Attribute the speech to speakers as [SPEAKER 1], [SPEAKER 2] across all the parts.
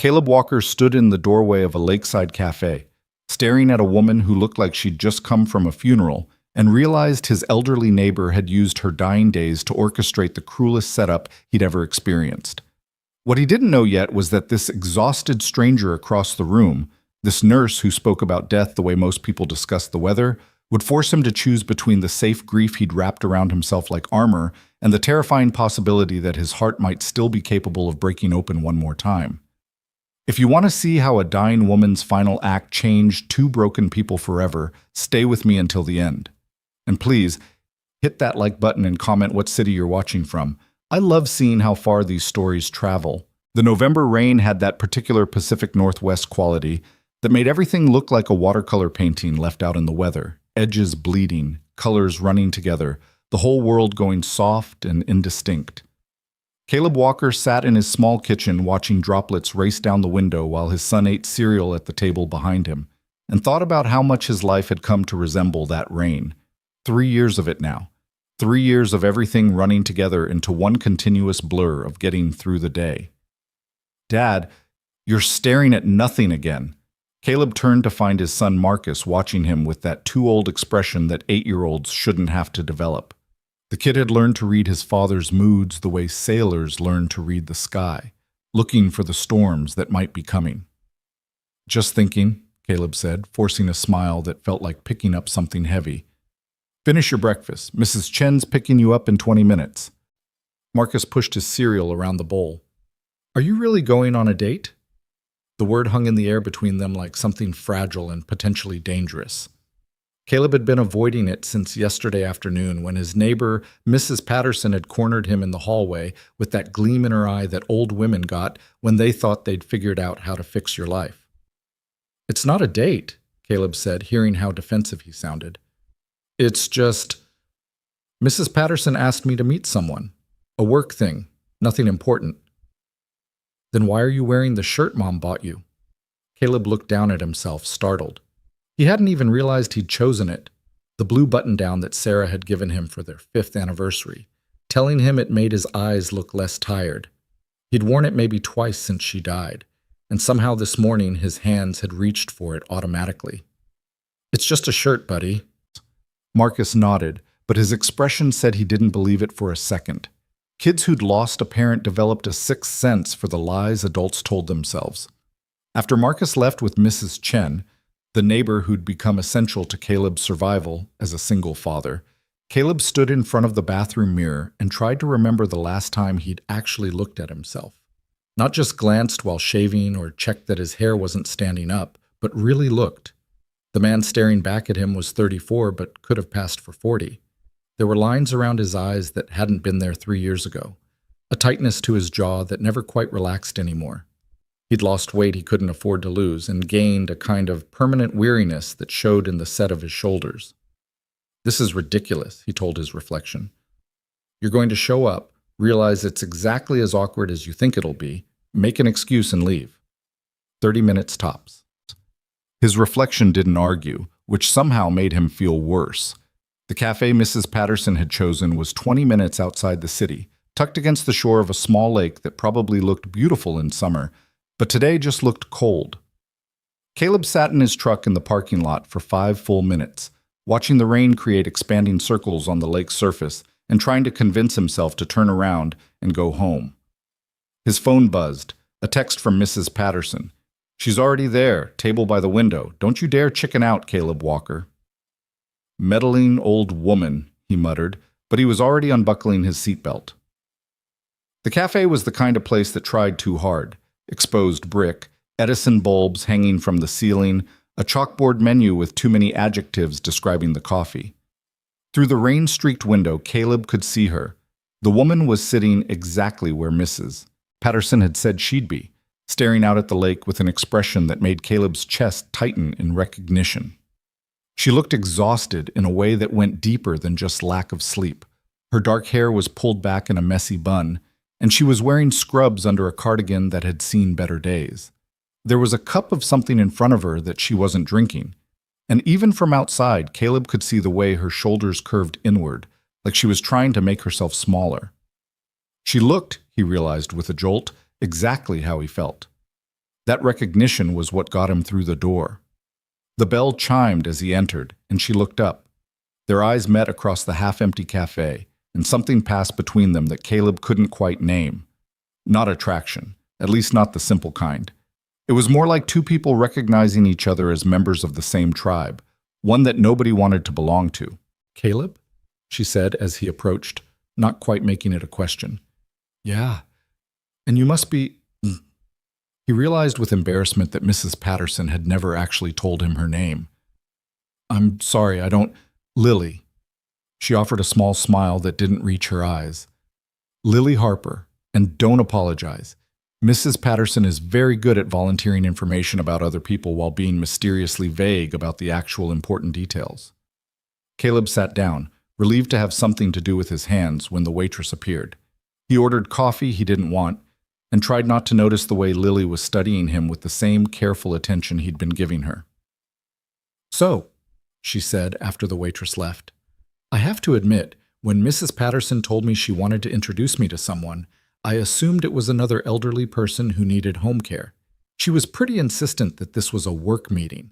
[SPEAKER 1] Caleb Walker stood in the doorway of a lakeside cafe, staring at a woman who looked like she'd just come from a funeral, and realized his elderly neighbor had used her dying days to orchestrate the cruelest setup he'd ever experienced. What he didn't know yet was that this exhausted stranger across the room, this nurse who spoke about death the way most people discuss the weather, would force him to choose between the safe grief he'd wrapped around himself like armor and the terrifying possibility that his heart might still be capable of breaking open one more time. If you want to see how a dying woman's final act changed two broken people forever, stay with me until the end. And please, hit that like button and comment what city you're watching from. I love seeing how far these stories travel. The November rain had that particular Pacific Northwest quality that made everything look like a watercolor painting left out in the weather. Edges bleeding, colors running together, the whole world going soft and indistinct. Caleb Walker sat in his small kitchen watching droplets race down the window while his son ate cereal at the table behind him, and thought about how much his life had come to resemble that rain. 3 years of it now. 3 years of everything running together into one continuous blur of getting through the day. "Dad, you're staring at nothing again." Caleb turned to find his son Marcus watching him with that too-old expression that 8-year-olds shouldn't have to develop. The kid had learned to read his father's moods the way sailors learn to read the sky, looking for the storms that might be coming. "Just thinking," Caleb said, forcing a smile that felt like picking up something heavy. "Finish your breakfast. Mrs. Chen's picking you up in 20 minutes. Marcus pushed his cereal around the bowl. "Are you really going on a date?" The word hung in the air between them like something fragile and potentially dangerous. Caleb had been avoiding it since yesterday afternoon when his neighbor, Mrs. Patterson, had cornered him in the hallway with that gleam in her eye that old women got when they thought they'd figured out how to fix your life. "It's not a date," Caleb said, hearing how defensive he sounded. "It's just... Mrs. Patterson asked me to meet someone. A work thing. Nothing important." "Then why are you wearing the shirt Mom bought you?" Caleb looked down at himself, startled. He hadn't even realized he'd chosen it, the blue button-down that Sarah had given him for their 5th anniversary, telling him it made his eyes look less tired. He'd worn it maybe twice since she died, and somehow this morning his hands had reached for it automatically. "It's just a shirt, buddy." Marcus nodded, but his expression said he didn't believe it for a second. Kids who'd lost a parent developed a sixth sense for the lies adults told themselves. After Marcus left with Mrs. Chen, the neighbor who'd become essential to Caleb's survival as a single father, Caleb stood in front of the bathroom mirror and tried to remember the last time he'd actually looked at himself. Not just glanced while shaving or checked that his hair wasn't standing up, but really looked. The man staring back at him was 34 but could have passed for 40. There were lines around his eyes that hadn't been there 3 years ago, a tightness to his jaw that never quite relaxed anymore. He'd lost weight he couldn't afford to lose and gained a kind of permanent weariness that showed in the set of his shoulders. "This is ridiculous," he told his reflection. "You're going to show up, realize it's exactly as awkward as you think it'll be, make an excuse and leave. 30 minutes tops." His reflection didn't argue, which somehow made him feel worse. The cafe Mrs. Patterson had chosen was 20 minutes outside the city, tucked against the shore of a small lake that probably looked beautiful in summer, but today just looked cold. Caleb sat in his truck in the parking lot for 5 full minutes, watching the rain create expanding circles on the lake's surface and trying to convince himself to turn around and go home. His phone buzzed, a text from Mrs. Patterson. "She's already there, table by the window. Don't you dare chicken out, Caleb Walker." "Meddling old woman," he muttered, but he was already unbuckling his seatbelt. The cafe was the kind of place that tried too hard. Exposed brick, Edison bulbs hanging from the ceiling, a chalkboard menu with too many adjectives describing the coffee. Through the rain-streaked window, Caleb could see her. The woman was sitting exactly where Mrs. Patterson had said she'd be, staring out at the lake with an expression that made Caleb's chest tighten in recognition. She looked exhausted in a way that went deeper than just lack of sleep. Her dark hair was pulled back in a messy bun, and she was wearing scrubs under a cardigan that had seen better days. There was a cup of something in front of her that she wasn't drinking, and even from outside, Caleb could see the way her shoulders curved inward, like she was trying to make herself smaller. She looked, he realized with a jolt, exactly how he felt. That recognition was what got him through the door. The bell chimed as he entered, and she looked up. Their eyes met across the half-empty cafe, and something passed between them that Caleb couldn't quite name. Not attraction, at least not the simple kind. It was more like two people recognizing each other as members of the same tribe, one that nobody wanted to belong to. "Caleb?" she said as he approached, not quite making it a question. "Yeah. And you must be—" He realized with embarrassment that Mrs. Patterson had never actually told him her name. "I'm sorry, I don't—" "Lily." She offered a small smile that didn't reach her eyes. "Lily Harper, and don't apologize. Mrs. Patterson is very good at volunteering information about other people while being mysteriously vague about the actual important details." Caleb sat down, relieved to have something to do with his hands when the waitress appeared. He ordered coffee he didn't want, and tried not to notice the way Lily was studying him with the same careful attention he'd been giving her. "So," she said after the waitress left, "I have to admit, when Mrs. Patterson told me she wanted to introduce me to someone, I assumed it was another elderly person who needed home care. She was pretty insistent that this was a work meeting."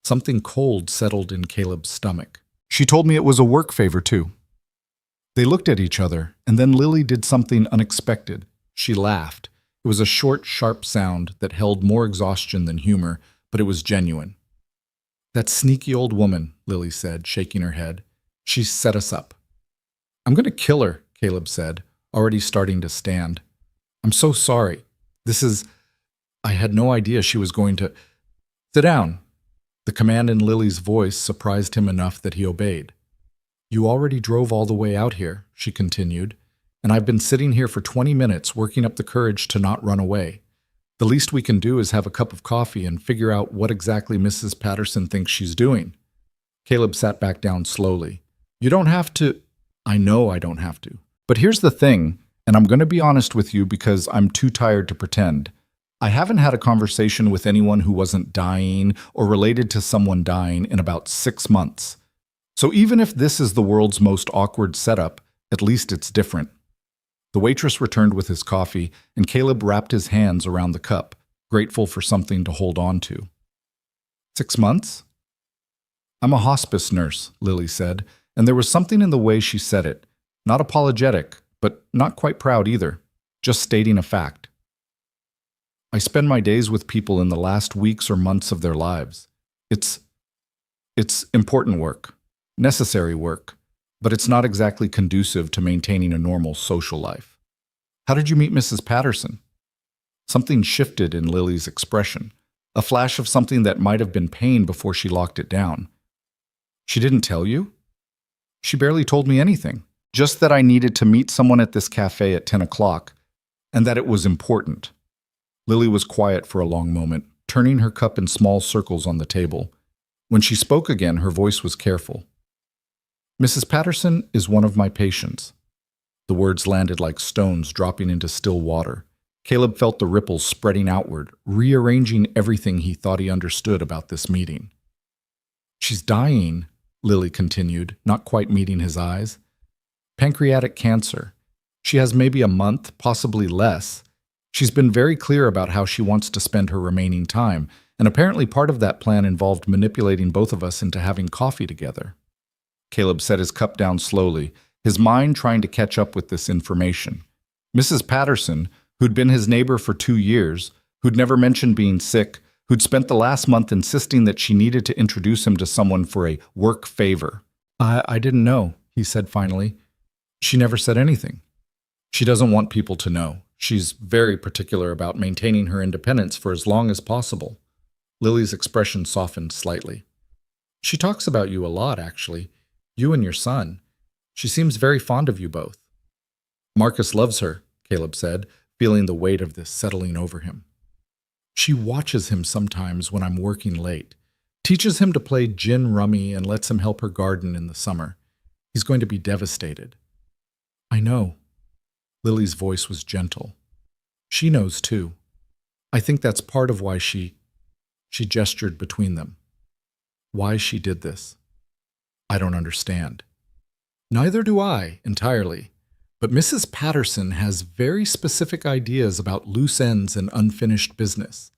[SPEAKER 1] Something cold settled in Caleb's stomach. "She told me it was a work favor, too." They looked at each other, and then Lily did something unexpected. She laughed. It was a short, sharp sound that held more exhaustion than humor, but it was genuine. "That sneaky old woman," Lily said, shaking her head. "She's set us up." "I'm going to kill her," Caleb said, already starting to stand. "I'm so sorry. I had no idea she was going to—" "Sit down." The command in Lily's voice surprised him enough that he obeyed. "You already drove all the way out here," she continued, "and I've been sitting here for 20 minutes working up the courage to not run away. The least we can do is have a cup of coffee and figure out what exactly Mrs. Patterson thinks she's doing." Caleb sat back down slowly. "You don't have to—" "I know I don't have to. But here's the thing, and I'm going to be honest with you because I'm too tired to pretend. I haven't had a conversation with anyone who wasn't dying or related to someone dying in about 6 months. So even if this is the world's most awkward setup, at least it's different." The waitress returned with his coffee, and Caleb wrapped his hands around the cup, grateful for something to hold on to. 6 months? "I'm a hospice nurse," Lily said, and there was something in the way she said it. Not apologetic, but not quite proud either, just stating a fact. "I spend my days with people in the last weeks or months of their lives. It's important work, necessary work, but it's not exactly conducive to maintaining a normal social life." "How did you meet Mrs. Patterson?" Something shifted in Lily's expression, a flash of something that might have been pain before she locked it down. "She didn't tell you?" "She barely told me anything. Just that I needed to meet someone at this cafe at 10 o'clock, and that it was important." Lily was quiet for a long moment, turning her cup in small circles on the table. When she spoke again, her voice was careful. "Mrs. Patterson is one of my patients." The words landed like stones dropping into still water. Caleb felt the ripples spreading outward, rearranging everything he thought he understood about this meeting. "She's dying," Lily continued, not quite meeting his eyes. "Pancreatic cancer. She has maybe a month, possibly less. She's been very clear about how she wants to spend her remaining time, and apparently part of that plan involved manipulating both of us into having coffee together." Caleb set his cup down slowly, his mind trying to catch up with this information. Mrs. Patterson, who'd been his neighbor for 2 years, who'd never mentioned being sick, who'd spent the last month insisting that she needed to introduce him to someone for a work favor. I didn't know," he said finally. "She never said anything." "She doesn't want people to know. She's very particular about maintaining her independence for as long as possible." Lily's expression softened slightly. "She talks about you a lot, actually. You and your son. She seems very fond of you both." "Marcus loves her," Caleb said, feeling the weight of this settling over him. "She watches him sometimes when I'm working late, teaches him to play gin rummy and lets him help her garden in the summer. He's going to be devastated." "I know." Lily's voice was gentle. "She knows too. I think that's part of why she gestured between them. Why she did this. I don't understand." "Neither do I, entirely. But Mrs. Patterson has very specific ideas about loose ends and unfinished business.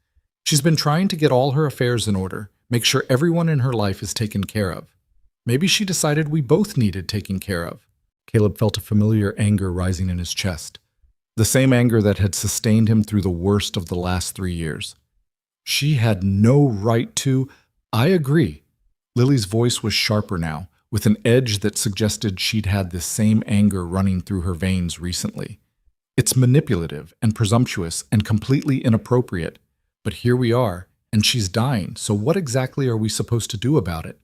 [SPEAKER 1] She's been trying to get all her affairs in order, make sure everyone in her life is taken care of. Maybe she decided we both needed taking care of. Caleb felt a familiar anger rising in his chest, the same anger that had sustained him through the worst of the last 3 years. She had no right to— I agree. Lily's voice was sharper now, with an edge that suggested she'd had this same anger running through her veins recently. It's manipulative and presumptuous and completely inappropriate. But here we are, and she's dying, so what exactly are we supposed to do about it?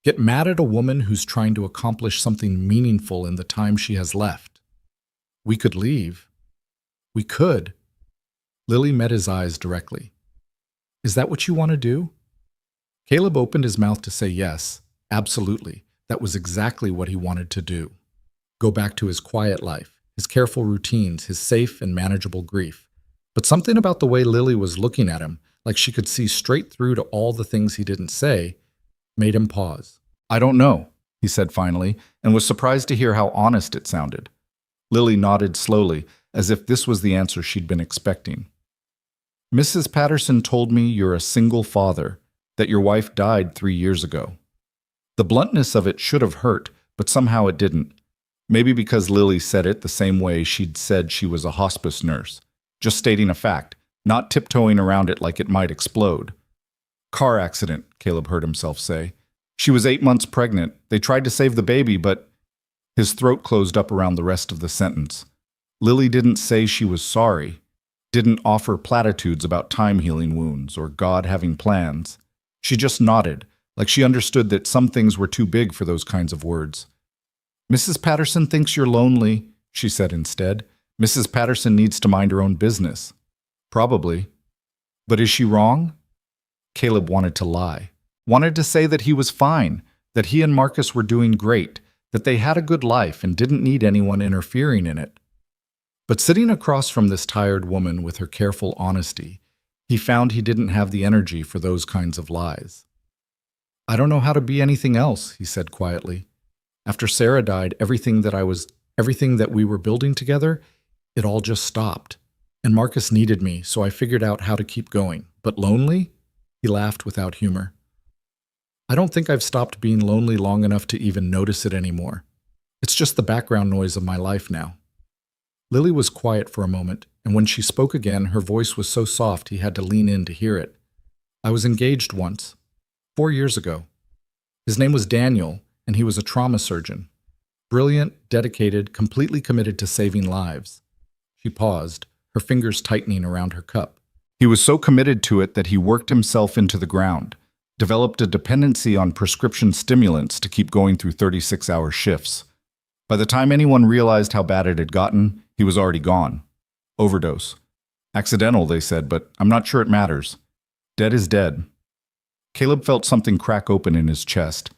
[SPEAKER 1] Get mad at a woman who's trying to accomplish something meaningful in the time she has left? We could leave. We could. Lily met his eyes directly. Is that what you want to do? Caleb opened his mouth to say yes, absolutely. That was exactly what he wanted to do. Go back to his quiet life, his careful routines, his safe and manageable grief. But something about the way Lily was looking at him, like she could see straight through to all the things he didn't say, made him pause. I don't know, he said finally, and was surprised to hear how honest it sounded. Lily nodded slowly, as if this was the answer she'd been expecting. Mrs. Patterson told me you're a single father, that your wife died 3 years ago. The bluntness of it should have hurt, but somehow it didn't. Maybe because Lily said it the same way she'd said she was a hospice nurse, just stating a fact, not tiptoeing around it like it might explode. Car accident, Caleb heard himself say. She was 8 months pregnant. They tried to save the baby, but— His throat closed up around the rest of the sentence. Lily didn't say she was sorry, didn't offer platitudes about time healing wounds or God having plans. She just nodded, like she understood that some things were too big for those kinds of words. Mrs. Patterson thinks you're lonely, she said instead. Mrs. Patterson needs to mind her own business. Probably. But is she wrong? Caleb wanted to lie. Wanted to say that he was fine, that he and Marcus were doing great, that they had a good life and didn't need anyone interfering in it. But sitting across from this tired woman with her careful honesty, he found he didn't have the energy for those kinds of lies. I don't know how to be anything else, he said quietly. After Sarah died, everything that we were building together, it all just stopped. And Marcus needed me, so I figured out how to keep going. But lonely? He laughed without humor. I don't think I've stopped being lonely long enough to even notice it anymore. It's just the background noise of my life now. Lily was quiet for a moment, and when she spoke again, her voice was so soft he had to lean in to hear it. I was engaged once, 4 years ago. His name was Daniel, and he was a trauma surgeon. Brilliant, dedicated, completely committed to saving lives. She paused, her fingers tightening around her cup. He was so committed to it that he worked himself into the ground, developed a dependency on prescription stimulants to keep going through 36-hour shifts. By the time anyone realized how bad it had gotten, he was already gone. Overdose. Accidental, they said, but I'm not sure it matters. Dead is dead. Caleb felt something crack open in his chest,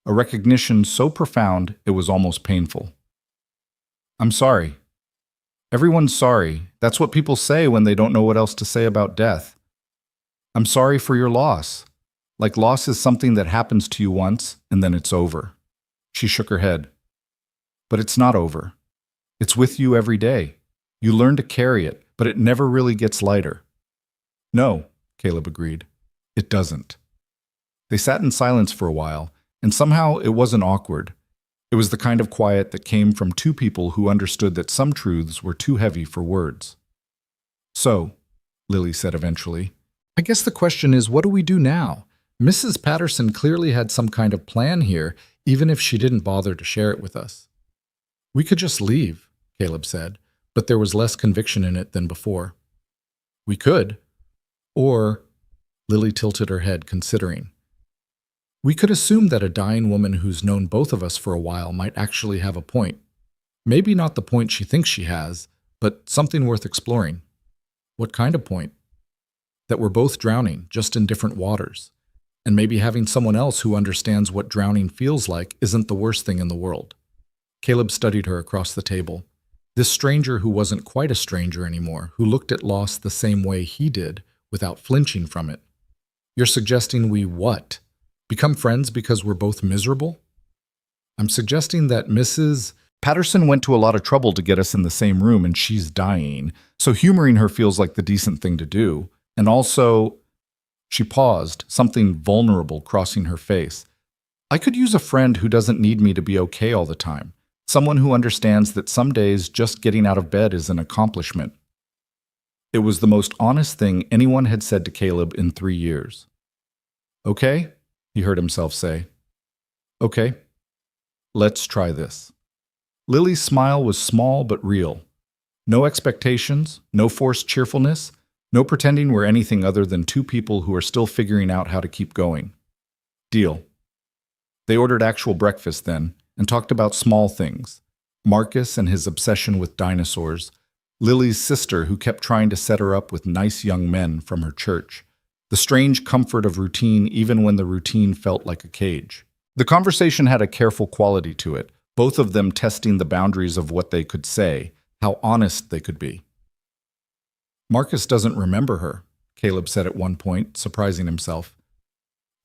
[SPEAKER 1] a recognition so profound it was almost painful. I'm sorry. Everyone's sorry. That's what people say when they don't know what else to say about death. I'm sorry for your loss. Like loss is something that happens to you once, and then it's over. She shook her head. But it's not over. It's with you every day. You learn to carry it, but it never really gets lighter. No, Caleb agreed. It doesn't. They sat in silence for a while, and somehow it wasn't awkward. It was the kind of quiet that came from two people who understood that some truths were too heavy for words. So, Lily said eventually, I guess the question is, what do we do now? Mrs. Patterson clearly had some kind of plan here, even if she didn't bother to share it with us. We could just leave, Caleb said, but there was less conviction in it than before. We could. Or, Lily tilted her head, considering. We could assume that a dying woman who's known both of us for a while might actually have a point. Maybe not the point she thinks she has, but something worth exploring. What kind of point? That we're both drowning, just in different waters. And maybe having someone else who understands what drowning feels like isn't the worst thing in the world. Caleb studied her across the table. This stranger who wasn't quite a stranger anymore, who looked at loss the same way he did, without flinching from it. You're suggesting we what? Become friends because we're both miserable? I'm suggesting that Mrs. Patterson went to a lot of trouble to get us in the same room and she's dying, so humoring her feels like the decent thing to do. And also, she paused, something vulnerable crossing her face. I could use a friend who doesn't need me to be okay all the time. Someone who understands that some days just getting out of bed is an accomplishment. It was the most honest thing anyone had said to Caleb in 3 years. Okay, he heard himself say. Okay, let's try this. Lily's smile was small but real. No expectations, no forced cheerfulness, no pretending we're anything other than two people who are still figuring out how to keep going. Deal. They ordered actual breakfast then, and talked about small things. Marcus and his obsession with dinosaurs, Lily's sister who kept trying to set her up with nice young men from her church, the strange comfort of routine even when the routine felt like a cage. The conversation had a careful quality to it, both of them testing the boundaries of what they could say, how honest they could be. Marcus doesn't remember her, Caleb said at one point, surprising himself.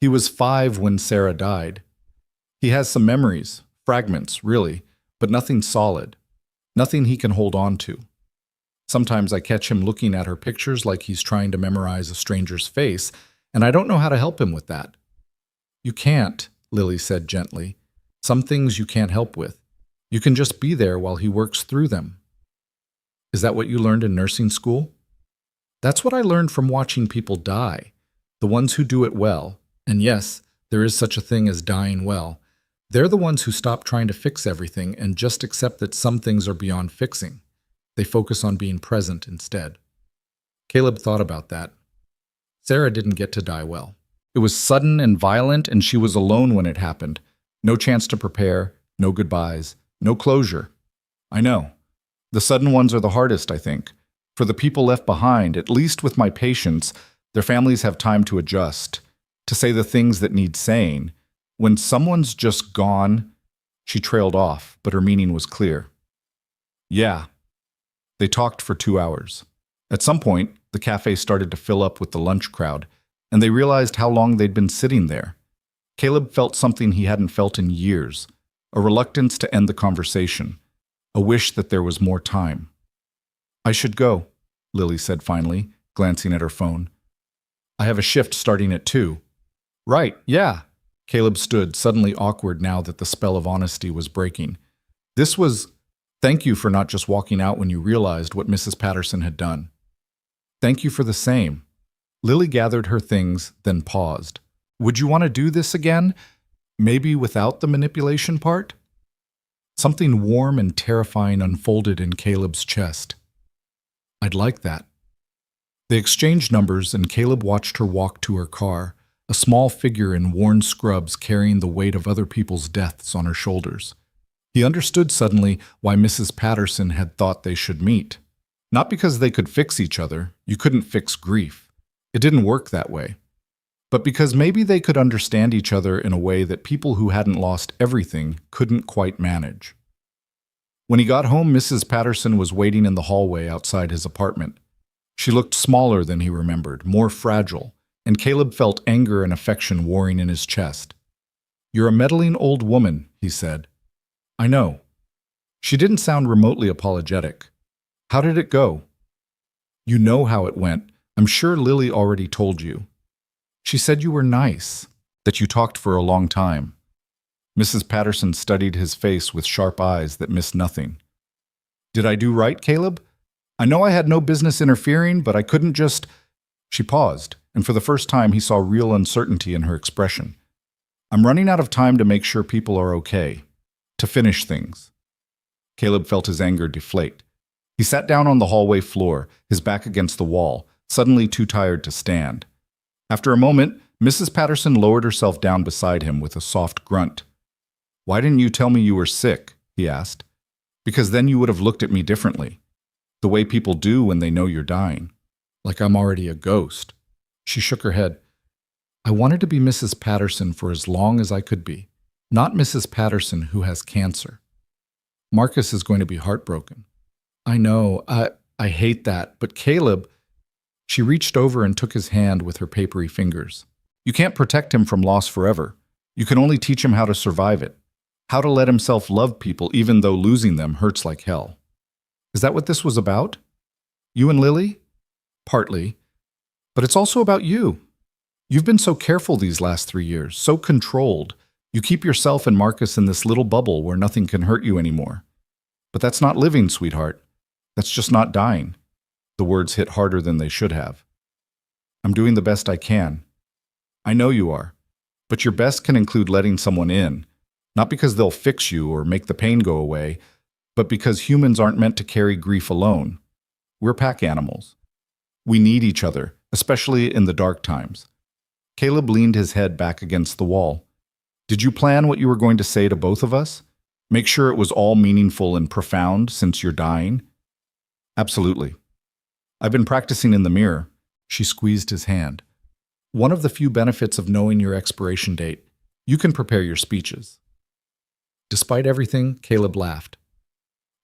[SPEAKER 1] He was 5 when Sarah died. He has some memories, fragments, really, but nothing solid, nothing he can hold on to. Sometimes I catch him looking at her pictures like he's trying to memorize a stranger's face, and I don't know how to help him with that. You can't, Lily said gently. Some things you can't help with. You can just be there while he works through them. Is that what you learned in nursing school? That's what I learned from watching people die, the ones who do it well, and yes, there is such a thing as dying well. They're the ones who stop trying to fix everything and just accept that some things are beyond fixing. They focus on being present instead. Caleb thought about that. Sarah didn't get to die well. It was sudden and violent, and she was alone when it happened. No chance to prepare, no goodbyes, no closure. I know. The sudden ones are the hardest, I think. For the people left behind, at least with my patients, their families have time to adjust, to say the things that need saying. When someone's just gone, she trailed off, but her meaning was clear. Yeah. They talked for 2 hours. At some point, the cafe started to fill up with the lunch crowd, and they realized how long they'd been sitting there. Caleb felt something he hadn't felt in years, a reluctance to end the conversation, a wish that there was more time. I should go, Lily said finally, glancing at her phone. I have a shift starting at 2. Right, yeah. Caleb stood, suddenly awkward now that the spell of honesty was breaking. This was, thank you for not just walking out when you realized what Mrs. Patterson had done. Thank you for the same. Lily gathered her things, then paused. Would you want to do this again? Maybe without the manipulation part? Something warm and terrifying unfolded in Caleb's chest. I'd like that. They exchanged numbers, and Caleb watched her walk to her car, a small figure in worn scrubs carrying the weight of other people's deaths on her shoulders. He understood suddenly why Mrs. Patterson had thought they should meet. Not because they could fix each other, you couldn't fix grief. It didn't work that way. But because maybe they could understand each other in a way that people who hadn't lost everything couldn't quite manage. When he got home, Mrs. Patterson was waiting in the hallway outside his apartment. She looked smaller than he remembered, more fragile, and Caleb felt anger and affection warring in his chest. You're a meddling old woman, he said. I know. She didn't sound remotely apologetic. How did it go? You know how it went. I'm sure Lily already told you. She said you were nice, that you talked for a long time. Mrs. Patterson studied his face with sharp eyes that missed nothing. Did I do right, Caleb? I know I had no business interfering, but I couldn't just... She paused, and for the first time he saw real uncertainty in her expression. I'm running out of time to make sure people are okay, to finish things. Caleb felt his anger deflate. He sat down on the hallway floor, his back against the wall, suddenly too tired to stand. After a moment, Mrs. Patterson lowered herself down beside him with a soft grunt. Why didn't you tell me you were sick? He asked. Because then you would have looked at me differently. The way people do when they know you're dying. Like I'm already a ghost. She shook her head. I wanted to be Mrs. Patterson for as long as I could be. Not Mrs. Patterson who has cancer. Marcus is going to be heartbroken. I know, I hate that, but Caleb... She reached over and took his hand with her papery fingers. You can't protect him from loss forever. You can only teach him how to survive it. How to let himself love people even though losing them hurts like hell. Is that what this was about? You and Lily? Partly. But it's also about you. You've been so careful these last 3 years, so controlled. You keep yourself and Marcus in this little bubble where nothing can hurt you anymore. But that's not living, sweetheart. That's just not dying. The words hit harder than they should have. I'm doing the best I can. I know you are. But your best can include letting someone in, not because they'll fix you or make the pain go away, but because humans aren't meant to carry grief alone. We're pack animals. We need each other, especially in the dark times. Caleb leaned his head back against the wall. Did you plan what you were going to say to both of us? Make sure it was all meaningful and profound since you're dying? Absolutely. I've been practicing in the mirror. She squeezed his hand. One of the few benefits of knowing your expiration date, you can prepare your speeches. Despite everything, Caleb laughed.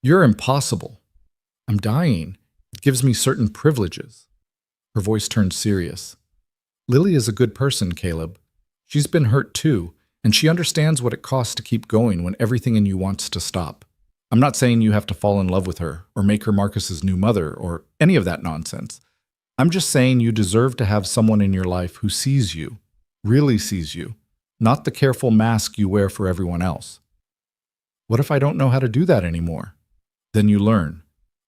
[SPEAKER 1] You're impossible. I'm dying. It gives me certain privileges. Her voice turned serious. Lily is a good person, Caleb. She's been hurt too, and she understands what it costs to keep going when everything in you wants to stop. I'm not saying you have to fall in love with her or make her Marcus's new mother or any of that nonsense. I'm just saying you deserve to have someone in your life who sees you, really sees you, not the careful mask you wear for everyone else. What if I don't know how to do that anymore? Then you learn.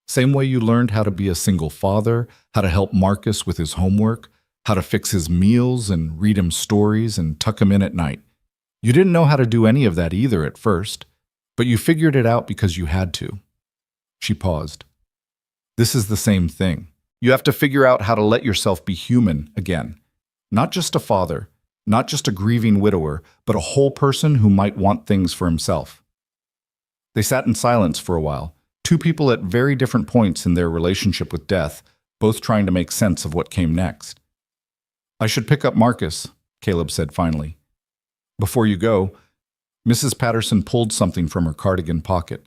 [SPEAKER 1] Same way you learned how to be a single father, how to help Marcus with his homework, how to fix his meals and read him stories and tuck him in at night. You didn't know how to do any of that either at first, but you figured it out because you had to. She paused. This is the same thing. You have to figure out how to let yourself be human again. Not just a father, not just a grieving widower, but a whole person who might want things for himself. They sat in silence for a while, two people at very different points in their relationship with death, both trying to make sense of what came next. I should pick up Marcus, Caleb said finally. Before you go, Mrs. Patterson pulled something from her cardigan pocket,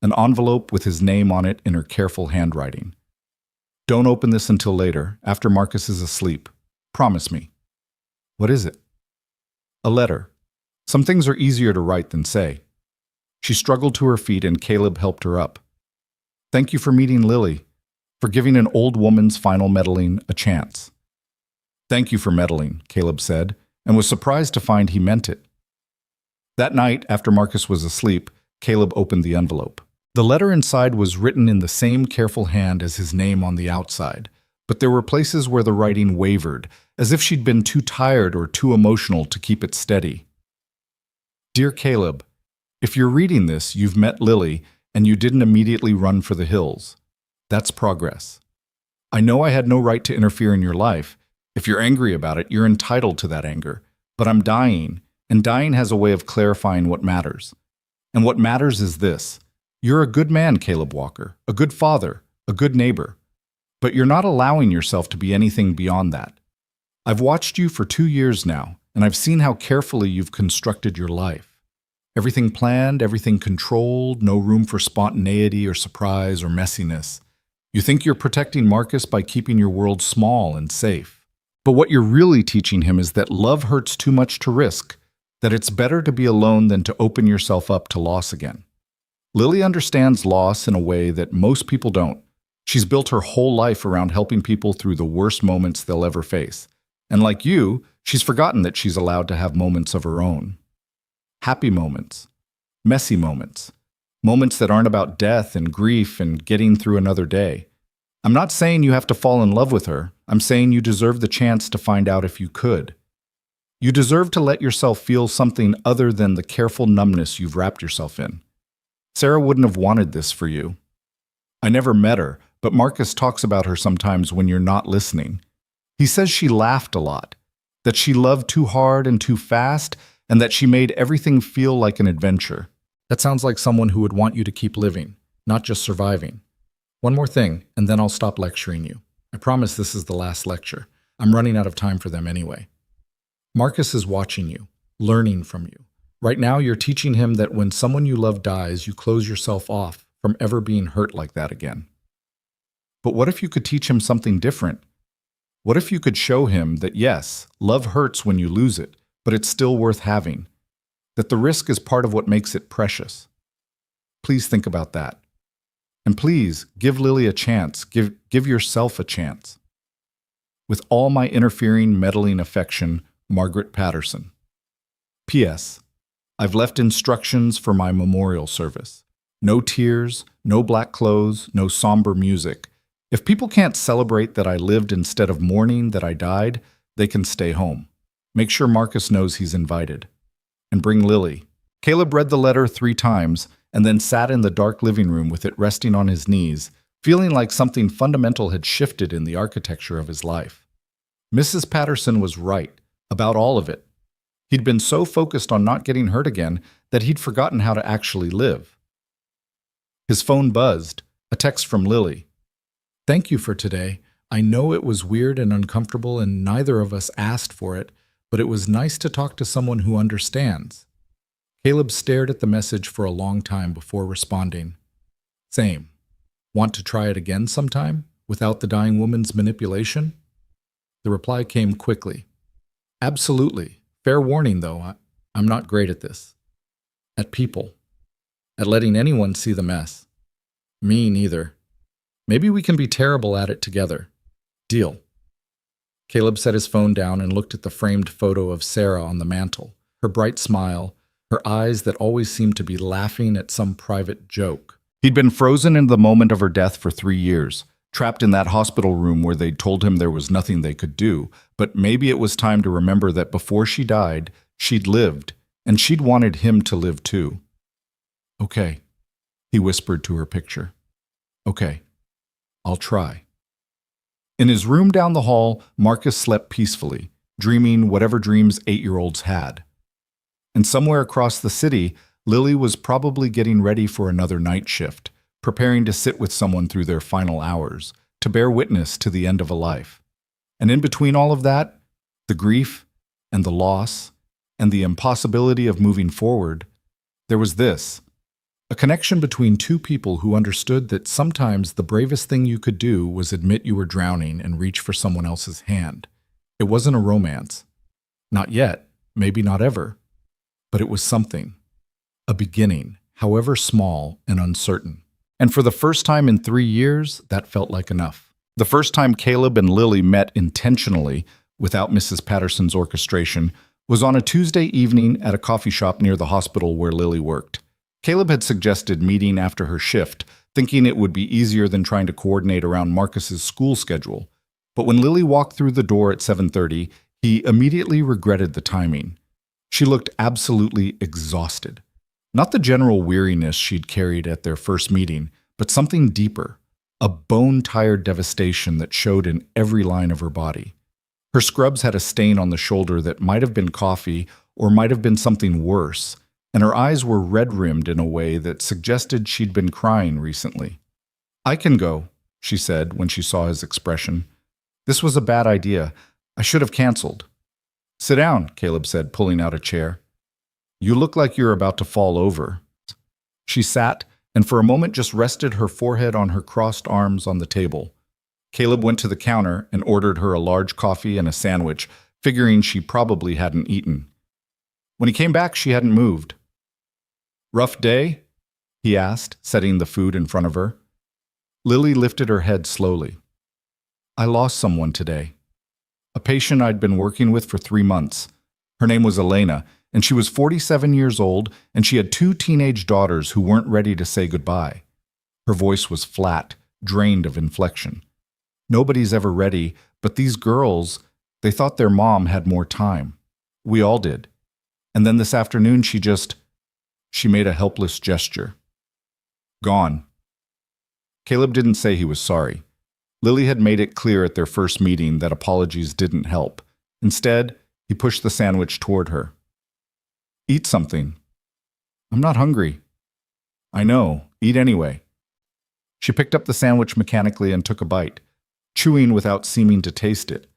[SPEAKER 1] an envelope with his name on it in her careful handwriting. Don't open this until later, after Marcus is asleep. Promise me. What is it? A letter. Some things are easier to write than say. She struggled to her feet and Caleb helped her up. Thank you for meeting Lily, for giving an old woman's final meddling a chance. Thank you for meddling, Caleb said, and was surprised to find he meant it. That night, after Marcus was asleep, Caleb opened the envelope. The letter inside was written in the same careful hand as his name on the outside, but there were places where the writing wavered, as if she'd been too tired or too emotional to keep it steady. Dear Caleb, if you're reading this, you've met Lily, and you didn't immediately run for the hills. That's progress. I know I had no right to interfere in your life. If you're angry about it, you're entitled to that anger. But I'm dying, and dying has a way of clarifying what matters. And what matters is this. You're a good man, Caleb Walker, a good father, a good neighbor. But you're not allowing yourself to be anything beyond that. I've watched you for 2 years now, and I've seen how carefully you've constructed your life. Everything planned, everything controlled, no room for spontaneity or surprise or messiness. You think you're protecting Marcus by keeping your world small and safe. But what you're really teaching him is that love hurts too much to risk, that it's better to be alone than to open yourself up to loss again. Lily understands loss in a way that most people don't. She's built her whole life around helping people through the worst moments they'll ever face. And like you, she's forgotten that she's allowed to have moments of her own. Happy moments, messy moments, moments that aren't about death and grief and getting through another day. I'm not saying you have to fall in love with her. I'm saying you deserve the chance to find out if you could. You deserve to let yourself feel something other than the careful numbness you've wrapped yourself in. Sarah wouldn't have wanted this for you. I never met her, but Marcus talks about her sometimes when you're not listening. He says she laughed a lot, that she loved too hard and too fast, and that she made everything feel like an adventure. That sounds like someone who would want you to keep living, not just surviving. One more thing, and then I'll stop lecturing you. I promise this is the last lecture. I'm running out of time for them anyway. Marcus is watching you, learning from you. Right now, you're teaching him that when someone you love dies, you close yourself off from ever being hurt like that again. But what if you could teach him something different? What if you could show him that yes, love hurts when you lose it, but it's still worth having? that the risk is part of what makes it precious. Please think about that. And please give Lily a chance. Give yourself a chance. With all my interfering, meddling affection, Margaret Patterson. P.S. I've left instructions for my memorial service. No tears, no black clothes, no somber music. If people can't celebrate that I lived instead of mourning that I died, they can stay home. Make sure Marcus knows he's invited. And bring Lily. Caleb read the letter 3 times and then sat in the dark living room with it resting on his knees, feeling like something fundamental had shifted in the architecture of his life. Mrs. Patterson was right about all of it. He'd been so focused on not getting hurt again that he'd forgotten how to actually live. His phone buzzed, a text from Lily. "Thank you for today. I know it was weird and uncomfortable and neither of us asked for it, but it was nice to talk to someone who understands." Caleb stared at the message for a long time before responding. "Same. Want to try it again sometime, without the dying woman's manipulation?" The reply came quickly. "Absolutely. Fair warning, though, I'm not great at this. At people. At letting anyone see the mess. Me neither. Maybe we can be terrible at it together. Deal." Caleb set his phone down and looked at the framed photo of Sarah on the mantel, her bright smile, her eyes that always seemed to be laughing at some private joke. He'd been frozen in the moment of her death for 3 years, trapped in that hospital room where they'd told him there was nothing they could do, but maybe it was time to remember that before she died, she'd lived, and she'd wanted him to live too. "Okay," he whispered to her picture. "Okay, I'll try." In his room down the hall, Marcus slept peacefully, dreaming whatever dreams 8-year-olds had. And somewhere across the city, Lily was probably getting ready for another night shift, preparing to sit with someone through their final hours, to bear witness to the end of a life. And in between all of that, the grief and the loss and the impossibility of moving forward, there was this. A connection between 2 people who understood that sometimes the bravest thing you could do was admit you were drowning and reach for someone else's hand. It wasn't a romance. Not yet, maybe not ever. But it was something. A beginning, however small and uncertain. And for the first time in 3 years, that felt like enough. The first time Caleb and Lily met intentionally, without Mrs. Patterson's orchestration, was on a Tuesday evening at a coffee shop near the hospital where Lily worked. Caleb had suggested meeting after her shift, thinking it would be easier than trying to coordinate around Marcus's school schedule. But when Lily walked through the door at 7:30, he immediately regretted the timing. She looked absolutely exhausted. Not the general weariness she'd carried at their first meeting, but something deeper, a bone-tired devastation that showed in every line of her body. Her scrubs had a stain on the shoulder that might have been coffee or might have been something worse, and her eyes were red-rimmed in a way that suggested she'd been crying recently. "I can go," she said when she saw his expression. "This was a bad idea. I should have canceled." "Sit down," Caleb said, pulling out a chair. "You look like you're about to fall over." She sat and for a moment just rested her forehead on her crossed arms on the table. Caleb went to the counter and ordered her a large coffee and a sandwich, figuring she probably hadn't eaten. When he came back, she hadn't moved. "Rough day?" he asked, setting the food in front of her. Lily lifted her head slowly. "I lost someone today. A patient I'd been working with for 3 months. Her name was Elena, and she was 47 years old, and she had 2 teenage daughters who weren't ready to say goodbye." Her voice was flat, drained of inflection. "Nobody's ever ready, but these girls, they thought their mom had more time. We all did. And then this afternoon she made a helpless gesture. Gone." Caleb didn't say he was sorry. Lily had made it clear at their first meeting that apologies didn't help. Instead, he pushed the sandwich toward her. "Eat something." "I'm not hungry." "I know. Eat anyway." She picked up the sandwich mechanically and took a bite, chewing without seeming to taste it.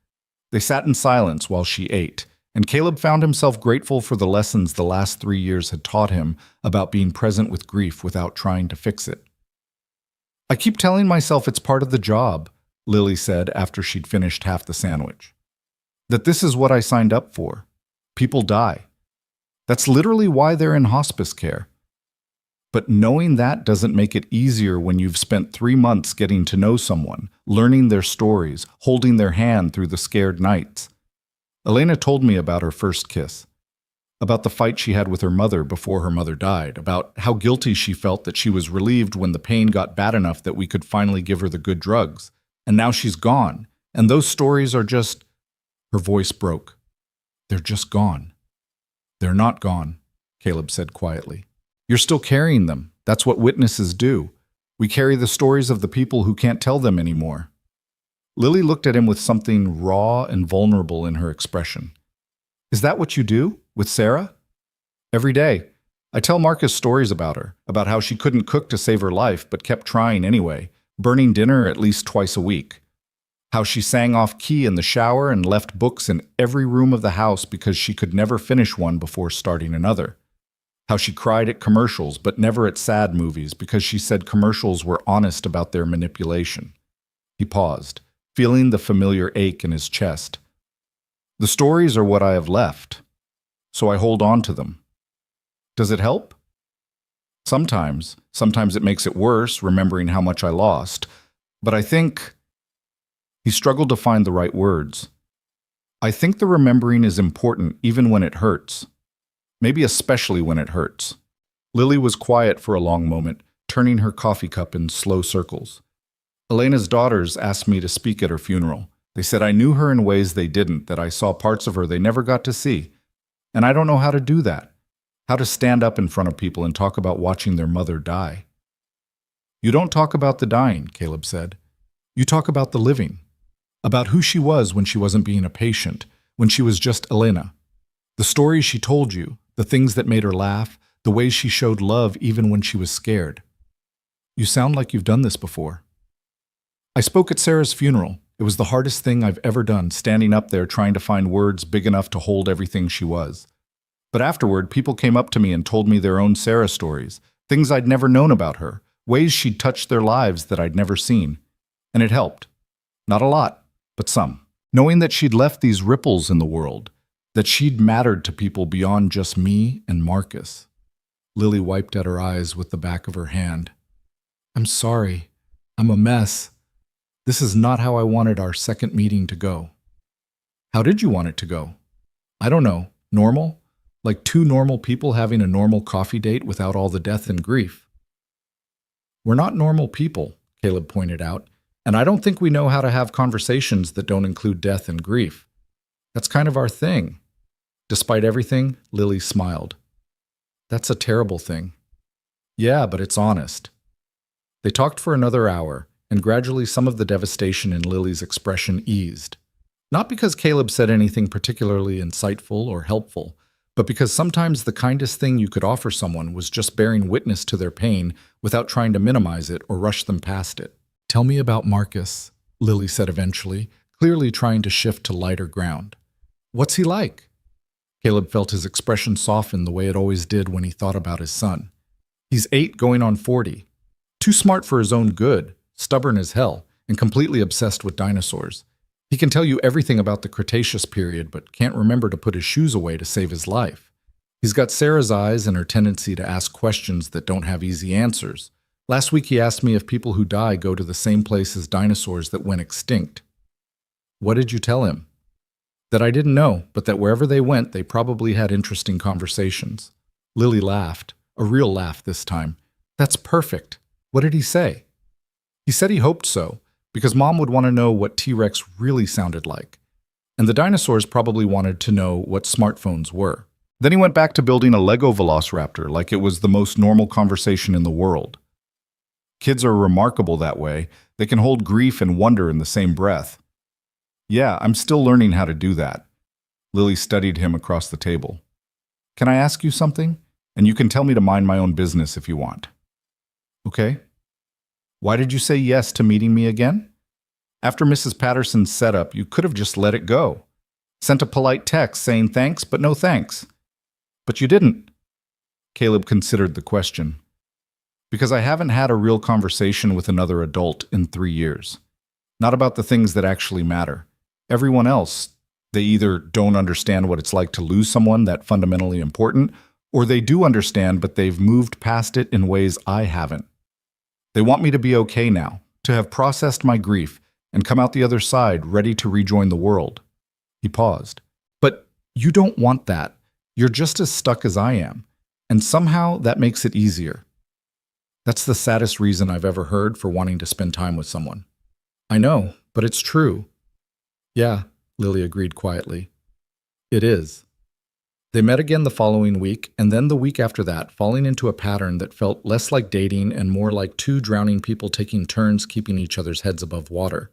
[SPEAKER 1] They sat in silence while she ate, and Caleb found himself grateful for the lessons the last 3 years had taught him about being present with grief without trying to fix it. "I keep telling myself it's part of the job," Lily said after she'd finished half the sandwich. "That this is what I signed up for. People die. That's literally why they're in hospice care. But knowing that doesn't make it easier when you've spent 3 months getting to know someone, learning their stories, holding their hand through the scared nights. Elena told me about her first kiss, about the fight she had with her mother before her mother died, about how guilty she felt that she was relieved when the pain got bad enough that we could finally give her the good drugs. And now she's gone, and those stories are just... Her voice broke. They're just gone. They're not gone, Caleb said quietly. You're still carrying them. That's what witnesses do. We carry the stories of the people who can't tell them anymore. Lily looked at him with something raw and vulnerable in her expression. Is that what you do with Sarah? Every day. I tell Marcus stories about her, about how she couldn't cook to save her life but kept trying anyway, burning dinner at least twice a week. How she sang off key in the shower and left books in every room of the house because she could never finish one before starting another. How she cried at commercials but never at sad movies because she said commercials were honest about their manipulation. He paused, feeling the familiar ache in his chest. The stories are what I have left, so I hold on to them. Does it help? Sometimes it makes it worse, remembering how much I lost. But I think... He struggled to find the right words. I think the remembering is important even when it hurts. Maybe especially when it hurts. Lily was quiet for a long moment, turning her coffee cup in slow circles. Elena's daughters asked me to speak at her funeral. They said I knew her in ways they didn't, that I saw parts of her they never got to see. And I don't know how to do that. How to stand up in front of people and talk about watching their mother die. You don't talk about the dying, Caleb said. You talk about the living. About who she was when she wasn't being a patient, when she was just Elena. The stories she told you, the things that made her laugh, the ways she showed love even when she was scared. You sound like you've done this before. I spoke at Sarah's funeral. It was the hardest thing I've ever done, standing up there trying to find words big enough to hold everything she was. But afterward, people came up to me and told me their own Sarah stories, things I'd never known about her, ways she'd touched their lives that I'd never seen. And it helped. Not a lot, but some. Knowing that she'd left these ripples in the world, that she'd mattered to people beyond just me and Marcus. Lily wiped at her eyes with the back of her hand. I'm sorry. I'm a mess. This is not how I wanted our second meeting to go. How did you want it to go? I don't know. Normal? Like two normal people having a normal coffee date without all the death and grief. We're not normal people, Caleb pointed out. And I don't think we know how to have conversations that don't include death and grief. That's kind of our thing. Despite everything, Lily smiled. That's a terrible thing. Yeah, but it's honest. They talked for another hour, and gradually some of the devastation in Lily's expression eased. Not because Caleb said anything particularly insightful or helpful, but because sometimes the kindest thing you could offer someone was just bearing witness to their pain without trying to minimize it or rush them past it. Tell me about Marcus, Lily said eventually, clearly trying to shift to lighter ground. What's he like? Caleb felt his expression soften the way it always did when he thought about his son. He's 8 going on 40. Too smart for his own good, stubborn as hell, and completely obsessed with dinosaurs. He can tell you everything about the Cretaceous period, but can't remember to put his shoes away to save his life. He's got Sarah's eyes and her tendency to ask questions that don't have easy answers. Last week he asked me if people who die go to the same place as dinosaurs that went extinct. What did you tell him? That I didn't know, but that wherever they went, they probably had interesting conversations. Lily laughed, a real laugh this time. That's perfect. What did he say? He said he hoped so, because Mom would want to know what T-Rex really sounded like. And the dinosaurs probably wanted to know what smartphones were. Then he went back to building a Lego Velociraptor like it was the most normal conversation in the world. Kids are remarkable that way. They can hold grief and wonder in the same breath. Yeah, I'm still learning how to do that. Lily studied him across the table. Can I ask you something? And you can tell me to mind my own business if you want. Okay. Why did you say yes to meeting me again? After Mrs. Patterson's setup, you could have just let it go. Sent a polite text saying thanks, but no thanks. But you didn't. Caleb considered the question. Because I haven't had a real conversation with another adult in 3 years. Not about the things that actually matter. Everyone else, they either don't understand what it's like to lose someone that fundamentally important, Or they do understand, but they've moved past it in ways I haven't. They want me to be okay now, to have processed my grief and come out the other side ready to rejoin the world. He paused. But you don't want that. You're just as stuck as I am. And somehow that makes it easier. That's the saddest reason I've ever heard for wanting to spend time with someone. I know, but it's true. Yeah, Lily agreed quietly. It is. They met again the following week, and then the week after that, falling into a pattern that felt less like dating and more like two drowning people taking turns keeping each other's heads above water.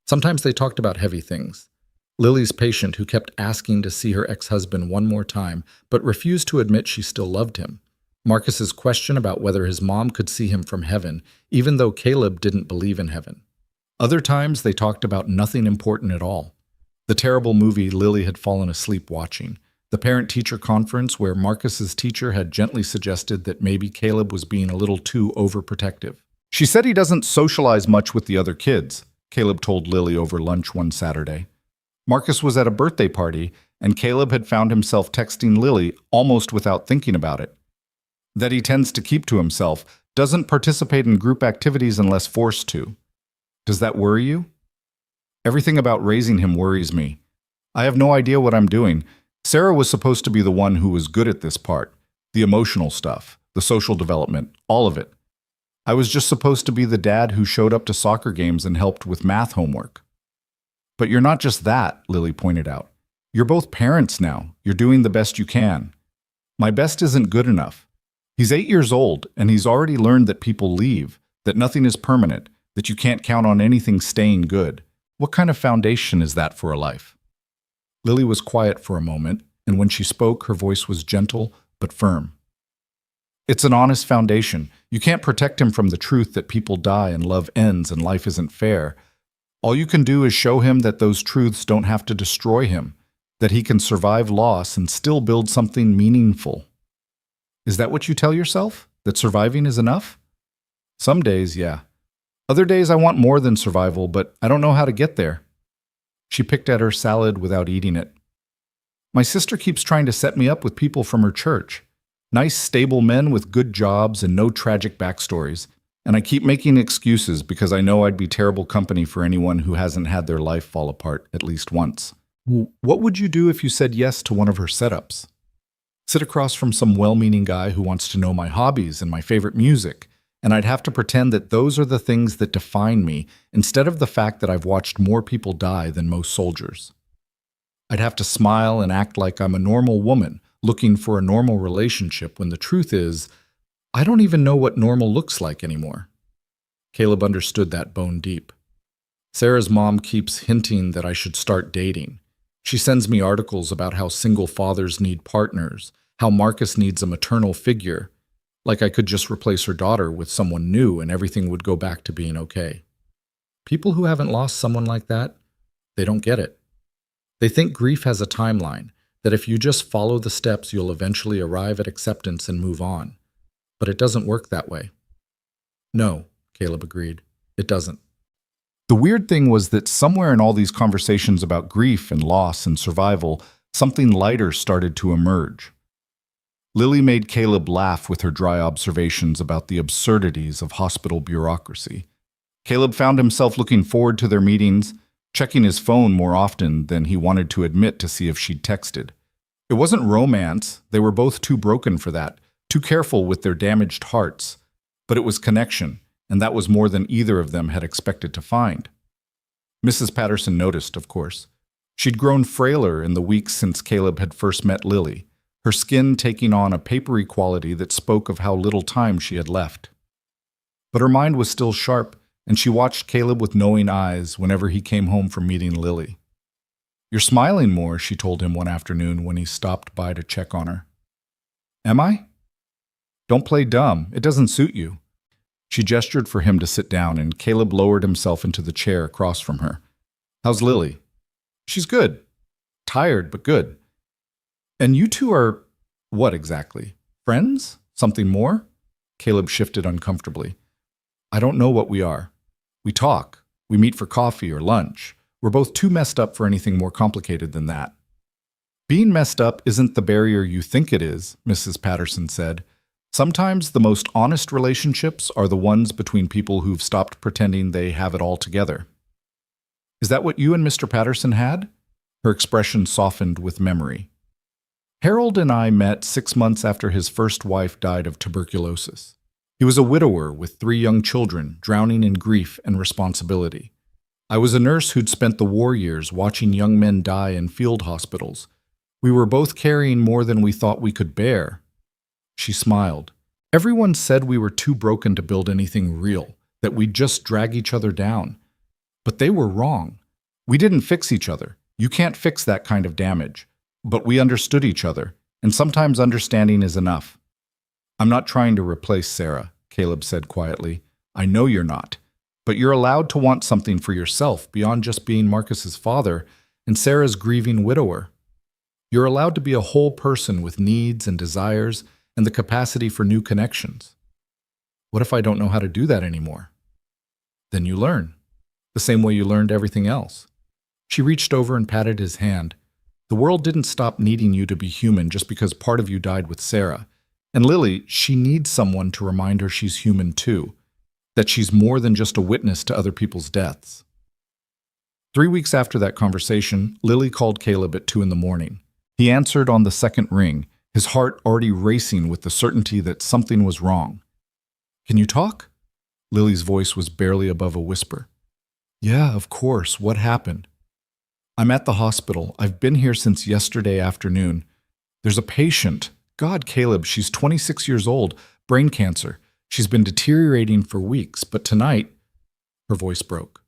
[SPEAKER 1] Sometimes they talked about heavy things. Lily's patient who kept asking to see her ex-husband one more time, but refused to admit she still loved him. Marcus's question about whether his mom could see him from heaven, even though Caleb didn't believe in heaven. Other times they talked about nothing important at all. The terrible movie Lily had fallen asleep watching. The parent-teacher conference where Marcus's teacher had gently suggested that maybe Caleb was being a little too overprotective. She said he doesn't socialize much with the other kids, Caleb told Lily over lunch one Saturday. Marcus was at a birthday party, and Caleb had found himself texting Lily almost without thinking about it. That he tends to keep to himself, doesn't participate in group activities unless forced to. Does that worry you? Everything about raising him worries me. I have no idea what I'm doing. Sarah was supposed to be the one who was good at this part, the emotional stuff, the social development, all of it. I was just supposed to be the dad who showed up to soccer games and helped with math homework. But you're not just that, Lily pointed out. You're both parents now. You're doing the best you can. My best isn't good enough. He's 8 years old, and he's already learned that people leave, that nothing is permanent, that you can't count on anything staying good. What kind of foundation is that for a life? Lily was quiet for a moment, and when she spoke, her voice was gentle but firm. It's an honest foundation. You can't protect him from the truth that people die and love ends and life isn't fair. All you can do is show him that those truths don't have to destroy him, that he can survive loss and still build something meaningful. Is that what you tell yourself? That surviving is enough? Some days, yeah. Other days I want more than survival, but I don't know how to get there. She picked at her salad without eating it. My sister keeps trying to set me up with people from her church. Nice, stable men with good jobs and no tragic backstories. And I keep making excuses because I know I'd be terrible company for anyone who hasn't had their life fall apart at least once. What would you do if you said yes to one of her setups? Sit across from some well-meaning guy who wants to know my hobbies and my favorite music, and I'd have to pretend that those are the things that define me instead of the fact that I've watched more people die than most soldiers. I'd have to smile and act like I'm a normal woman looking for a normal relationship when the truth is, I don't even know what normal looks like anymore. Caleb understood that bone deep. Sarah's mom keeps hinting that I should start dating. She sends me articles about how single fathers need partners, how Marcus needs a maternal figure, like I could just replace her daughter with someone new and everything would go back to being okay. People who haven't lost someone like that, they don't get it. They think grief has a timeline, that if you just follow the steps, you'll eventually arrive at acceptance and move on. But it doesn't work that way. No, Caleb agreed. It doesn't. The weird thing was that somewhere in all these conversations about grief and loss and survival, something lighter started to emerge. Lily made Caleb laugh with her dry observations about the absurdities of hospital bureaucracy. Caleb found himself looking forward to their meetings, checking his phone more often than he wanted to admit to see if she'd texted. It wasn't romance, they were both too broken for that, too careful with their damaged hearts, but it was connection, and that was more than either of them had expected to find. Mrs. Patterson noticed, of course. She'd grown frailer in the weeks since Caleb had first met Lily, her skin taking on a papery quality that spoke of how little time she had left. But her mind was still sharp, and she watched Caleb with knowing eyes whenever he came home from meeting Lily. "You're smiling more," she told him one afternoon when he stopped by to check on her. "Am I?" "Don't play dumb. It doesn't suit you." She gestured for him to sit down, and Caleb lowered himself into the chair across from her. "How's Lily?" "She's good. Tired, but good." "And you two are what exactly? Friends? Something more?" Caleb shifted uncomfortably. "I don't know what we are. We talk. We meet for coffee or lunch. We're both too messed up for anything more complicated than that." Being messed up isn't the barrier you think it is, Mrs. Patterson said. Sometimes the most honest relationships are the ones between people who've stopped pretending they have it all together. Is that what you and Mr. Patterson had? Her expression softened with memory. Harold and I met 6 months after his first wife died of tuberculosis. He was a widower with 3 young children, drowning in grief and responsibility. I was a nurse who'd spent the war years watching young men die in field hospitals. We were both carrying more than we thought we could bear. She smiled. Everyone said we were too broken to build anything real, that we'd just drag each other down. But they were wrong. We didn't fix each other. You can't fix that kind of damage. But we understood each other, and sometimes understanding is enough. I'm not trying to replace Sarah, Caleb said quietly. I know you're not. But you're allowed to want something for yourself beyond just being Marcus's father and Sarah's grieving widower. You're allowed to be a whole person with needs and desires and the capacity for new connections. What if I don't know how to do that anymore? Then you learn, the same way you learned everything else. She reached over and patted his hand. The world didn't stop needing you to be human just because part of you died with Sarah. And Lily, she needs someone to remind her she's human too, that she's more than just a witness to other people's deaths. 3 weeks after that conversation, Lily called Caleb at 2 a.m. He answered on the second ring, his heart already racing with the certainty that something was wrong. Can you talk? Lily's voice was barely above a whisper. Yeah, of course. What happened? I'm at the hospital. I've been here since yesterday afternoon. There's a patient. God, Caleb, she's 26 years old, brain cancer. She's been deteriorating for weeks, but tonight, her voice broke.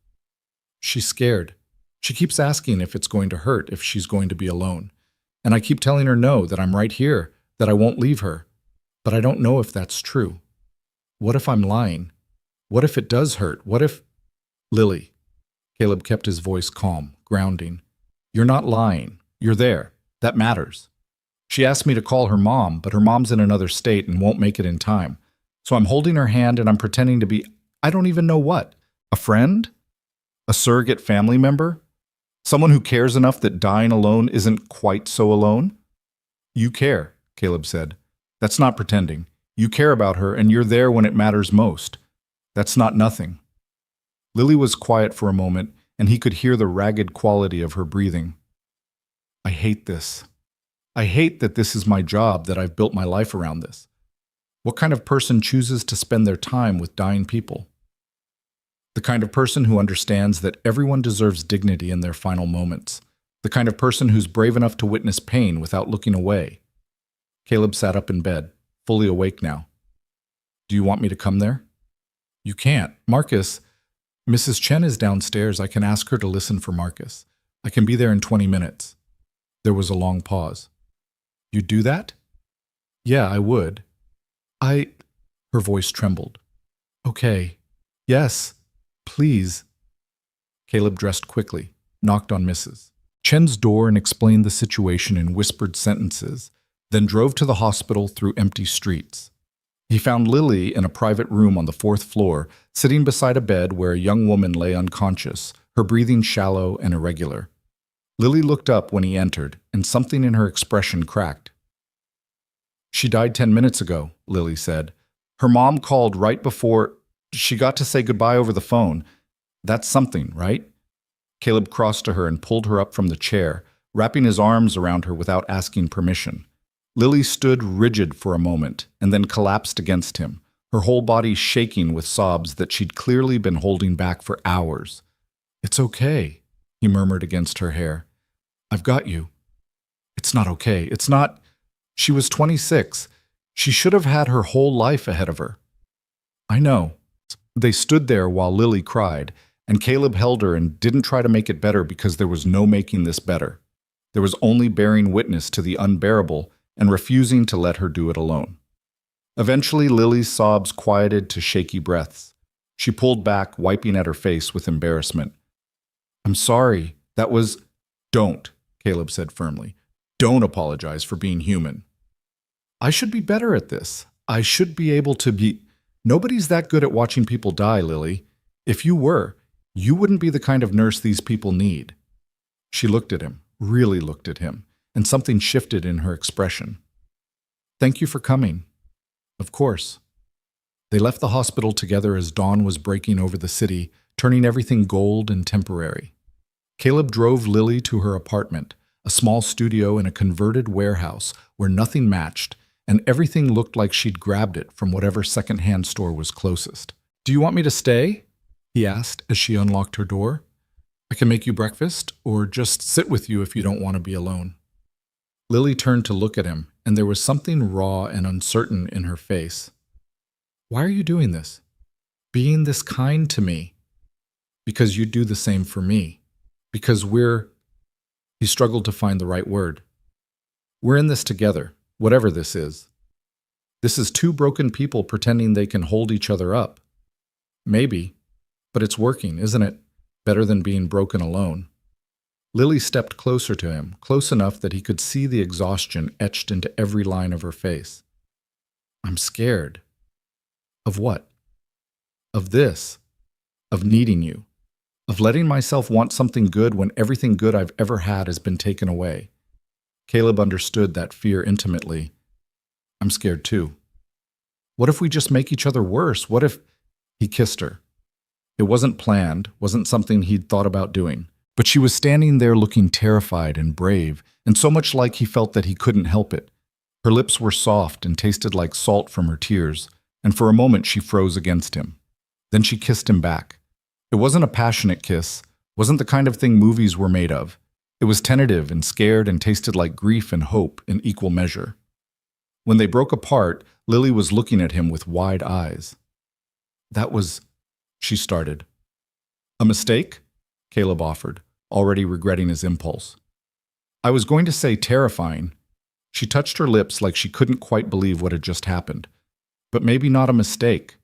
[SPEAKER 1] She's scared. She keeps asking if it's going to hurt, if she's going to be alone. And I keep telling her no, that I'm right here, that I won't leave her. But I don't know if that's true. What if I'm lying? What if it does hurt? What if... Lily. Caleb kept his voice calm, grounding. You're not lying. You're there. That matters. She asked me to call her mom, but her mom's in another state and won't make it in time. So I'm holding her hand and I'm pretending to be, I don't even know what. A friend? A surrogate family member? Someone who cares enough that dying alone isn't quite so alone? You care, Caleb said. That's not pretending. You care about her and you're there when it matters most. That's not nothing. Lily was quiet for a moment, and he could hear the ragged quality of her breathing. I hate this. I hate that this is my job, that I've built my life around this. What kind of person chooses to spend their time with dying people? The kind of person who understands that everyone deserves dignity in their final moments. The kind of person who's brave enough to witness pain without looking away. Caleb sat up in bed, fully awake now. Do you want me to come there? You can't. Marcus... Mrs. Chen is downstairs. I can ask her to listen for Marcus. I can be there in 20 minutes. There was a long pause. You'd do that? Yeah, I would. Her voice trembled. Okay. Yes. Please. Caleb dressed quickly, knocked on Mrs. Chen's door and explained the situation in whispered sentences, then drove to the hospital through empty streets. He found Lily in a private room on the 4th floor, sitting beside a bed where a young woman lay unconscious, her breathing shallow and irregular. Lily looked up when he entered, and something in her expression cracked. She died 10 minutes ago, Lily said. Her mom called right before... She got to say goodbye over the phone. That's something, right? Caleb crossed to her and pulled her up from the chair, wrapping his arms around her without asking permission. Lily stood rigid for a moment and then collapsed against him, her whole body shaking with sobs that she'd clearly been holding back for hours. It's okay, he murmured against her hair. I've got you. It's not okay. It's not... She was 26. She should have had her whole life ahead of her. I know. They stood there while Lily cried, and Caleb held her and didn't try to make it better because there was no making this better. There was only bearing witness to the unbearable and refusing to let her do it alone. Eventually, Lily's sobs quieted to shaky breaths. She pulled back, wiping at her face with embarrassment. I'm sorry. That was... Don't, Caleb said firmly. Don't apologize for being human. I should be better at this. I should be able to be... Nobody's that good at watching people die, Lily. If you were, you wouldn't be the kind of nurse these people need. She looked at him, really looked at him, and something shifted in her expression. "Thank you for coming." "Of course." They left the hospital together as dawn was breaking over the city, turning everything gold and temporary. Caleb drove Lily to her apartment, a small studio in a converted warehouse where nothing matched, and everything looked like she'd grabbed it from whatever secondhand store was closest. "Do you want me to stay?" he asked as she unlocked her door. "I can make you breakfast, or just sit with you if you don't want to be alone." Lily turned to look at him, and there was something raw and uncertain in her face. "Why are you doing this? Being this kind to me?" "Because you'd do the same for me. Because we're—" He struggled to find the right word. "We're in this together, whatever this is. This is two broken people pretending they can hold each other up. Maybe, but it's working, isn't it? Better than being broken alone." Lily stepped closer to him, close enough that he could see the exhaustion etched into every line of her face. "I'm scared." "Of what?" "Of this. Of needing you. Of letting myself want something good when everything good I've ever had has been taken away." Caleb understood that fear intimately. "I'm scared too. What if we just make each other worse? What if—" He kissed her. It wasn't planned, wasn't something he'd thought about doing, but she was standing there looking terrified and brave, and so much like he felt that he couldn't help it. Her lips were soft and tasted like salt from her tears, and for a moment she froze against him. Then she kissed him back. It wasn't a passionate kiss, wasn't the kind of thing movies were made of. It was tentative and scared and tasted like grief and hope in equal measure. When they broke apart, Lily was looking at him with wide eyes. "That was—" she started. "A mistake?" Caleb offered, already regretting his impulse. "I was going to say terrifying." She touched her lips like she couldn't quite believe what had just happened. "But maybe not a mistake."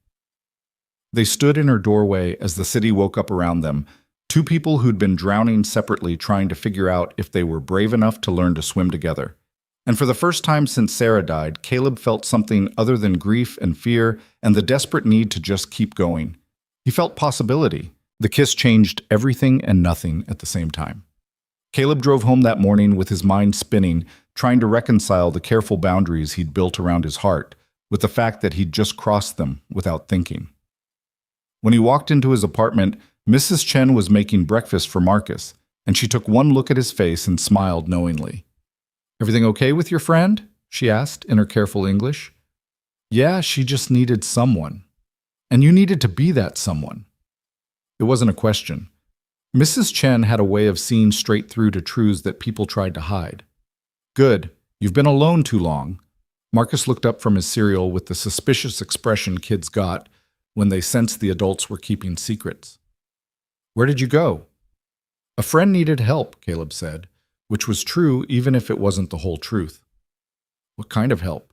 [SPEAKER 1] They stood in her doorway as the city woke up around them, two people who'd been drowning separately trying to figure out if they were brave enough to learn to swim together. And for the first time since Sarah died, Caleb felt something other than grief and fear and the desperate need to just keep going. He felt possibility. The kiss changed everything and nothing at the same time. Caleb drove home that morning with his mind spinning, trying to reconcile the careful boundaries he'd built around his heart with the fact that he'd just crossed them without thinking. When he walked into his apartment, Mrs. Chen was making breakfast for Marcus, and she took one look at his face and smiled knowingly. "Everything okay with your friend?" she asked in her careful English. "Yeah, she just needed someone. And you needed to be that someone." It wasn't a question. Mrs. Chen had a way of seeing straight through to truths that people tried to hide. "Good. You've been alone too long." Marcus looked up from his cereal with the suspicious expression kids got when they sensed the adults were keeping secrets. "Where did you go?" "A friend needed help," Caleb said, which was true even if it wasn't the whole truth. "What kind of help?"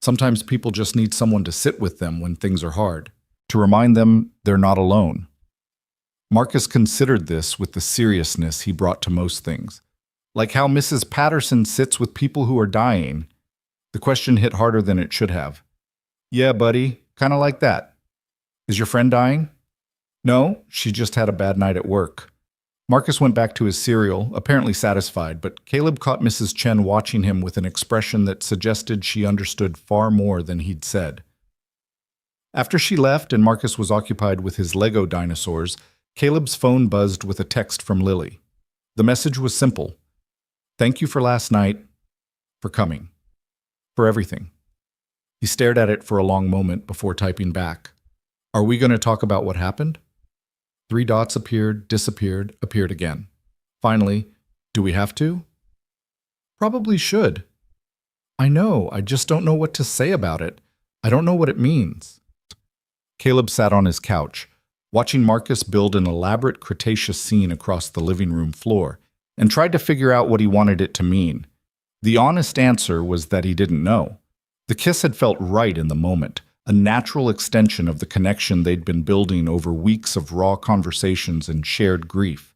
[SPEAKER 1] "Sometimes people just need someone to sit with them when things are hard, to remind them they're not alone." Marcus considered this with the seriousness he brought to most things. Like how Mrs. Patterson sits with people who are dying. The question hit harder than it should have. "Yeah, buddy, kind of like that." "Is your friend dying?" "No, she just had a bad night at work." Marcus went back to his cereal, apparently satisfied, but Caleb caught Mrs. Chen watching him with an expression that suggested she understood far more than he'd said. After she left and Marcus was occupied with his Lego dinosaurs, Caleb's phone buzzed with a text from Lily. The message was simple. "Thank you for last night, for coming, for everything." He stared at it for a long moment before typing back. "Are we going to talk about what happened?" 3 dots appeared, disappeared, appeared again. Finally, "Do we have to?" "Probably should." "I know, I just don't know what to say about it. I don't know what it means." Caleb sat on his couch, watching Marcus build an elaborate Cretaceous scene across the living room floor, and tried to figure out what he wanted it to mean. The honest answer was that he didn't know. The kiss had felt right in the moment, a natural extension of the connection they'd been building over weeks of raw conversations and shared grief.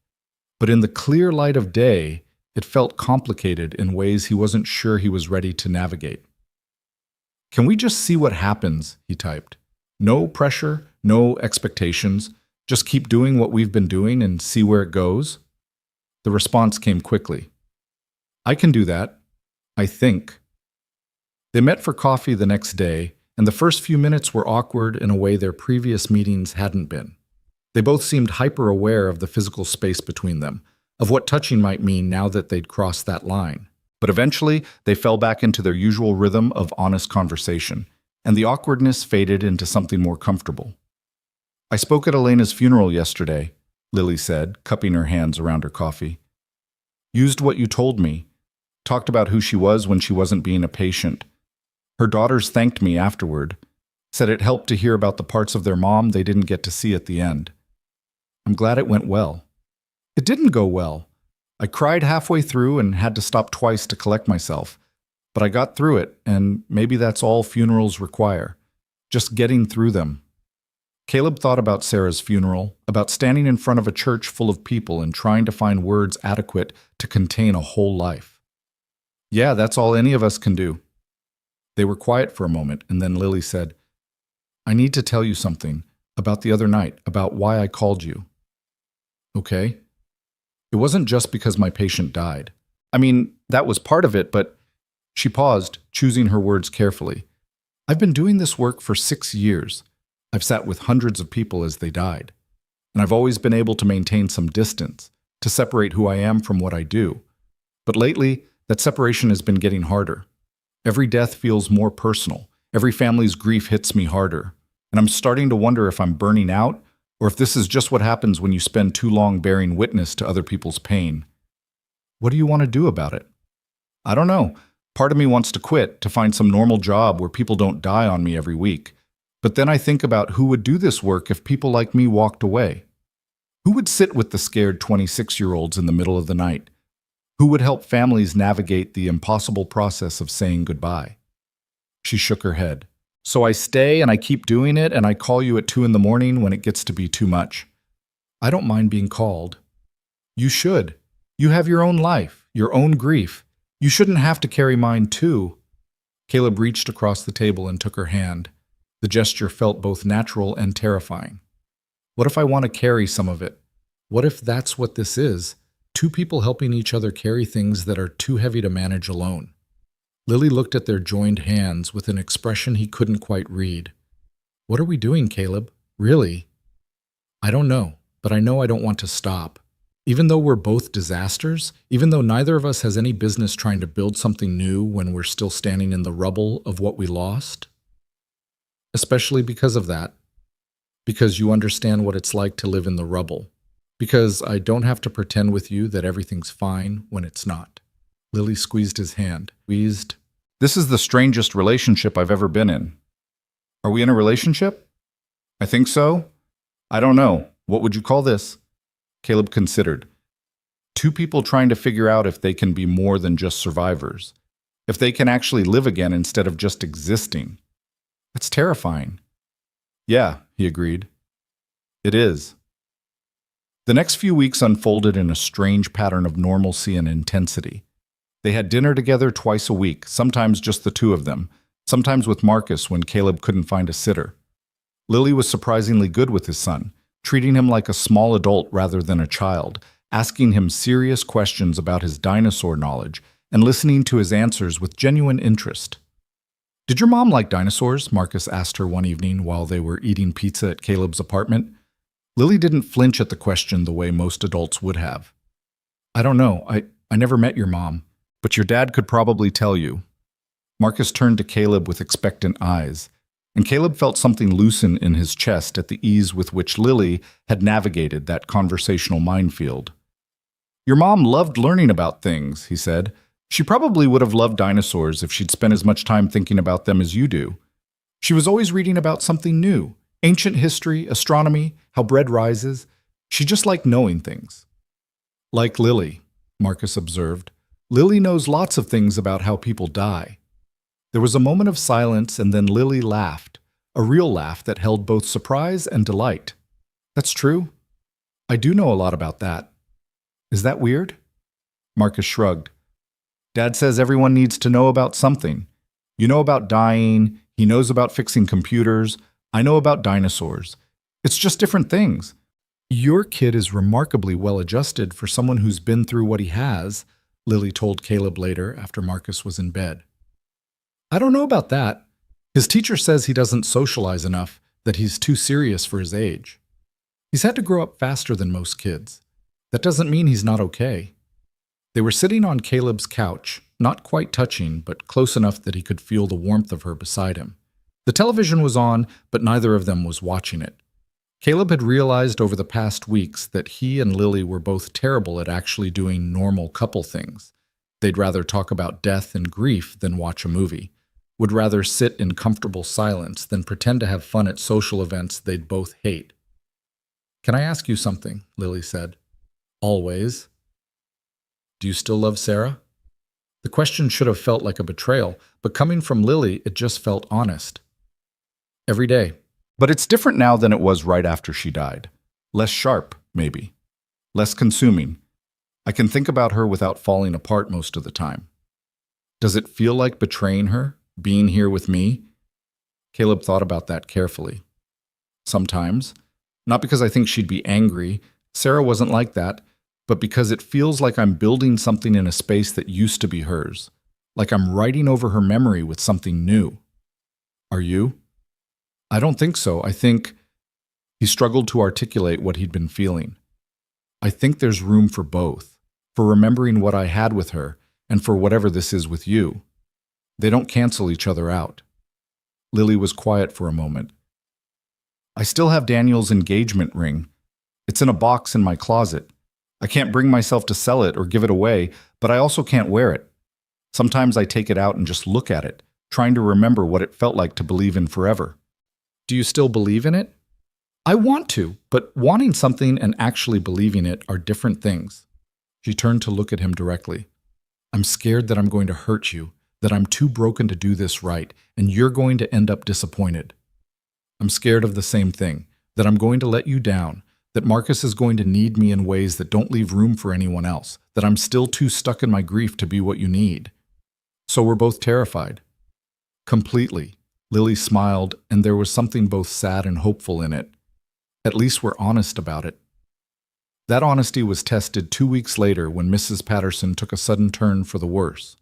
[SPEAKER 1] But in the clear light of day, it felt complicated in ways he wasn't sure he was ready to navigate. "Can we just see what happens?" he typed. "No pressure, no expectations. Just keep doing what we've been doing and see where it goes." The response came quickly. I can do that, I think. They met for coffee the next day, and the first few minutes were awkward in a way their previous meetings hadn't been. They both seemed hyper-aware of the physical space between them, of what touching might mean now that they'd crossed that line. But eventually, they fell back into their usual rhythm of honest conversation, and the awkwardness faded into something more comfortable. I spoke at Elena's funeral yesterday, Lily said, cupping her hands around her coffee. Used what you told me. Talked about who she was when she wasn't being a patient. Her daughters thanked me afterward, said it helped to hear about the parts of their mom they didn't get to see at the end. I'm glad it went well. It didn't go well. I cried halfway through and had to stop twice to collect myself. But I got through it, and maybe that's all funerals require. Just getting through them. Caleb thought about Sarah's funeral, about standing in front of a church full of people and trying to find words adequate to contain a whole life. Yeah, that's all any of us can do. They were quiet for a moment, and then Lily said, I need to tell you something about the other night, about why I called you. Okay? It wasn't just because my patient died. I mean, that was part of it, but she paused, choosing her words carefully. I've been doing this work for 6 years. I've sat with hundreds of people as they died. And I've always been able to maintain some distance, to separate who I am from what I do. But lately, that separation has been getting harder. Every death feels more personal. Every family's grief hits me harder. And I'm starting to wonder if I'm burning out, or if this is just what happens when you spend too long bearing witness to other people's pain. What do you want to do about it? I don't know. Part of me wants to quit, to find some normal job where people don't die on me every week. But then I think about who would do this work if people like me walked away. Who would sit with the scared 26-year-olds in the middle of the night? Who would help families navigate the impossible process of saying goodbye? She shook her head. So I stay and I keep doing it, and I call you at 2 a.m. when it gets to be too much. I don't mind being called. You should. You have your own life, your own grief. You shouldn't have to carry mine too. Caleb reached across the table and took her hand. The gesture felt both natural and terrifying. What if I want to carry some of it? What if that's what this is? Two people helping each other carry things that are too heavy to manage alone. Lily looked at their joined hands with an expression he couldn't quite read. What are we doing, Caleb? Really? I don't know, but I know I don't want to stop. Even though we're both disasters, even though neither of us has any business trying to build something new when we're still standing in the rubble of what we lost. Especially because of that. Because you understand what it's like to live in the rubble. Because I don't have to pretend with you that everything's fine when it's not. Lily squeezed his hand. Squeezed. This is the strangest relationship I've ever been in. Are we in a relationship? I think so. I don't know. What would you call this? Caleb considered. Two people trying to figure out if they can be more than just survivors. If they can actually live again instead of just existing. That's terrifying. Yeah, he agreed. It is. The next few weeks unfolded in a strange pattern of normalcy and intensity. They had dinner together twice a week, sometimes just the two of them, sometimes with Marcus when Caleb couldn't find a sitter. Lily was surprisingly good with his son, treating him like a small adult rather than a child, asking him serious questions about his dinosaur knowledge and listening to his answers with genuine interest. Did your mom like dinosaurs? Marcus asked her one evening while they were eating pizza at Caleb's apartment. Lily didn't flinch at the question the way most adults would have. I don't know. I never met your mom, but your dad could probably tell you. Marcus turned to Caleb with expectant eyes, and Caleb felt something loosen in his chest at the ease with which Lily had navigated that conversational minefield. Your mom loved learning about things, he said. She probably would have loved dinosaurs if she'd spent as much time thinking about them as you do. She was always reading about something new, ancient history, astronomy, how bread rises. She just liked knowing things. Like Lily, Marcus observed. Lily knows lots of things about how people die. There was a moment of silence, and then Lily laughed, a real laugh that held both surprise and delight. That's true. I do know a lot about that. Is that weird? Marcus shrugged. Dad says everyone needs to know about something. You know about dying, he knows about fixing computers, I know about dinosaurs. It's just different things. Your kid is remarkably well adjusted for someone who's been through what he has, Lily told Caleb later after Marcus was in bed. I don't know about that. His teacher says he doesn't socialize enough, that he's too serious for his age. He's had to grow up faster than most kids. That doesn't mean he's not okay. They were sitting on Caleb's couch, not quite touching, but close enough that he could feel the warmth of her beside him. The television was on, but neither of them was watching it. Caleb had realized over the past weeks that he and Lily were both terrible at actually doing normal couple things. They'd rather talk about death and grief than watch a movie, would rather sit in comfortable silence than pretend to have fun at social events they'd both hate. Can I ask you something? Lily said. Always. Do you still love Sarah? The question should have felt like a betrayal, but coming from Lily, it just felt honest. Every day. But it's different now than it was right after she died. Less sharp, maybe. Less consuming. I can think about her without falling apart most of the time. Does it feel like betraying her, being here with me? Caleb thought about that carefully. Sometimes. Not because I think she'd be angry. Sarah wasn't like that. But because it feels like I'm building something in a space that used to be hers. Like I'm writing over her memory with something new. Are you? I don't think so. I think he struggled to articulate what he'd been feeling. I think there's room for both, for remembering what I had with her and for whatever this is with you. They don't cancel each other out. Lily was quiet for a moment. I still have Daniel's engagement ring. It's in a box in my closet. I can't bring myself to sell it or give it away, but I also can't wear it. Sometimes I take it out and just look at it, trying to remember what it felt like to believe in forever. Do you still believe in it? I want to, but wanting something and actually believing it are different things. She turned to look at him directly. I'm scared that I'm going to hurt you, that I'm too broken to do this right, and you're going to end up disappointed. I'm scared of the same thing, that I'm going to let you down, that Marcus is going to need me in ways that don't leave room for anyone else, that I'm still too stuck in my grief to be what you need. So we're both terrified. Completely. Lily smiled, and there was something both sad and hopeful in it. At least we're honest about it. That honesty was tested 2 weeks later when Mrs. Patterson took a sudden turn for the worse.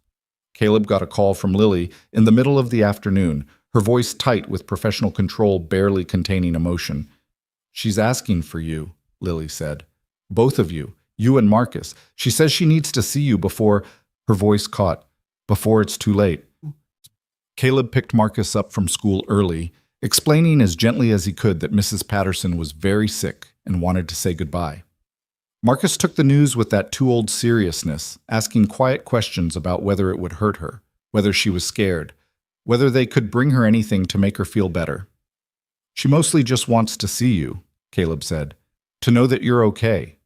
[SPEAKER 1] Caleb got a call from Lily in the middle of the afternoon, her voice tight with professional control barely containing emotion. She's asking for you, Lily said. Both of you, you and Marcus. She says she needs to see you before, her voice caught, before it's too late. Caleb picked Marcus up from school early, explaining as gently as he could that Mrs. Patterson was very sick and wanted to say goodbye. Marcus took the news with that too-old seriousness, asking quiet questions about whether it would hurt her, whether she was scared, whether they could bring her anything to make her feel better. She mostly just wants to see you, Caleb said, to know that you're okay.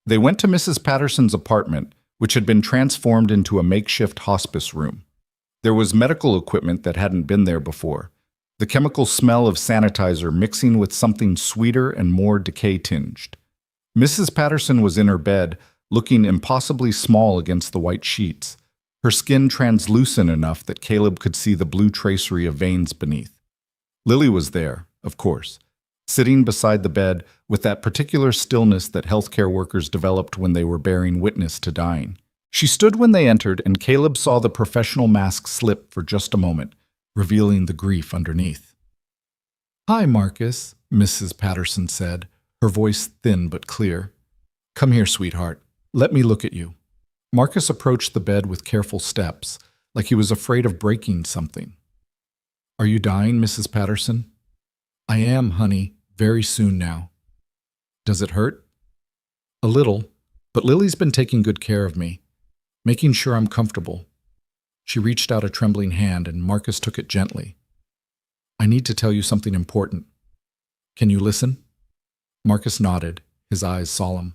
[SPEAKER 1] They went to Mrs. Patterson's apartment, which had been transformed into a makeshift hospice room. There was medical equipment that hadn't been there before, the chemical smell of sanitizer mixing with something sweeter and more decay-tinged. Mrs. Patterson was in her bed, looking impossibly small against the white sheets, her skin translucent enough that Caleb could see the blue tracery of veins beneath. Lily was there, of course, sitting beside the bed with that particular stillness that healthcare workers developed when they were bearing witness to dying. She stood when they entered, and Caleb saw the professional mask slip for just a moment, revealing the grief underneath. Hi, Marcus, Mrs. Patterson said, her voice thin but clear. Come here, sweetheart. Let me look at you. Marcus approached the bed with careful steps, like he was afraid of breaking something. Are you dying, Mrs. Patterson? I am, honey, very soon now. Does it hurt? A little, but Lily's been taking good care of me, making sure I'm comfortable. She reached out a trembling hand, and Marcus took it gently. I need to tell you something important. Can you listen? Marcus nodded, his eyes solemn.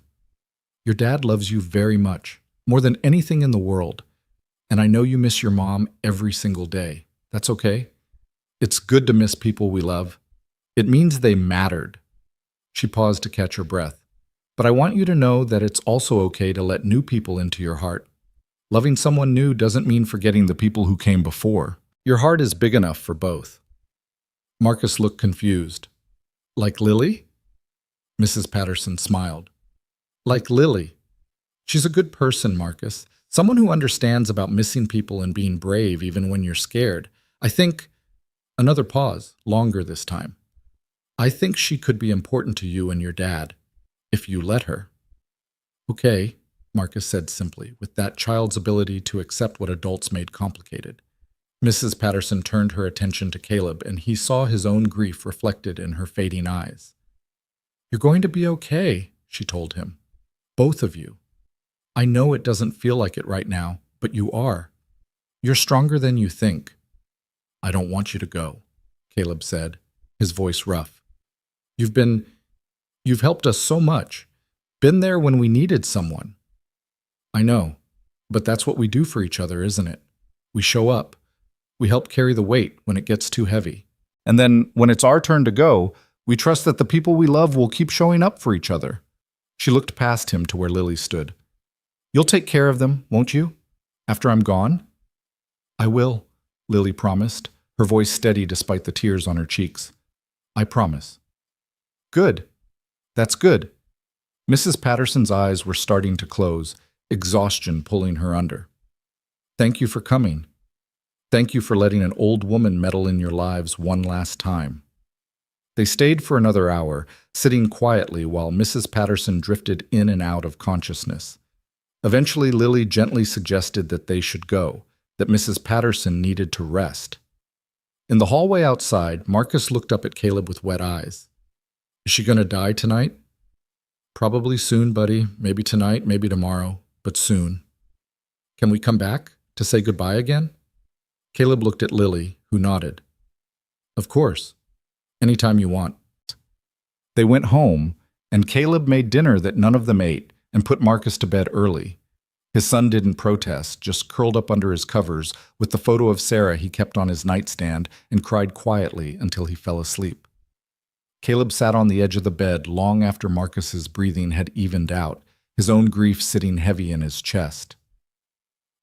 [SPEAKER 1] Your dad loves you very much, more than anything in the world, and I know you miss your mom every single day. That's okay? It's good to miss people we love. It means they mattered. She paused to catch her breath. But I want you to know that it's also okay to let new people into your heart. Loving someone new doesn't mean forgetting the people who came before. Your heart is big enough for both. Marcus looked confused. Like Lily? Mrs. Patterson smiled. Like Lily. She's a good person, Marcus. Someone who understands about missing people and being brave even when you're scared. I think, another pause, longer this time. I think she could be important to you and your dad, if you let her. Okay, Marcus said simply, with that child's ability to accept what adults made complicated. Mrs. Patterson turned her attention to Caleb, and he saw his own grief reflected in her fading eyes. You're going to be okay, she told him. Both of you. I know it doesn't feel like it right now, but you are. You're stronger than you think. I don't want you to go, Caleb said, his voice rough. You've helped us so much. Been there when we needed someone. I know, but that's what we do for each other, isn't it? We show up. We help carry the weight when it gets too heavy. And then, when it's our turn to go, we trust that the people we love will keep showing up for each other. She looked past him to where Lily stood. You'll take care of them, won't you? After I'm gone? I will, Lily promised, her voice steady despite the tears on her cheeks. I promise. Good. That's good. Mrs. Patterson's eyes were starting to close, exhaustion pulling her under. Thank you for coming. Thank you for letting an old woman meddle in your lives one last time. They stayed for another hour, sitting quietly while Mrs. Patterson drifted in and out of consciousness. Eventually, Lily gently suggested that they should go, that Mrs. Patterson needed to rest. In the hallway outside, Marcus looked up at Caleb with wet eyes. Is she going to die tonight? Probably soon, buddy. Maybe tonight, maybe tomorrow, but soon. Can we come back to say goodbye again? Caleb looked at Lily, who nodded. Of course. Anytime you want. They went home, and Caleb made dinner that none of them ate and put Marcus to bed early. His son didn't protest, just curled up under his covers with the photo of Sarah he kept on his nightstand and cried quietly until he fell asleep. Caleb sat on the edge of the bed long after Marcus's breathing had evened out, his own grief sitting heavy in his chest.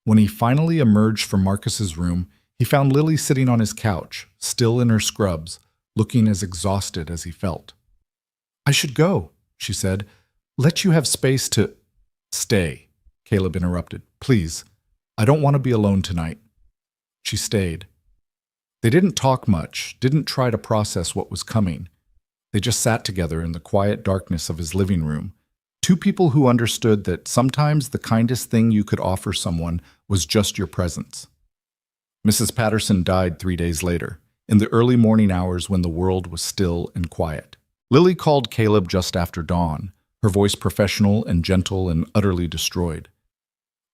[SPEAKER 1] When he finally emerged from Marcus's room, he found Lily sitting on his couch, still in her scrubs, looking as exhausted as he felt. I should go, she said. Let you have space to... Stay, Caleb interrupted. Please, I don't want to be alone tonight. She stayed. They didn't talk much, didn't try to process what was coming. They just sat together in the quiet darkness of his living room, two people who understood that sometimes the kindest thing you could offer someone was just your presence. Mrs. Patterson died 3 days later, in the early morning hours when the world was still and quiet. Lily called Caleb just after dawn, her voice professional and gentle and utterly destroyed.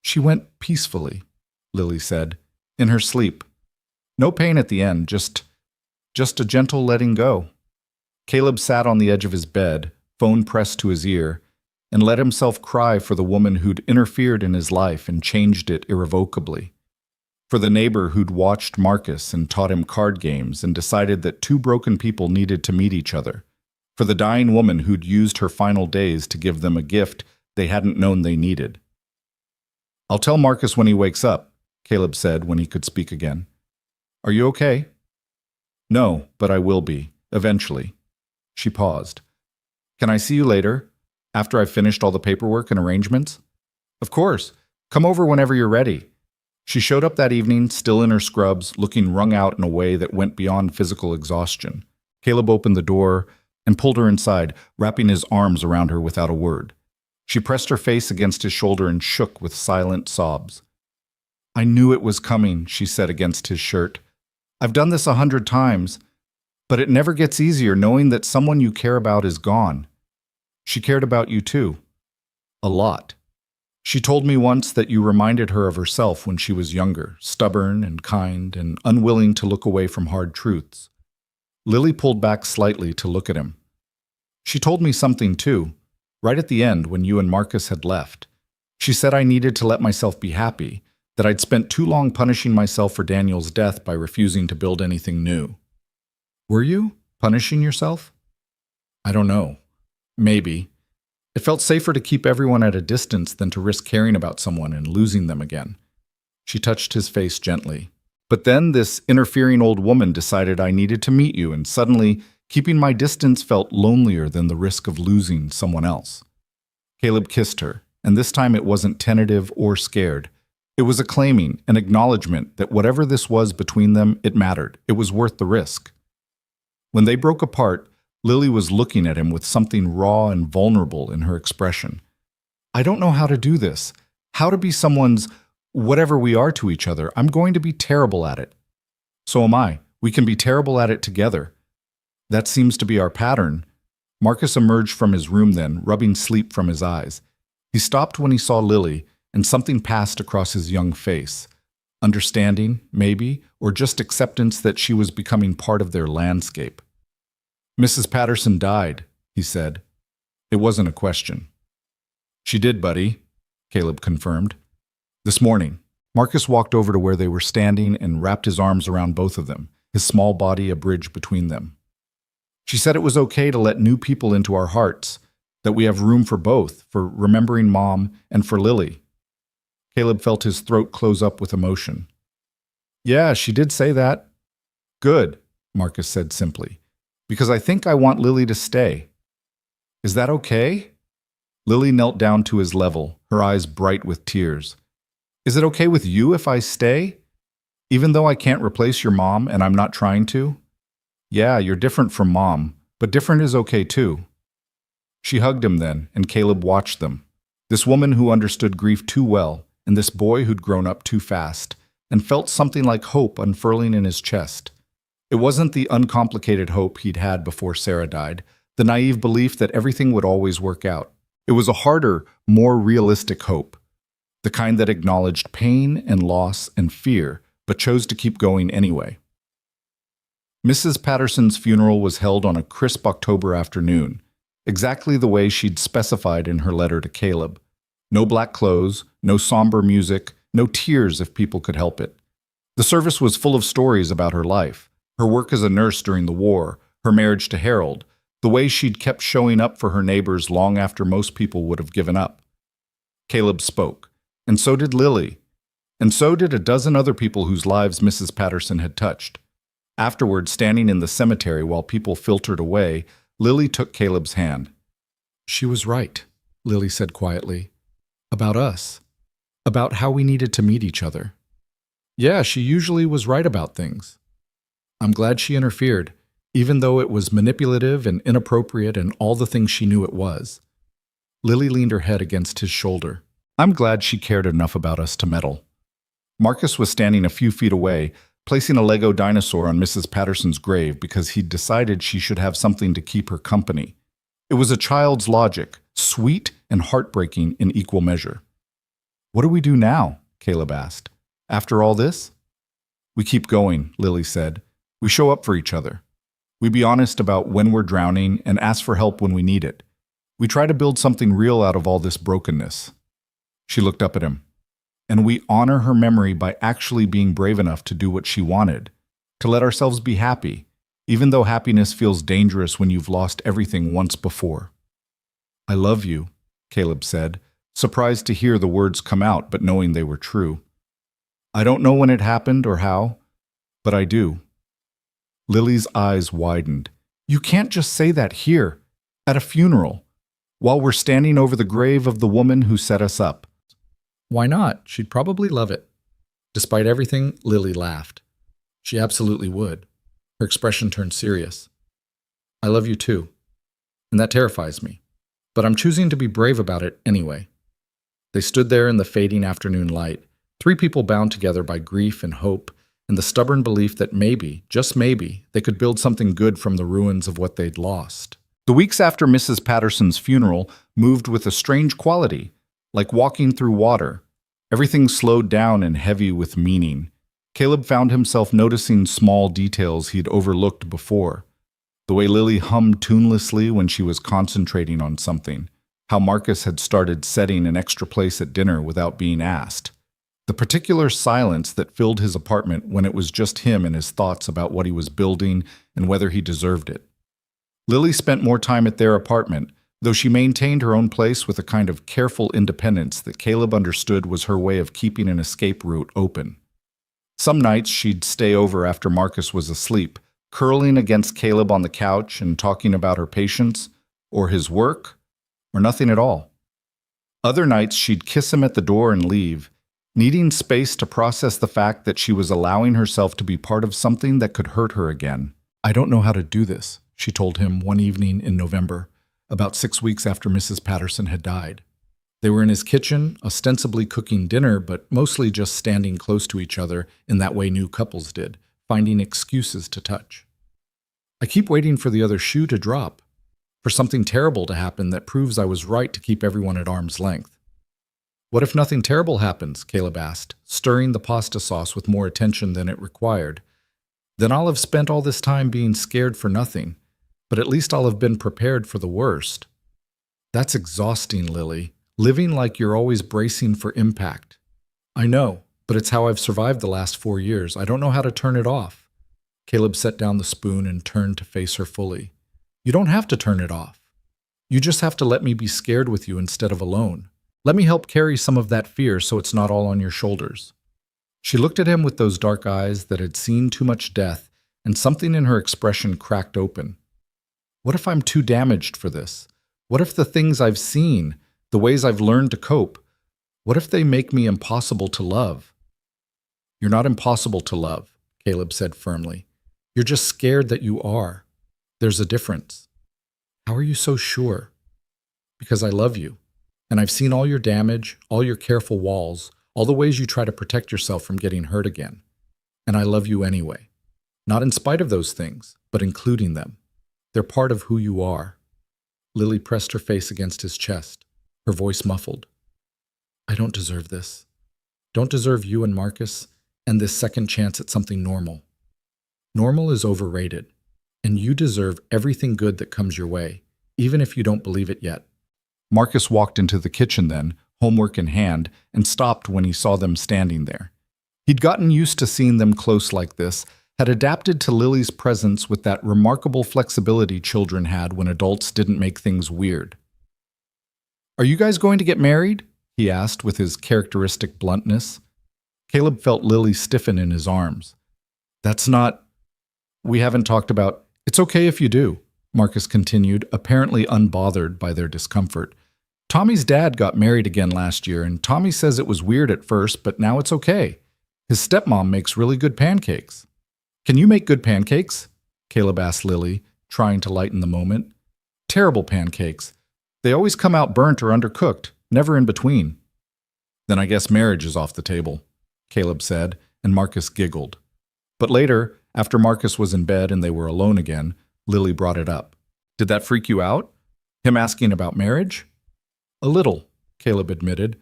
[SPEAKER 1] She went peacefully, Lily said, in her sleep. No pain at the end, just a gentle letting go. Caleb sat on the edge of his bed, phone pressed to his ear, and let himself cry for the woman who'd interfered in his life and changed it irrevocably. For the neighbor who'd watched Marcus and taught him card games and decided that two broken people needed to meet each other. For the dying woman who'd used her final days to give them a gift they hadn't known they needed. I'll tell Marcus when he wakes up, Caleb said when he could speak again. Are you okay? No, but I will be, eventually. She paused. Can I see you later, after I've finished all the paperwork and arrangements? Of course. Come over whenever you're ready. She showed up that evening, still in her scrubs, looking wrung out in a way that went beyond physical exhaustion. Caleb opened the door and pulled her inside, wrapping his arms around her without a word. She pressed her face against his shoulder and shook with silent sobs. I knew it was coming, she said against his shirt. I've done this 100 times, but it never gets easier knowing that someone you care about is gone. She cared about you too. A lot. She told me once that you reminded her of herself when she was younger, stubborn and kind and unwilling to look away from hard truths. Lily pulled back slightly to look at him. She told me something too, right at the end when you and Marcus had left. She said I needed to let myself be happy, that I'd spent too long punishing myself for Daniel's death by refusing to build anything new. Were you punishing yourself? I don't know. Maybe. It felt safer to keep everyone at a distance than to risk caring about someone and losing them again. She touched his face gently. But then this interfering old woman decided I needed to meet you, and suddenly, keeping my distance felt lonelier than the risk of losing someone else. Caleb kissed her, and this time it wasn't tentative or scared, It was a claiming, an acknowledgement that whatever this was between them, it mattered. It was worth the risk. When they broke apart, Lily was looking at him with something raw and vulnerable in her expression. I don't know how to do this. How to be someone's whatever we are to each other. I'm going to be terrible at it. So am I. We can be terrible at it together. That seems to be our pattern. Marcus emerged from his room then, rubbing sleep from his eyes. He stopped when he saw Lily, and something passed across his young face. Understanding, maybe, or just acceptance that she was becoming part of their landscape. Mrs. Patterson died, he said. It wasn't a question. She did, buddy, Caleb confirmed. This morning. Marcus walked over to where they were standing and wrapped his arms around both of them, his small body a bridge between them. She said it was okay to let new people into our hearts, that we have room for both, for remembering Mom and for Lily. Caleb felt his throat close up with emotion. Yeah, she did say that. Good, Marcus said simply, because I think I want Lily to stay. Is that okay? Lily knelt down to his level, her eyes bright with tears. Is it okay with you if I stay? Even though I can't replace your mom and I'm not trying to? Yeah, you're different from Mom, but different is okay too. She hugged him then, and Caleb watched them. This woman who understood grief too well, and this boy who'd grown up too fast, and felt something like hope unfurling in his chest. It wasn't the uncomplicated hope he'd had before Sarah died, the naive belief that everything would always work out. It was a harder, more realistic hope, the kind that acknowledged pain and loss and fear, but chose to keep going anyway. Mrs. Patterson's funeral was held on a crisp October afternoon, exactly the way she'd specified in her letter to Caleb. No black clothes, no somber music, no tears if people could help it. The service was full of stories about her life, her work as a nurse during the war, her marriage to Harold, the way she'd kept showing up for her neighbors long after most people would have given up. Caleb spoke, and so did Lily, and so did a dozen other people whose lives Mrs. Patterson had touched. Afterward, standing in the cemetery while people filtered away, Lily took Caleb's hand. She was right, Lily said quietly. About us. About how we needed to meet each other. Yeah, she usually was right about things. I'm glad she interfered, even though it was manipulative and inappropriate and all the things she knew it was. Lily leaned her head against his shoulder. I'm glad she cared enough about us to meddle. Marcus was standing a few feet away, placing a Lego dinosaur on Mrs. Patterson's grave because he'd decided she should have something to keep her company. It was a child's logic, sweet and heartbreaking in equal measure. What do we do now? Caleb asked. After all this? We keep going, Lily said. We show up for each other. We be honest about when we're drowning and ask for help when we need it. We try to build something real out of all this brokenness. She looked up at him. And we honor her memory by actually being brave enough to do what she wanted, to let ourselves be happy, even though happiness feels dangerous when you've lost everything once before. I love you, Caleb said, surprised to hear the words come out but knowing they were true. I don't know when it happened or how, but I do. Lily's eyes widened. You can't just say that here, at a funeral, while we're standing over the grave of the woman who set us up. Why not? She'd probably love it. Despite everything, Lily laughed. She absolutely would. Her expression turned serious. I love you too. And that terrifies me. But I'm choosing to be brave about it anyway. They stood there in the fading afternoon light, three people bound together by grief and hope, and the stubborn belief that maybe, just maybe, they could build something good from the ruins of what they'd lost. The weeks after Mrs. Patterson's funeral moved with a strange quality, like walking through water. Everything slowed down and heavy with meaning. Caleb found himself noticing small details he'd overlooked before. The way Lily hummed tunelessly when she was concentrating on something. How Marcus had started setting an extra place at dinner without being asked. The particular silence that filled his apartment when it was just him and his thoughts about what he was building and whether he deserved it. Lily spent more time at their apartment, though she maintained her own place with a kind of careful independence that Caleb understood was her way of keeping an escape route open. Some nights she'd stay over after Marcus was asleep, curling against Caleb on the couch and talking about her patients, or his work, or nothing at all. Other nights she'd kiss him at the door and leave, needing space to process the fact that she was allowing herself to be part of something that could hurt her again. "I don't know how to do this," she told him one evening in November, about 6 weeks after Mrs. Patterson had died. They were in his kitchen, ostensibly cooking dinner, but mostly just standing close to each other in that way new couples did, finding excuses to touch. "I keep waiting for the other shoe to drop, for something terrible to happen that proves I was right to keep everyone at arm's length." "What if nothing terrible happens?" Caleb asked, stirring the pasta sauce with more attention than it required. "Then I'll have spent all this time being scared for nothing, but at least I'll have been prepared for the worst." "That's exhausting, Lily. Living like you're always bracing for impact." "I know, but it's how I've survived the last 4 years. I don't know how to turn it off." Caleb set down the spoon and turned to face her fully. "You don't have to turn it off. You just have to let me be scared with you instead of alone. Let me help carry some of that fear so it's not all on your shoulders." She looked at him with those dark eyes that had seen too much death, and something in her expression cracked open. "What if I'm too damaged for this? What if the things I've seen, the ways I've learned to cope, what if they make me impossible to love?" "You're not impossible to love," Caleb said firmly. "You're just scared that you are. There's a difference." "How are you so sure?" "Because I love you, and I've seen all your damage, all your careful walls, all the ways you try to protect yourself from getting hurt again. And I love you anyway. Not in spite of those things, but including them. They're part of who you are." Lily pressed her face against his chest, her voice muffled. "I don't deserve this. Don't deserve you and Marcus, and this second chance at something normal. Normal is overrated, and you deserve everything good that comes your way, even if you don't believe it yet." Marcus walked into the kitchen then, homework in hand, and stopped when he saw them standing there. He'd gotten used to seeing them close like this, had adapted to Lily's presence with that remarkable flexibility children had when adults didn't make things weird. "Are you guys going to get married?" he asked with his characteristic bluntness. Caleb felt Lily stiffen in his arms. "That's not... We haven't talked about... It's okay if you do," Marcus continued, apparently unbothered by their discomfort. "Tommy's dad got married again last year, and Tommy says it was weird at first, but now it's okay. His stepmom makes really good pancakes." "Can you make good pancakes?" Caleb asked Lily, trying to lighten the moment. "Terrible pancakes. They always come out burnt or undercooked, never in between." "Then I guess marriage is off the table," Caleb said, and Marcus giggled. But later, after Marcus was in bed and they were alone again, Lily brought it up. "Did that freak you out? Him asking about marriage?" "A little," Caleb admitted.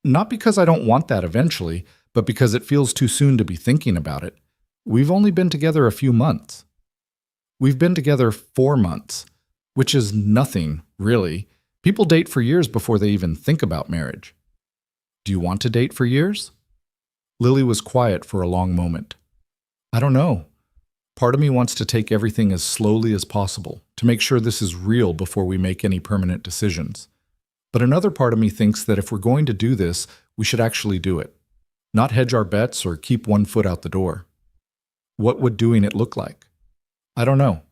[SPEAKER 1] "Not because I don't want that eventually, but because it feels too soon to be thinking about it. We've only been together a few months." "We've been together 4 months, which is nothing, really. People date for years before they even think about marriage." "Do you want to date for years?" Lily was quiet for a long moment. "I don't know. Part of me wants to take everything as slowly as possible, to make sure this is real before we make any permanent decisions. But another part of me thinks that if we're going to do this, we should actually do it. Not hedge our bets or keep one foot out the door." "What would doing it look like?" "I don't know.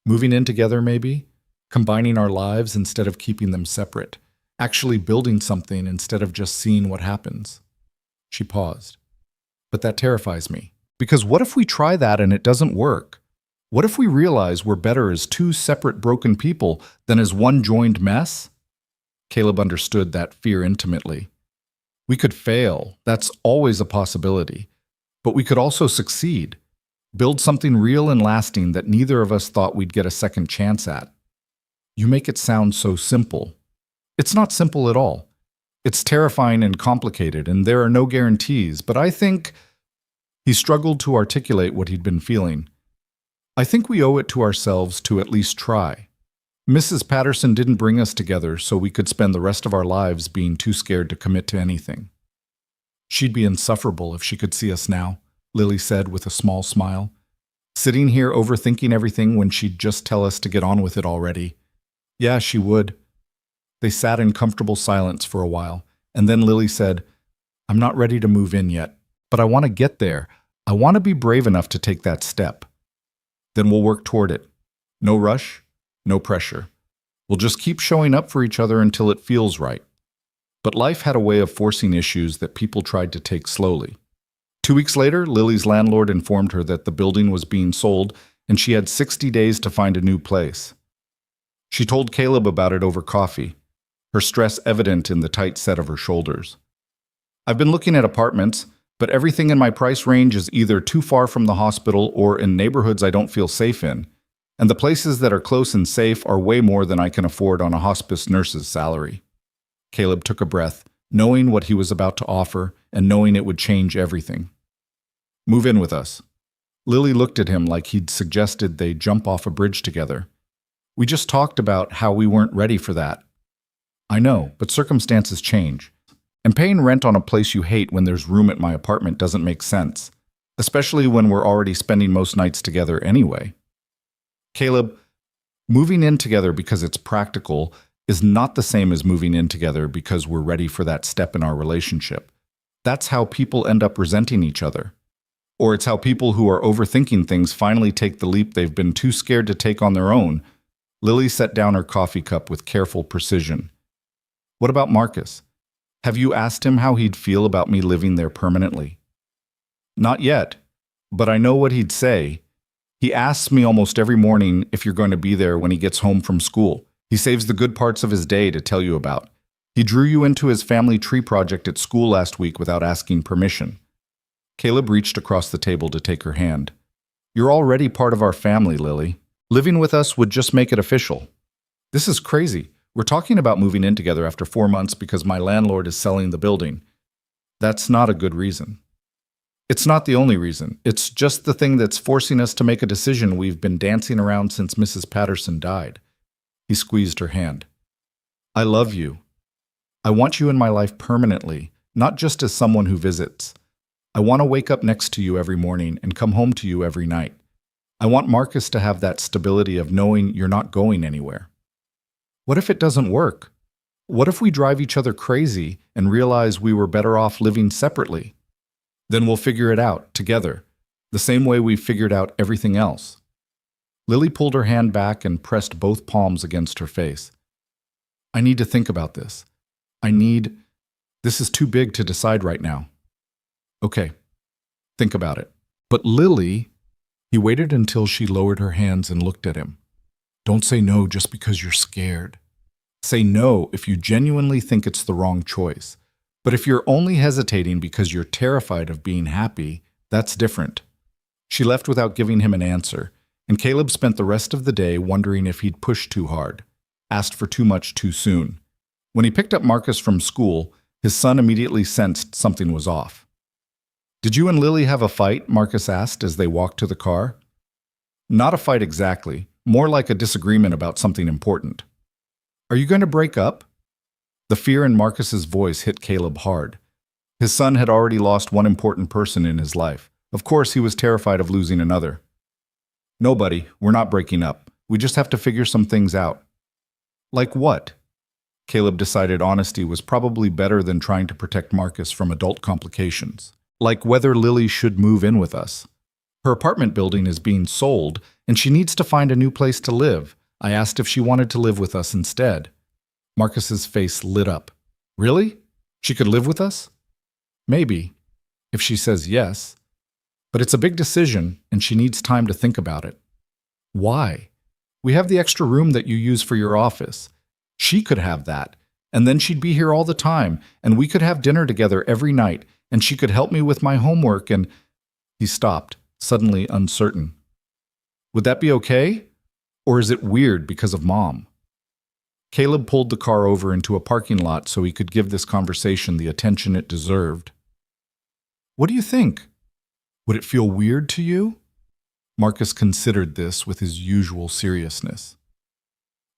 [SPEAKER 1] Moving in together, maybe? Combining our lives instead of keeping them separate. Actually building something instead of just seeing what happens." She paused. "But that terrifies me. Because what if we try that and it doesn't work? What if we realize we're better as 2 separate broken people than as one joined mess?" Caleb understood that fear intimately. "We could fail. That's always a possibility. But we could also succeed. Build something real and lasting that neither of us thought we'd get a second chance at." "You make it sound so simple." "It's not simple at all. It's terrifying and complicated, and there are no guarantees, but I think..." He struggled to articulate what he'd been feeling. "I think we owe it to ourselves to at least try. Mrs. Patterson didn't bring us together so we could spend the rest of our lives being too scared to commit to anything." "She'd be insufferable if she could see us now," Lily said with a small smile. "Sitting here overthinking everything when she'd just tell us to get on with it already." "Yeah, she would." They sat in comfortable silence for a while, and then Lily said, "I'm not ready to move in yet, but I want to get there. I want to be brave enough to take that step. Then we'll work toward it. No rush, no pressure. We'll just keep showing up for each other until it feels right." But life had a way of forcing issues that people tried to take slowly. 2 weeks later, Lily's landlord informed her that the building was being sold and she had 60 days to find a new place. She told Caleb about it over coffee, her stress evident in the tight set of her shoulders. I've been looking at apartments, but everything in my price range is either too far from the hospital or in neighborhoods I don't feel safe in, and the places that are close and safe are way more than I can afford on a hospice nurse's salary. Caleb took a breath, knowing what he was about to offer and knowing it would change everything. Move in with us. Lily looked at him like he'd suggested they jump off a bridge together. We just talked about how we weren't ready for that. I know, but circumstances change. And paying rent on a place you hate when there's room at my apartment doesn't make sense, especially when we're already spending most nights together anyway. Caleb, moving in together because it's practical is not the same as moving in together because we're ready for that step in our relationship. That's how people end up resenting each other. Or it's how people who are overthinking things finally take the leap they've been too scared to take on their own. Lily set down her coffee cup with careful precision. What about Marcus? Have you asked him how he'd feel about me living there permanently? Not yet, but I know what he'd say. He asks me almost every morning if you're going to be there when he gets home from school. He saves the good parts of his day to tell you about. He drew you into his family tree project at school last week without asking permission. Caleb reached across the table to take her hand. You're already part of our family, Lily. Living with us would just make it official. This is crazy. We're talking about moving in together after 4 months because my landlord is selling the building. That's not a good reason. It's not the only reason. It's just the thing that's forcing us to make a decision we've been dancing around since Mrs. Patterson died. He squeezed her hand. I love you. I want you in my life permanently, not just as someone who visits. I want to wake up next to you every morning and come home to you every night. I want Marcus to have that stability of knowing you're not going anywhere. What if it doesn't work? What if we drive each other crazy and realize we were better off living separately? Then we'll figure it out together, the same way we figured out everything else. Lily pulled her hand back and pressed both palms against her face. I need to think about this. This is too big to decide right now. Okay, think about it. But Lily, he waited until she lowered her hands and looked at him. Don't say no just because you're scared. Say no if you genuinely think it's the wrong choice. But if you're only hesitating because you're terrified of being happy, that's different. She left without giving him an answer, and Caleb spent the rest of the day wondering if he'd pushed too hard, asked for too much too soon. When he picked up Marcus from school, his son immediately sensed something was off. Did you and Lily have a fight? Marcus asked as they walked to the car. Not a fight exactly, more like a disagreement about something important. Are you going to break up? The fear in Marcus's voice hit Caleb hard. His son had already lost one important person in his life. Of course, he was terrified of losing another. No, buddy, we're not breaking up. We just have to figure some things out. Like what? Caleb decided honesty was probably better than trying to protect Marcus from adult complications. Like whether Lily should move in with us. Her apartment building is being sold, and she needs to find a new place to live. I asked if she wanted to live with us instead. Marcus's face lit up. Really? She could live with us? Maybe, if she says yes. But it's a big decision, and she needs time to think about it. Why? We have the extra room that you use for your office. She could have that, and then she'd be here all the time, and we could have dinner together every night, and she could help me with my homework and... He stopped, suddenly uncertain. Would that be okay? Or is it weird because of Mom? Caleb pulled the car over into a parking lot so he could give this conversation the attention it deserved. What do you think? Would it feel weird to you? Marcus considered this with his usual seriousness.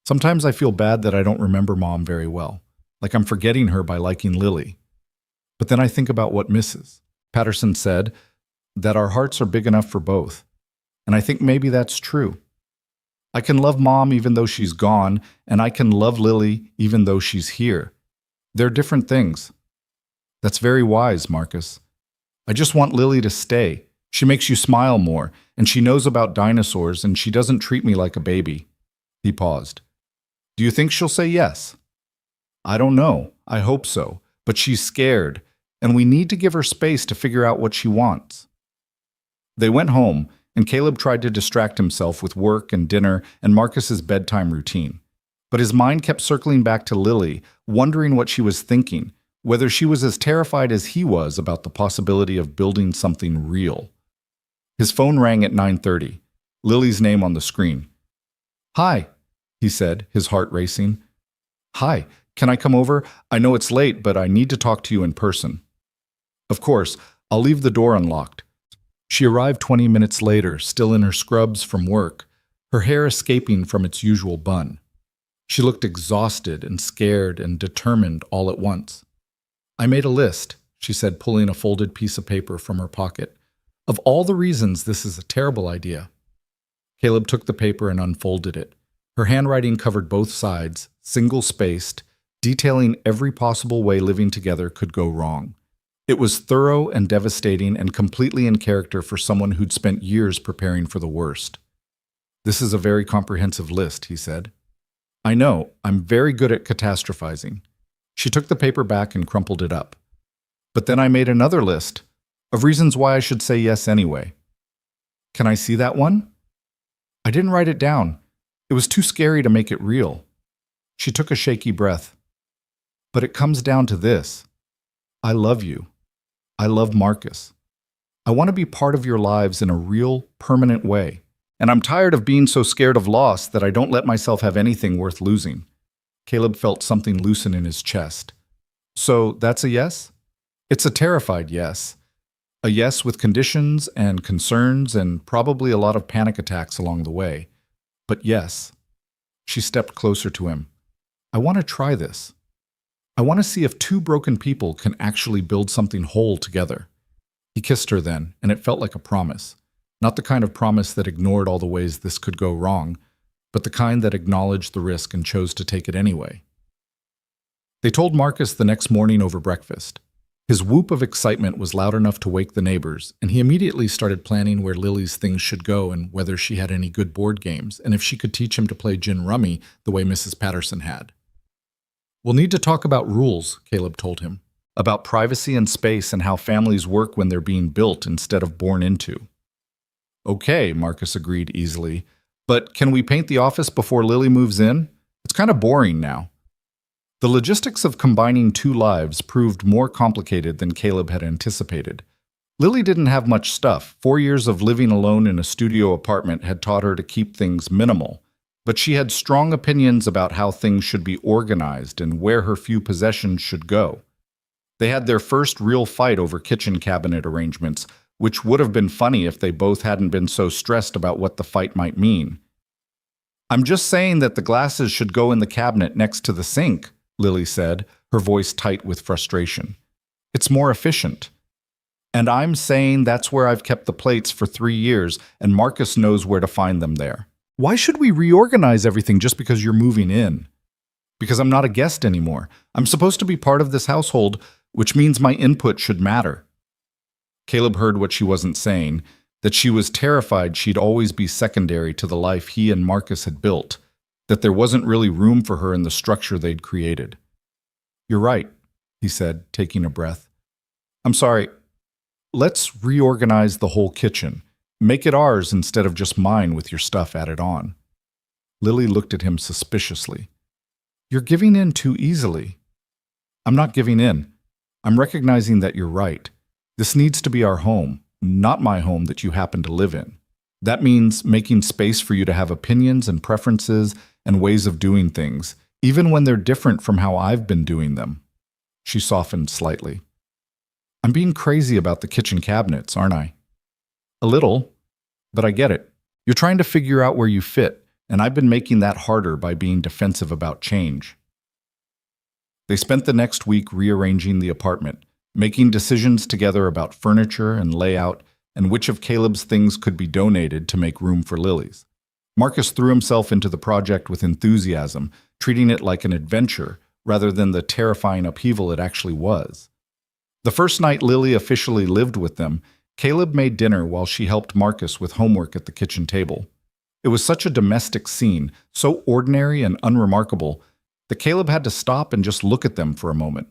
[SPEAKER 1] Sometimes I feel bad that I don't remember Mom very well, like I'm forgetting her by liking Lily. But then I think about what Mrs. Patterson said, that our hearts are big enough for both. And I think maybe that's true. I can love Mom even though she's gone, and I can love Lily even though she's here. They're different things. That's very wise, Marcus. I just want Lily to stay. She makes you smile more, and she knows about dinosaurs, and she doesn't treat me like a baby. He paused. Do you think she'll say yes? I don't know. I hope so, but she's scared, and we need to give her space to figure out what she wants. They went home, and Caleb tried to distract himself with work and dinner and Marcus's bedtime routine. But his mind kept circling back to Lily, wondering what she was thinking, whether she was as terrified as he was about the possibility of building something real. His phone rang at 9:30, Lily's name on the screen. "Hi," he said, his heart racing. "Hi, can I come over? I know it's late, but I need to talk to you in person." "Of course, I'll leave the door unlocked." She arrived 20 minutes later, still in her scrubs from work, her hair escaping from its usual bun. She looked exhausted and scared and determined all at once. "I made a list," she said, pulling a folded piece of paper from her pocket, "of all the reasons this is a terrible idea." Caleb took the paper and unfolded it. Her handwriting covered both sides, single-spaced, detailing every possible way living together could go wrong. It was thorough and devastating and completely in character for someone who'd spent years preparing for the worst. "This is a very comprehensive list," he said. "I know, I'm very good at catastrophizing." She took the paper back and crumpled it up. "But then I made another list of reasons why I should say yes anyway." "Can I see that one?" "I didn't write it down. It was too scary to make it real." She took a shaky breath. "But it comes down to this. I love you. I love Marcus. I want to be part of your lives in a real, permanent way. And I'm tired of being so scared of loss that I don't let myself have anything worth losing." Caleb felt something loosen in his chest. "So that's a yes?" "It's a terrified yes. A yes with conditions and concerns and probably a lot of panic attacks along the way. But yes." She stepped closer to him. "I want to try this. I want to see if two broken people can actually build something whole together." He kissed her then, and it felt like a promise. Not the kind of promise that ignored all the ways this could go wrong, but the kind that acknowledged the risk and chose to take it anyway. They told Marcus the next morning over breakfast. His whoop of excitement was loud enough to wake the neighbors, and he immediately started planning where Lily's things should go and whether she had any good board games, and if she could teach him to play gin rummy the way Mrs. Patterson had. "We'll need to talk about rules," Caleb told him, "about privacy and space and how families work when they're being built instead of born into." "Okay," Marcus agreed easily, "but can we paint the office before Lily moves in? It's kind of boring now." The logistics of combining two lives proved more complicated than Caleb had anticipated. Lily didn't have much stuff. 4 years of living alone in a studio apartment had taught her to keep things minimal, but she had strong opinions about how things should be organized and where her few possessions should go. They had their first real fight over kitchen cabinet arrangements, which would have been funny if they both hadn't been so stressed about what the fight might mean. "I'm just saying that the glasses should go in the cabinet next to the sink," Lily said, her voice tight with frustration. "It's more efficient." "And I'm saying that's where I've kept the plates for 3 years, and Marcus knows where to find them there. Why should we reorganize everything just because you're moving in?" "Because I'm not a guest anymore. I'm supposed to be part of this household, which means my input should matter." Caleb heard what she wasn't saying, that she was terrified she'd always be secondary to the life he and Marcus had built, that there wasn't really room for her in the structure they'd created. "You're right," he said, taking a breath. "I'm sorry. Let's reorganize the whole kitchen. Make it ours instead of just mine with your stuff added on." Lily looked at him suspiciously. "You're giving in too easily." "I'm not giving in. I'm recognizing that you're right. This needs to be our home, not my home that you happen to live in. That means making space for you to have opinions and preferences and ways of doing things, even when they're different from how I've been doing them." She softened slightly. "I'm being crazy about the kitchen cabinets, aren't I?" "A little, but I get it. You're trying to figure out where you fit, and I've been making that harder by being defensive about change." They spent the next week rearranging the apartment, making decisions together about furniture and layout and which of Caleb's things could be donated to make room for Lily's. Marcus threw himself into the project with enthusiasm, treating it like an adventure rather than the terrifying upheaval it actually was. The first night Lily officially lived with them, Caleb made dinner while she helped Marcus with homework at the kitchen table. It was such a domestic scene, so ordinary and unremarkable, that Caleb had to stop and just look at them for a moment.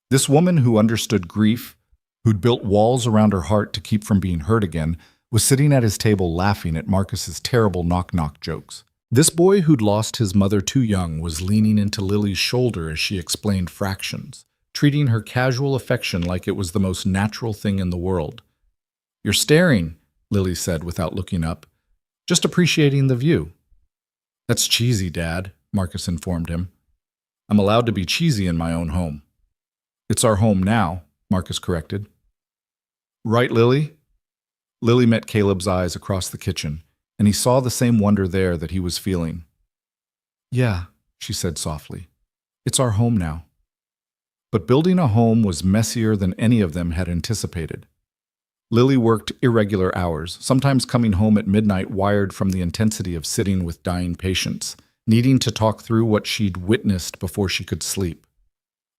[SPEAKER 1] This woman who understood grief, who'd built walls around her heart to keep from being hurt again, was sitting at his table laughing at Marcus's terrible knock-knock jokes. This boy who'd lost his mother too young was leaning into Lily's shoulder as she explained fractions, treating her casual affection like it was the most natural thing in the world. "You're staring," Lily said without looking up, "just appreciating the view." "That's cheesy, Dad," Marcus informed him. "I'm allowed to be cheesy in my own home." "It's our home now," Marcus corrected. "Right, Lily?" Lily met Caleb's eyes across the kitchen, and he saw the same wonder there that he was feeling. "Yeah," she said softly. "It's our home now." But building a home was messier than any of them had anticipated. Lily worked irregular hours, sometimes coming home at midnight wired from the intensity of sitting with dying patients, needing to talk through what she'd witnessed before she could sleep.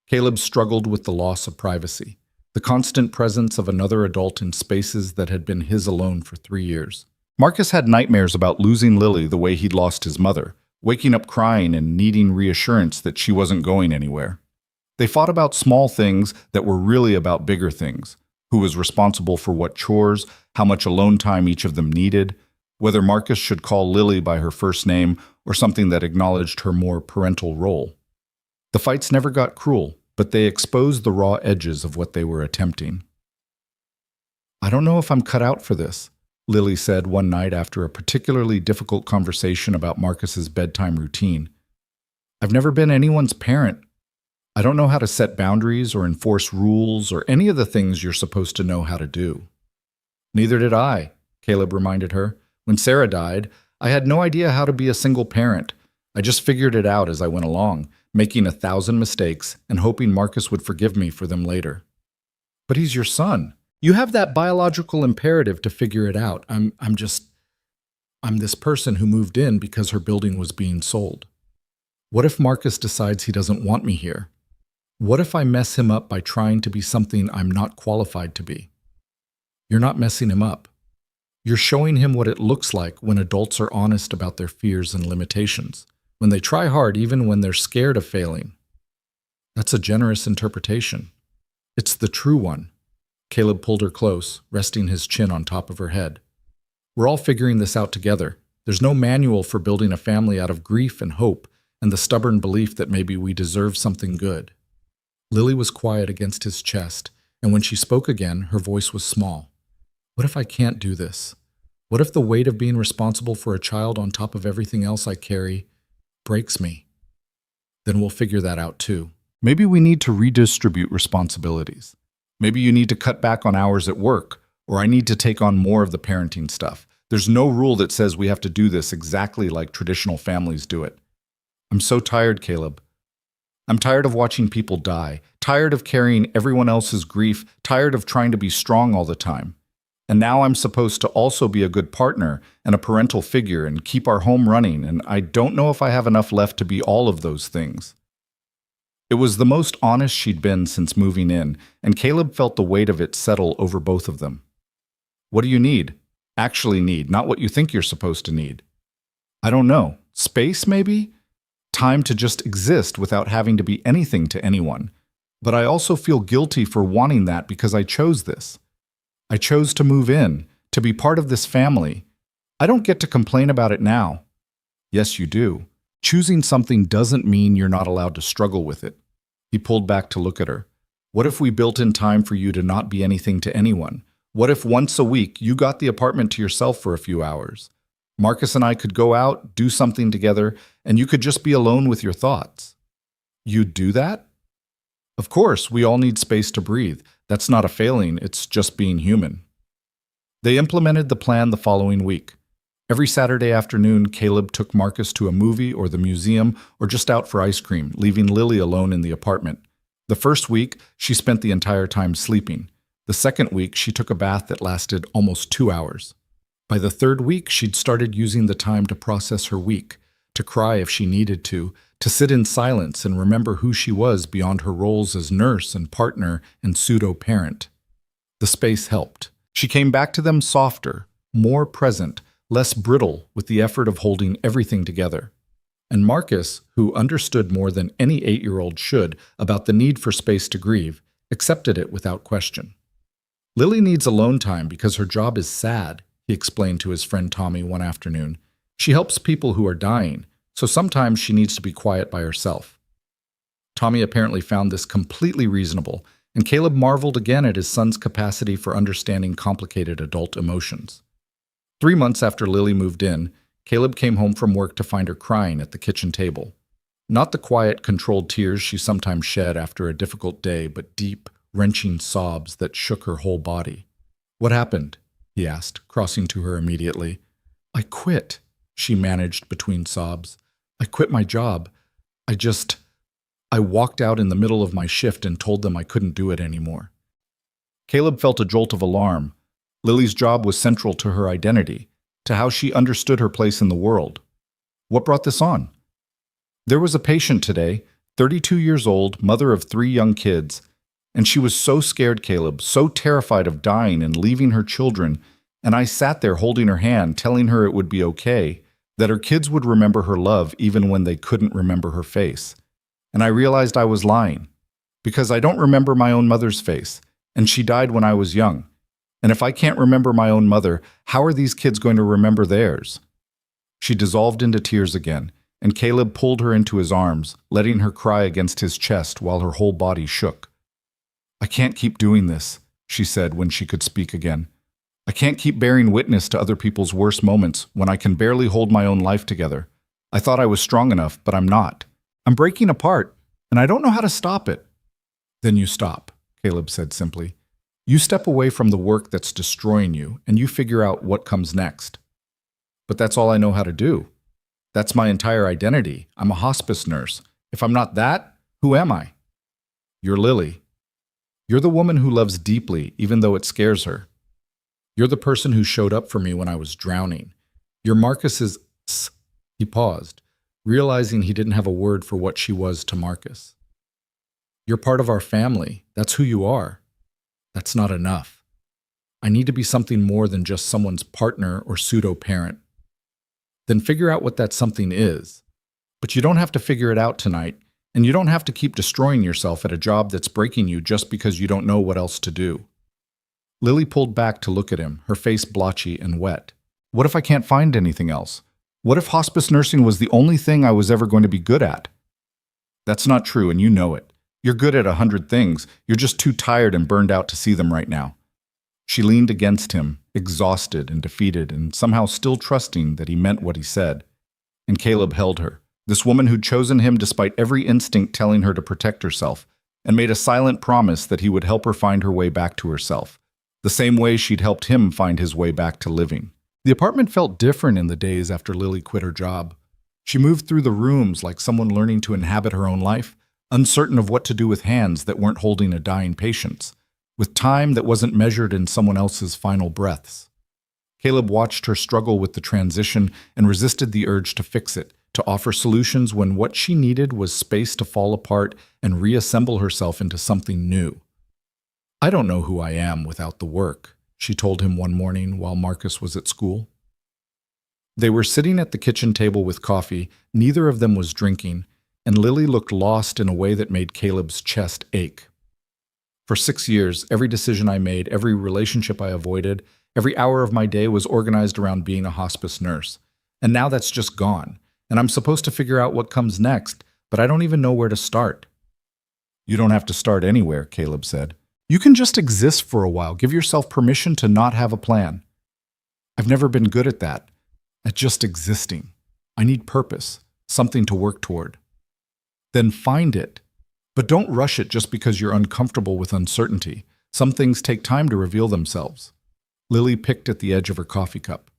[SPEAKER 1] Caleb struggled with the loss of privacy, the constant presence of another adult in spaces that had been his alone for 3 years. Marcus had nightmares about losing Lily the way he'd lost his mother, waking up crying and needing reassurance that she wasn't going anywhere. They fought about small things that were really about bigger things: who was responsible for what chores, how much alone time each of them needed, whether Marcus should call Lily by her first name or something that acknowledged her more parental role. The fights never got cruel, but they exposed the raw edges of what they were attempting. "I don't know if I'm cut out for this," Lily said one night after a particularly difficult conversation about Marcus's bedtime routine. "I've never been anyone's parent. I don't know how to set boundaries or enforce rules or any of the things you're supposed to know how to do." "Neither did I," Caleb reminded her. "When Sarah died, I had no idea how to be a single parent. I just figured it out as I went along, making 1,000 mistakes and hoping Marcus would forgive me for them later." "But he's your son. You have that biological imperative to figure it out. I'm this person who moved in because her building was being sold. What if Marcus decides he doesn't want me here? What if I mess him up by trying to be something I'm not qualified to be?" "You're not messing him up. You're showing him what it looks like when adults are honest about their fears and limitations, when they try hard even when they're scared of failing." "That's a generous interpretation." "It's the true one." Caleb pulled her close, resting his chin on top of her head. "We're all figuring this out together. There's no manual for building a family out of grief and hope and the stubborn belief that maybe we deserve something good." Lily was quiet against his chest, and when she spoke again, her voice was small. "What if I can't do this? What if the weight of being responsible for a child on top of everything else I carry breaks me? Then we'll figure that out too. Maybe we need to redistribute responsibilities. Maybe you need to cut back on hours at work, or I need to take on more of the parenting stuff. There's no rule that says we have to do this exactly like traditional families do it. I'm so tired, Caleb. I'm tired of watching people die, tired of carrying everyone else's grief, tired of trying to be strong all the time. And now I'm supposed to also be a good partner and a parental figure and keep our home running, and I don't know if I have enough left to be all of those things." It was the most honest she'd been since moving in, and Caleb felt the weight of it settle over both of them. "What do you need? Actually need, not what you think you're supposed to need." "I don't know. Space, maybe? Time to just exist without having to be anything to anyone. But I also feel guilty for wanting that because I chose this. I chose to move in, to be part of this family. I don't get to complain about it now." "Yes, you do. Choosing something doesn't mean you're not allowed to struggle with it." He pulled back to look at her. "What if we built in time for you to not be anything to anyone? What if once a week you got the apartment to yourself for a few hours? Marcus and I could go out, do something together, and you could just be alone with your thoughts." "You'd do that?" "Of course, we all need space to breathe. That's not a failing, it's just being human." They implemented the plan the following week. Every Saturday afternoon, Caleb took Marcus to a movie or the museum or just out for ice cream, leaving Lily alone in the apartment. The first week, she spent the entire time sleeping. The second week, she took a bath that lasted almost 2 hours. By the third week, she'd started using the time to process her week, to cry if she needed to sit in silence and remember who she was beyond her roles as nurse and partner and pseudo-parent. The space helped. She came back to them softer, more present, less brittle with the effort of holding everything together. And Marcus, who understood more than any 8-year-old should about the need for space to grieve, accepted it without question. Lily needs alone time because her job is sad, he explained to his friend Tommy one afternoon. She helps people who are dying, so sometimes she needs to be quiet by herself. Tommy apparently found this completely reasonable, and Caleb marveled again at his son's capacity for understanding complicated adult emotions. 3 months after Lily moved in, Caleb came home from work to find her crying at the kitchen table. Not the quiet, controlled tears she sometimes shed after a difficult day, but deep, wrenching sobs that shook her whole body. "What happened?" he asked, crossing to her immediately. "I quit," she managed between sobs. "I quit my job. I walked out in the middle of my shift and told them I couldn't do it anymore." Caleb felt a jolt of alarm. Lily's job was central to her identity, to how she understood her place in the world. What brought this on? "There was a patient today, 32 years old, mother of 3 young kids, and she was so scared, Caleb, so terrified of dying and leaving her children, and I sat there holding her hand, telling her it would be okay, that her kids would remember her love even when they couldn't remember her face. And I realized I was lying, because I don't remember my own mother's face, and she died when I was young. And if I can't remember my own mother, how are these kids going to remember theirs?" She dissolved into tears again, and Caleb pulled her into his arms, letting her cry against his chest while her whole body shook. "I can't keep doing this," she said when she could speak again. "I can't keep bearing witness to other people's worst moments when I can barely hold my own life together. I thought I was strong enough, but I'm not. I'm breaking apart, and I don't know how to stop it." "Then you stop," Caleb said simply. "You step away from the work that's destroying you, and you figure out what comes next." "But that's all I know how to do. That's my entire identity. I'm a hospice nurse. If I'm not that, who am I?" "You're Lily. You're the woman who loves deeply, even though it scares her. You're the person who showed up for me when I was drowning. You're Marcus's..." He paused, realizing he didn't have a word for what she was to Marcus. "You're part of our family. That's who you are." "That's not enough. I need to be something more than just someone's partner or pseudo-parent." "Then figure out what that something is. But you don't have to figure it out tonight, and you don't have to keep destroying yourself at a job that's breaking you just because you don't know what else to do." Lily pulled back to look at him, her face blotchy and wet. "What if I can't find anything else? What if hospice nursing was the only thing I was ever going to be good at?" "That's not true, and you know it. You're good at 100 things. You're just too tired and burned out to see them right now." She leaned against him, exhausted and defeated, and somehow still trusting that he meant what he said. And Caleb held her, this woman who'd chosen him despite every instinct telling her to protect herself, and made a silent promise that he would help her find her way back to herself, the same way she'd helped him find his way back to living. The apartment felt different in the days after Lily quit her job. She moved through the rooms like someone learning to inhabit her own life, uncertain of what to do with hands that weren't holding a dying patient, with time that wasn't measured in someone else's final breaths. Caleb watched her struggle with the transition and resisted the urge to fix it, to offer solutions when what she needed was space to fall apart and reassemble herself into something new. "I don't know who I am without the work," she told him one morning while Marcus was at school. They were sitting at the kitchen table with coffee, neither of them was drinking, and Lily looked lost in a way that made Caleb's chest ache. "For 6 years, every decision I made, every relationship I avoided, every hour of my day was organized around being a hospice nurse. And now that's just gone, and I'm supposed to figure out what comes next, but I don't even know where to start." "You don't have to start anywhere," Caleb said. "You can just exist for a while, give yourself permission to not have a plan." "I've never been good at that, at just existing. I need purpose, something to work toward." "Then find it. But don't rush it just because you're uncomfortable with uncertainty. Some things take time to reveal themselves." Lily picked at the edge of her coffee cup.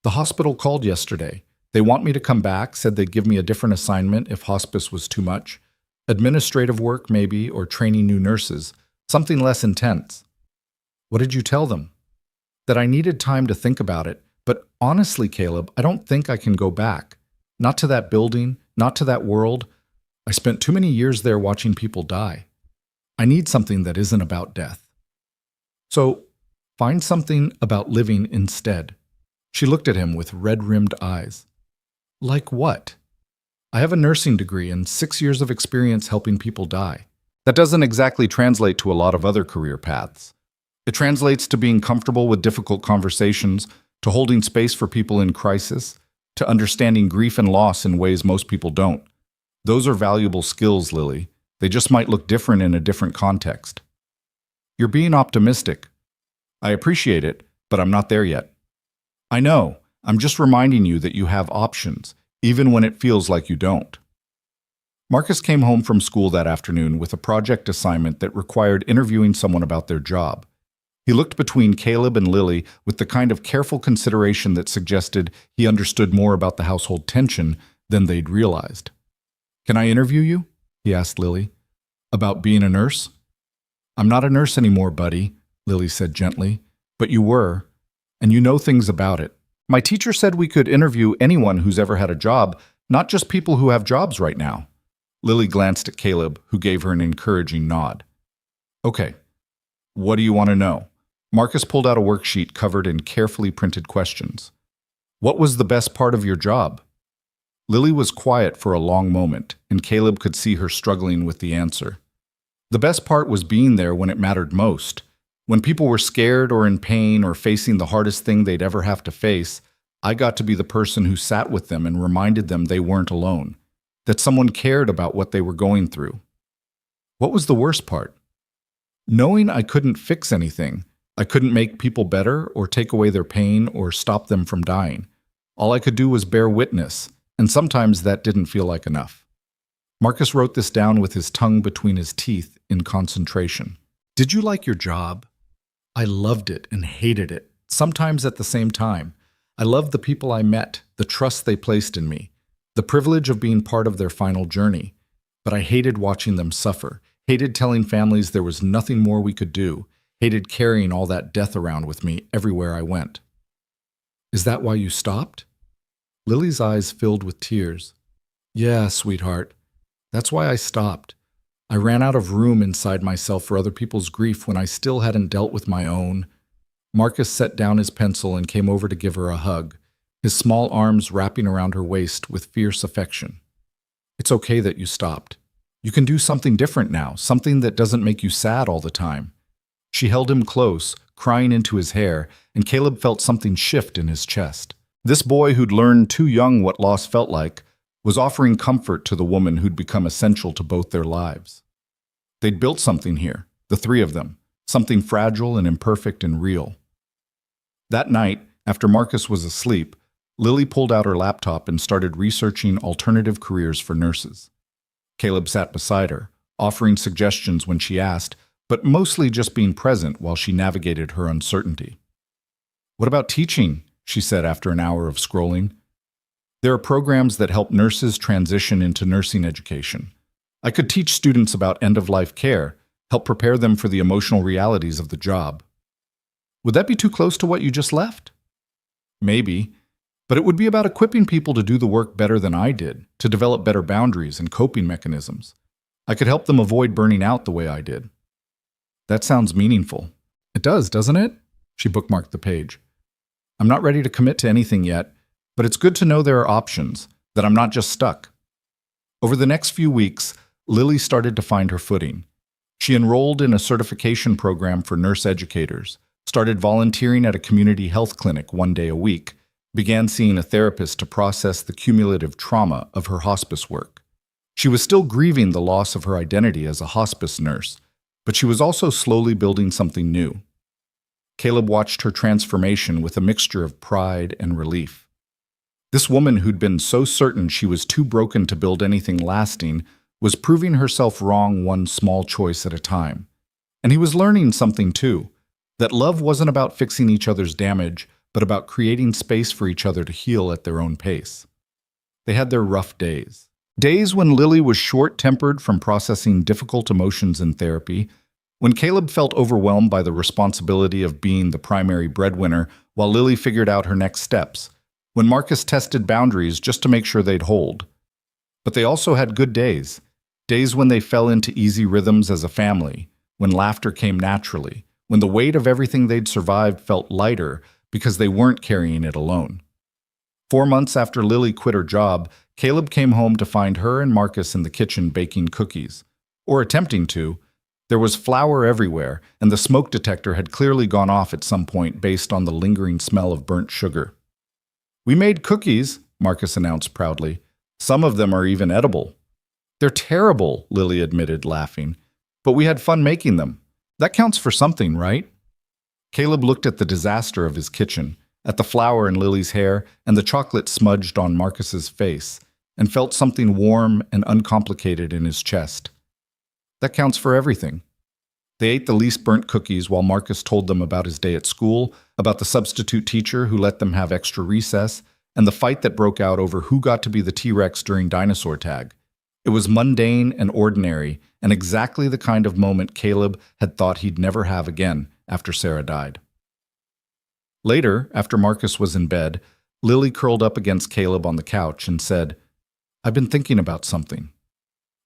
[SPEAKER 1] "The hospital called yesterday. They want me to come back, said they'd give me a different assignment if hospice was too much. Administrative work, maybe, or training new nurses. Something less intense." "What did you tell them?" "That I needed time to think about it. But honestly, Caleb, I don't think I can go back. Not to that building, not to that world. I spent too many years there watching people die. I need something that isn't about death. So find something about living instead." She looked at him with red-rimmed eyes. "Like what?" I have a nursing degree and 6 years of experience helping people die. That doesn't exactly translate to a lot of other career paths. It translates to being comfortable with difficult conversations, to holding space for people in crisis, to understanding grief and loss in ways most people don't. Those are valuable skills, Lily. They just might look different in a different context. You're being optimistic. I appreciate it, but I'm not there yet. I know. I'm just reminding you that you have options, even when it feels like you don't. Marcus came home from school that afternoon with a project assignment that required interviewing someone about their job. He looked between Caleb and Lily with the kind of careful consideration that suggested he understood more about the household tension than they'd realized. "Can I interview you?" he asked Lily. "About being a nurse?" "I'm not a nurse anymore, buddy," Lily said gently. "But you were, and you know things about it. My teacher said we could interview anyone who's ever had a job, not just people who have jobs right now." Lily glanced at Caleb, who gave her an encouraging nod. "Okay, what do you want to know?" Marcus pulled out a worksheet covered in carefully printed questions. "What was the best part of your job?" Lily was quiet for a long moment, and Caleb could see her struggling with the answer. "The best part was being there when it mattered most. When people were scared or in pain or facing the hardest thing they'd ever have to face, I got to be the person who sat with them and reminded them they weren't alone, that someone cared about what they were going through." "What was the worst part?" "Knowing I couldn't fix anything. I couldn't make people better or take away their pain or stop them from dying. All I could do was bear witness, and sometimes that didn't feel like enough." Marcus wrote this down with his tongue between his teeth in concentration. "Did you like your job?" "I loved it and hated it, sometimes at the same time. I loved the people I met, the trust they placed in me, the privilege of being part of their final journey. But I hated watching them suffer, hated telling families there was nothing more we could do, hated carrying all that death around with me everywhere I went." "Is that why you stopped?" Lily's eyes filled with tears. "Yeah, sweetheart. That's why I stopped. I ran out of room inside myself for other people's grief when I still hadn't dealt with my own." Marcus set down his pencil and came over to give her a hug, his small arms wrapping around her waist with fierce affection. "It's okay that you stopped. You can do something different now, something that doesn't make you sad all the time." She held him close, crying into his hair, and Caleb felt something shift in his chest. This boy who'd learned too young what loss felt like was offering comfort to the woman who'd become essential to both their lives. They'd built something here, the three of them, something fragile and imperfect and real. That night, after Marcus was asleep, Lily pulled out her laptop and started researching alternative careers for nurses. Caleb sat beside her, offering suggestions when she asked, but mostly just being present while she navigated her uncertainty. "What about teaching?" she said after an hour of scrolling. "There are programs that help nurses transition into nursing education. I could teach students about end-of-life care, help prepare them for the emotional realities of the job." "Would that be too close to what you just left?" "Maybe, but it would be about equipping people to do the work better than I did, to develop better boundaries and coping mechanisms. I could help them avoid burning out the way I did." "That sounds meaningful." "It does, doesn't it?" She bookmarked the page. "I'm not ready to commit to anything yet, but it's good to know there are options, that I'm not just stuck." Over the next few weeks, Lily started to find her footing. She enrolled in a certification program for nurse educators, started volunteering at a community health clinic 1 day a week, began seeing a therapist to process the cumulative trauma of her hospice work. She was still grieving the loss of her identity as a hospice nurse, but she was also slowly building something new. Caleb watched her transformation with a mixture of pride and relief. This woman who'd been so certain she was too broken to build anything lasting was proving herself wrong one small choice at a time. And he was learning something too, that love wasn't about fixing each other's damage, but about creating space for each other to heal at their own pace. They had their rough days. Days when Lily was short-tempered from processing difficult emotions in therapy, when Caleb felt overwhelmed by the responsibility of being the primary breadwinner while Lily figured out her next steps, when Marcus tested boundaries just to make sure they'd hold. But they also had good days, days when they fell into easy rhythms as a family, when laughter came naturally, when the weight of everything they'd survived felt lighter because they weren't carrying it alone. 4 months after Lily quit her job, Caleb came home to find her and Marcus in the kitchen baking cookies, or attempting to. There was flour everywhere, and the smoke detector had clearly gone off at some point based on the lingering smell of burnt sugar. "We made cookies," Marcus announced proudly. "Some of them are even edible." "They're terrible," Lily admitted, laughing. "But we had fun making them. That counts for something, right?" Caleb looked at the disaster of his kitchen, at the flour in Lily's hair and the chocolate smudged on Marcus's face, and felt something warm and uncomplicated in his chest. That counts for everything. They ate the least burnt cookies while Marcus told them about his day at school, about the substitute teacher who let them have extra recess, and the fight that broke out over who got to be the T-Rex during dinosaur tag. It was mundane and ordinary, and exactly the kind of moment Caleb had thought he'd never have again after Sarah died. Later, after Marcus was in bed, Lily curled up against Caleb on the couch and said, "I've been thinking about something."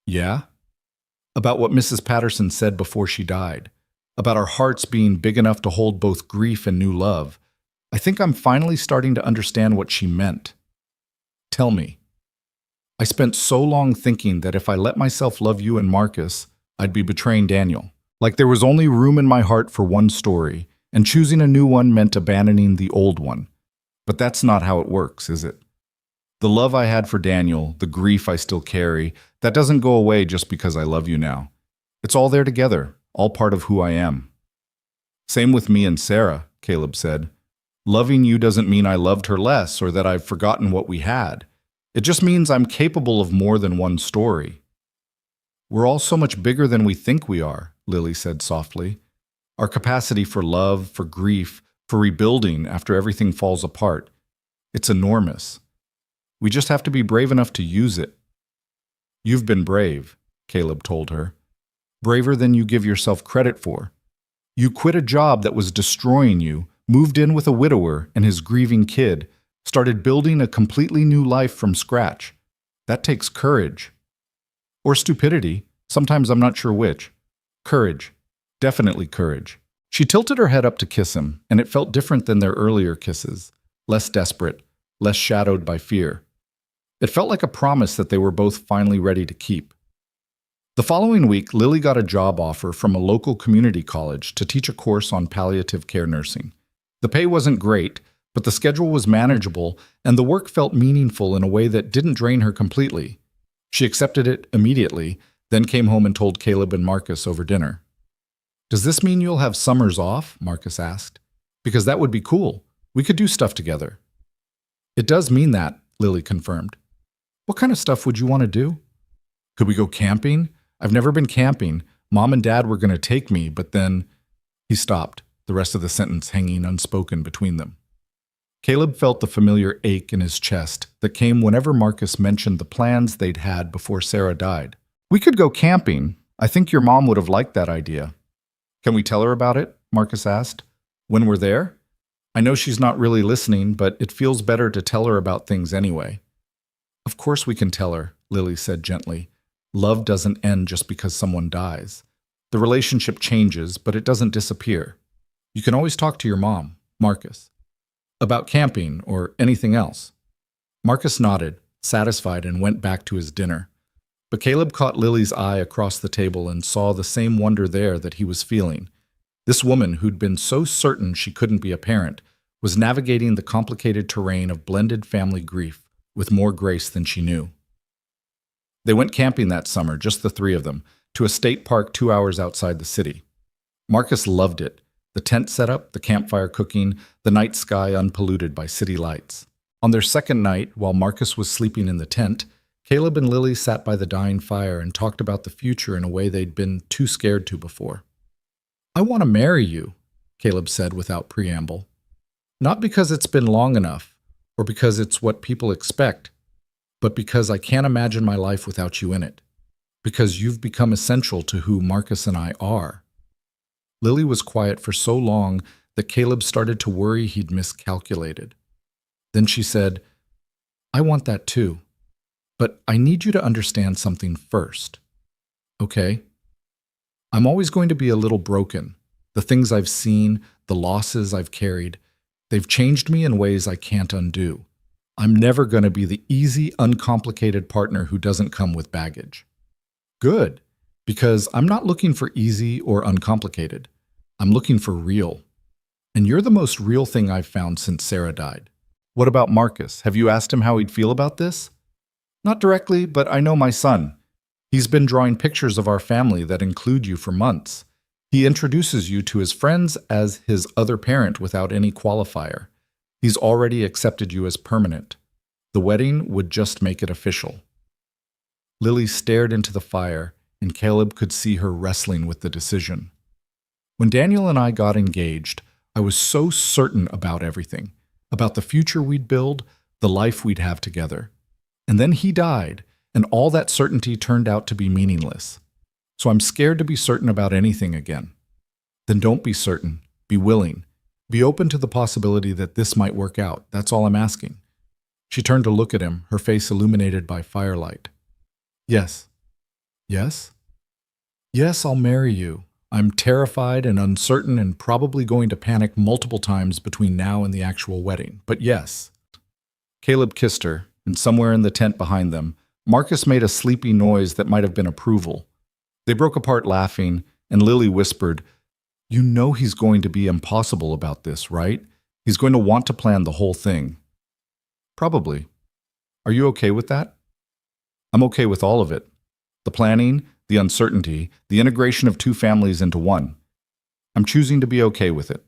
[SPEAKER 1] "Yeah?" "About what Mrs. Patterson said before she died. About our hearts being big enough to hold both grief and new love. I think I'm finally starting to understand what she meant." "Tell me." "I spent so long thinking that if I let myself love you and Marcus, I'd be betraying Daniel. Like there was only room in my heart for one story, and choosing a new one meant abandoning the old one. But that's not how it works, is it? The love I had for Daniel, the grief I still carry, that doesn't go away just because I love you now. It's all there together, all part of who I am." "Same with me and Sarah," Caleb said. "Loving you doesn't mean I loved her less or that I've forgotten what we had. It just means I'm capable of more than one story." "We're all so much bigger than we think we are," Lily said softly. "Our capacity for love, for grief, for rebuilding after everything falls apart. It's enormous. We just have to be brave enough to use it." "You've been brave," Caleb told her. "Braver than you give yourself credit for. You quit a job that was destroying you, moved in with a widower and his grieving kid, started building a completely new life from scratch. That takes courage. Or stupidity. Sometimes I'm not sure which. Courage. Definitely courage." She tilted her head up to kiss him, and it felt different than their earlier kisses. Less desperate, less shadowed by fear. It felt like a promise that they were both finally ready to keep. The following week, Lily got a job offer from a local community college to teach a course on palliative care nursing. The pay wasn't great, but the schedule was manageable, and the work felt meaningful in a way that didn't drain her completely. She accepted it immediately, then came home and told Caleb and Marcus over dinner. "Does this mean you'll have summers off?" Marcus asked. "Because that would be cool. We could do stuff together." "It does mean that," Lily confirmed. "What kind of stuff would you want to do?" "Could we go camping? I've never been camping. Mom and Dad were going to take me, but then—" He stopped, the rest of the sentence hanging unspoken between them. Caleb felt the familiar ache in his chest that came whenever Marcus mentioned the plans they'd had before Sarah died. "We could go camping. I think your mom would have liked that idea." "Can we tell her about it?" Marcus asked. "When we're there? I know she's not really listening, but it feels better to tell her about things anyway." "Of course we can tell her," Lily said gently. "Love doesn't end just because someone dies. The relationship changes, but it doesn't disappear. You can always talk to your mom, Marcus, about camping or anything else." Marcus nodded, satisfied, and went back to his dinner. But Caleb caught Lily's eye across the table and saw the same wonder there that he was feeling. This woman, who'd been so certain she couldn't be a parent, was navigating the complicated terrain of blended family grief with more grace than she knew. They went camping that summer, just the three of them, to a state park 2 hours outside the city. Marcus loved it. The tent setup, the campfire cooking, the night sky unpolluted by city lights. On their second night, while Marcus was sleeping in the tent, Caleb and Lily sat by the dying fire and talked about the future in a way they'd been too scared to before. "I want to marry you," Caleb said without preamble. "Not because it's been long enough, or because it's what people expect, but because I can't imagine my life without you in it. Because you've become essential to who Marcus and I are." Lily was quiet for so long that Caleb started to worry he'd miscalculated. Then she said, "I want that too. But I need you to understand something first. Okay? I'm always going to be a little broken. The things I've seen, the losses I've carried, they've changed me in ways I can't undo. I'm never going to be the easy, uncomplicated partner who doesn't come with baggage. Good, because I'm not looking for easy or uncomplicated. I'm looking for real. And you're the most real thing I've found since Sarah died. What about Marcus? Have you asked him how he'd feel about this? Not directly, but I know my son. He's been drawing pictures of our family that include you for months. He introduces you to his friends as his other parent without any qualifier. He's already accepted you as permanent. The wedding would just make it official. Lily stared into the fire, and Caleb could see her wrestling with the decision. When Daniel and I got engaged, I was so certain about everything, about the future we'd build, the life we'd have together. And then he died, and all that certainty turned out to be meaningless. So I'm scared to be certain about anything again. Then don't be certain. Be willing. Be open to the possibility that this might work out. That's all I'm asking. She turned to look at him, her face illuminated by firelight. Yes. Yes? Yes, I'll marry you. I'm terrified and uncertain and probably going to panic multiple times between now and the actual wedding. But yes. Caleb kissed her, and somewhere in the tent behind them, Marcus made a sleepy noise that might have been approval. They broke apart laughing, and Lily whispered, "You know he's going to be impossible about this, right? He's going to want to plan the whole thing." "Probably. Are you okay with that?" "I'm okay with all of it. The planning, the uncertainty, the integration of two families into one. I'm choosing to be okay with it."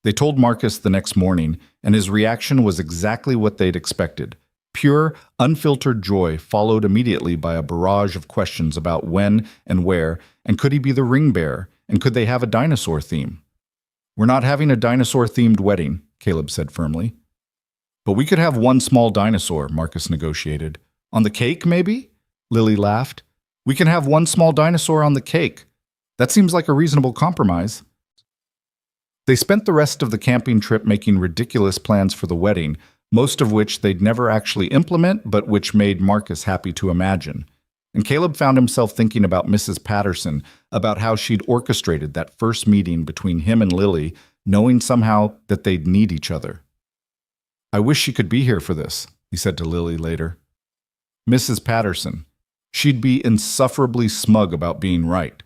[SPEAKER 1] They told Marcus the next morning, and his reaction was exactly what they'd expected. Pure, unfiltered joy followed immediately by a barrage of questions about when and where, and could he be the ring bearer, and could they have a dinosaur theme? "We're not having a dinosaur-themed wedding," Caleb said firmly. "But we could have one small dinosaur," Marcus negotiated. "On the cake, maybe?" Lily laughed. "We can have one small dinosaur on the cake. That seems like a reasonable compromise." They spent the rest of the camping trip making ridiculous plans for the wedding, most of which they'd never actually implement, but which made Marcus happy to imagine. And Caleb found himself thinking about Mrs. Patterson, about how she'd orchestrated that first meeting between him and Lily, knowing somehow that they'd need each other. "I wish she could be here for this," he said to Lily later. Mrs. Patterson. She'd be insufferably smug about being right.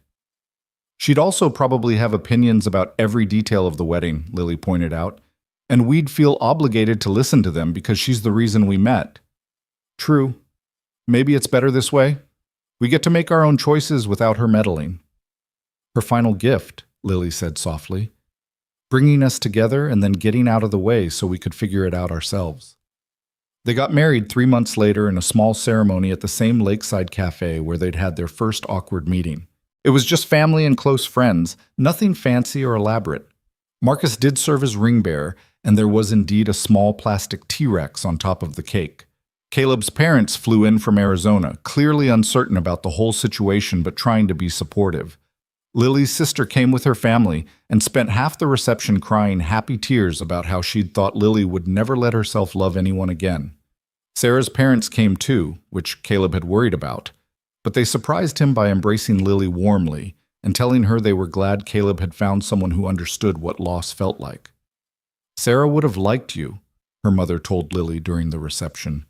[SPEAKER 1] She'd also probably have opinions about every detail of the wedding, Lily pointed out, and we'd feel obligated to listen to them because she's the reason we met. True. Maybe it's better this way. We get to make our own choices without her meddling. Her final gift, Lily said softly, bringing us together and then getting out of the way so we could figure it out ourselves. They got married 3 months later in a small ceremony at the same lakeside cafe where they'd had their first awkward meeting. It was just family and close friends, nothing fancy or elaborate. Marcus did serve as ring bearer, and there was indeed a small plastic T-Rex on top of the cake. Caleb's parents flew in from Arizona, clearly uncertain about the whole situation but trying to be supportive. Lily's sister came with her family and spent half the reception crying happy tears about how she'd thought Lily would never let herself love anyone again. Sarah's parents came too, which Caleb had worried about, but they surprised him by embracing Lily warmly and telling her they were glad Caleb had found someone who understood what loss felt like. "Sarah would have liked you," her mother told Lily during the reception.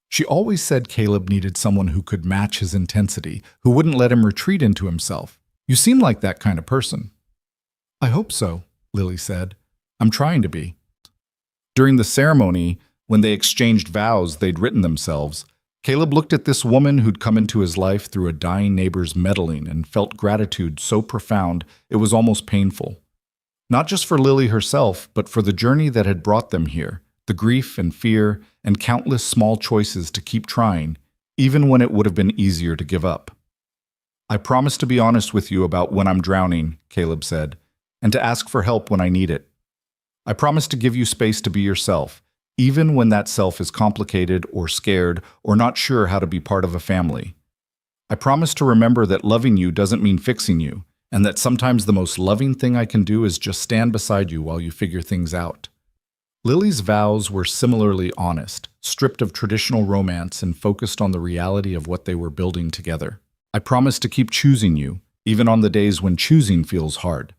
[SPEAKER 1] "She always said Caleb needed someone who could match his intensity, who wouldn't let him retreat into himself. You seem like that kind of person." "I hope so," Lily said. "I'm trying to be." During the ceremony, when they exchanged vows they'd written themselves, Caleb looked at this woman who'd come into his life through a dying neighbor's meddling and felt gratitude so profound it was almost painful. Not just for Lily herself, but for the journey that had brought them here, the grief and fear and countless small choices to keep trying, even when it would have been easier to give up. "I promise to be honest with you about when I'm drowning," Caleb said, "and to ask for help when I need it. I promise to give you space to be yourself, even when that self is complicated or scared or not sure how to be part of a family. I promise to remember that loving you doesn't mean fixing you, and that sometimes the most loving thing I can do is just stand beside you while you figure things out." Lily's vows were similarly honest, stripped of traditional romance and focused on the reality of what they were building together. "I promise to keep choosing you, even on the days when choosing feels hard.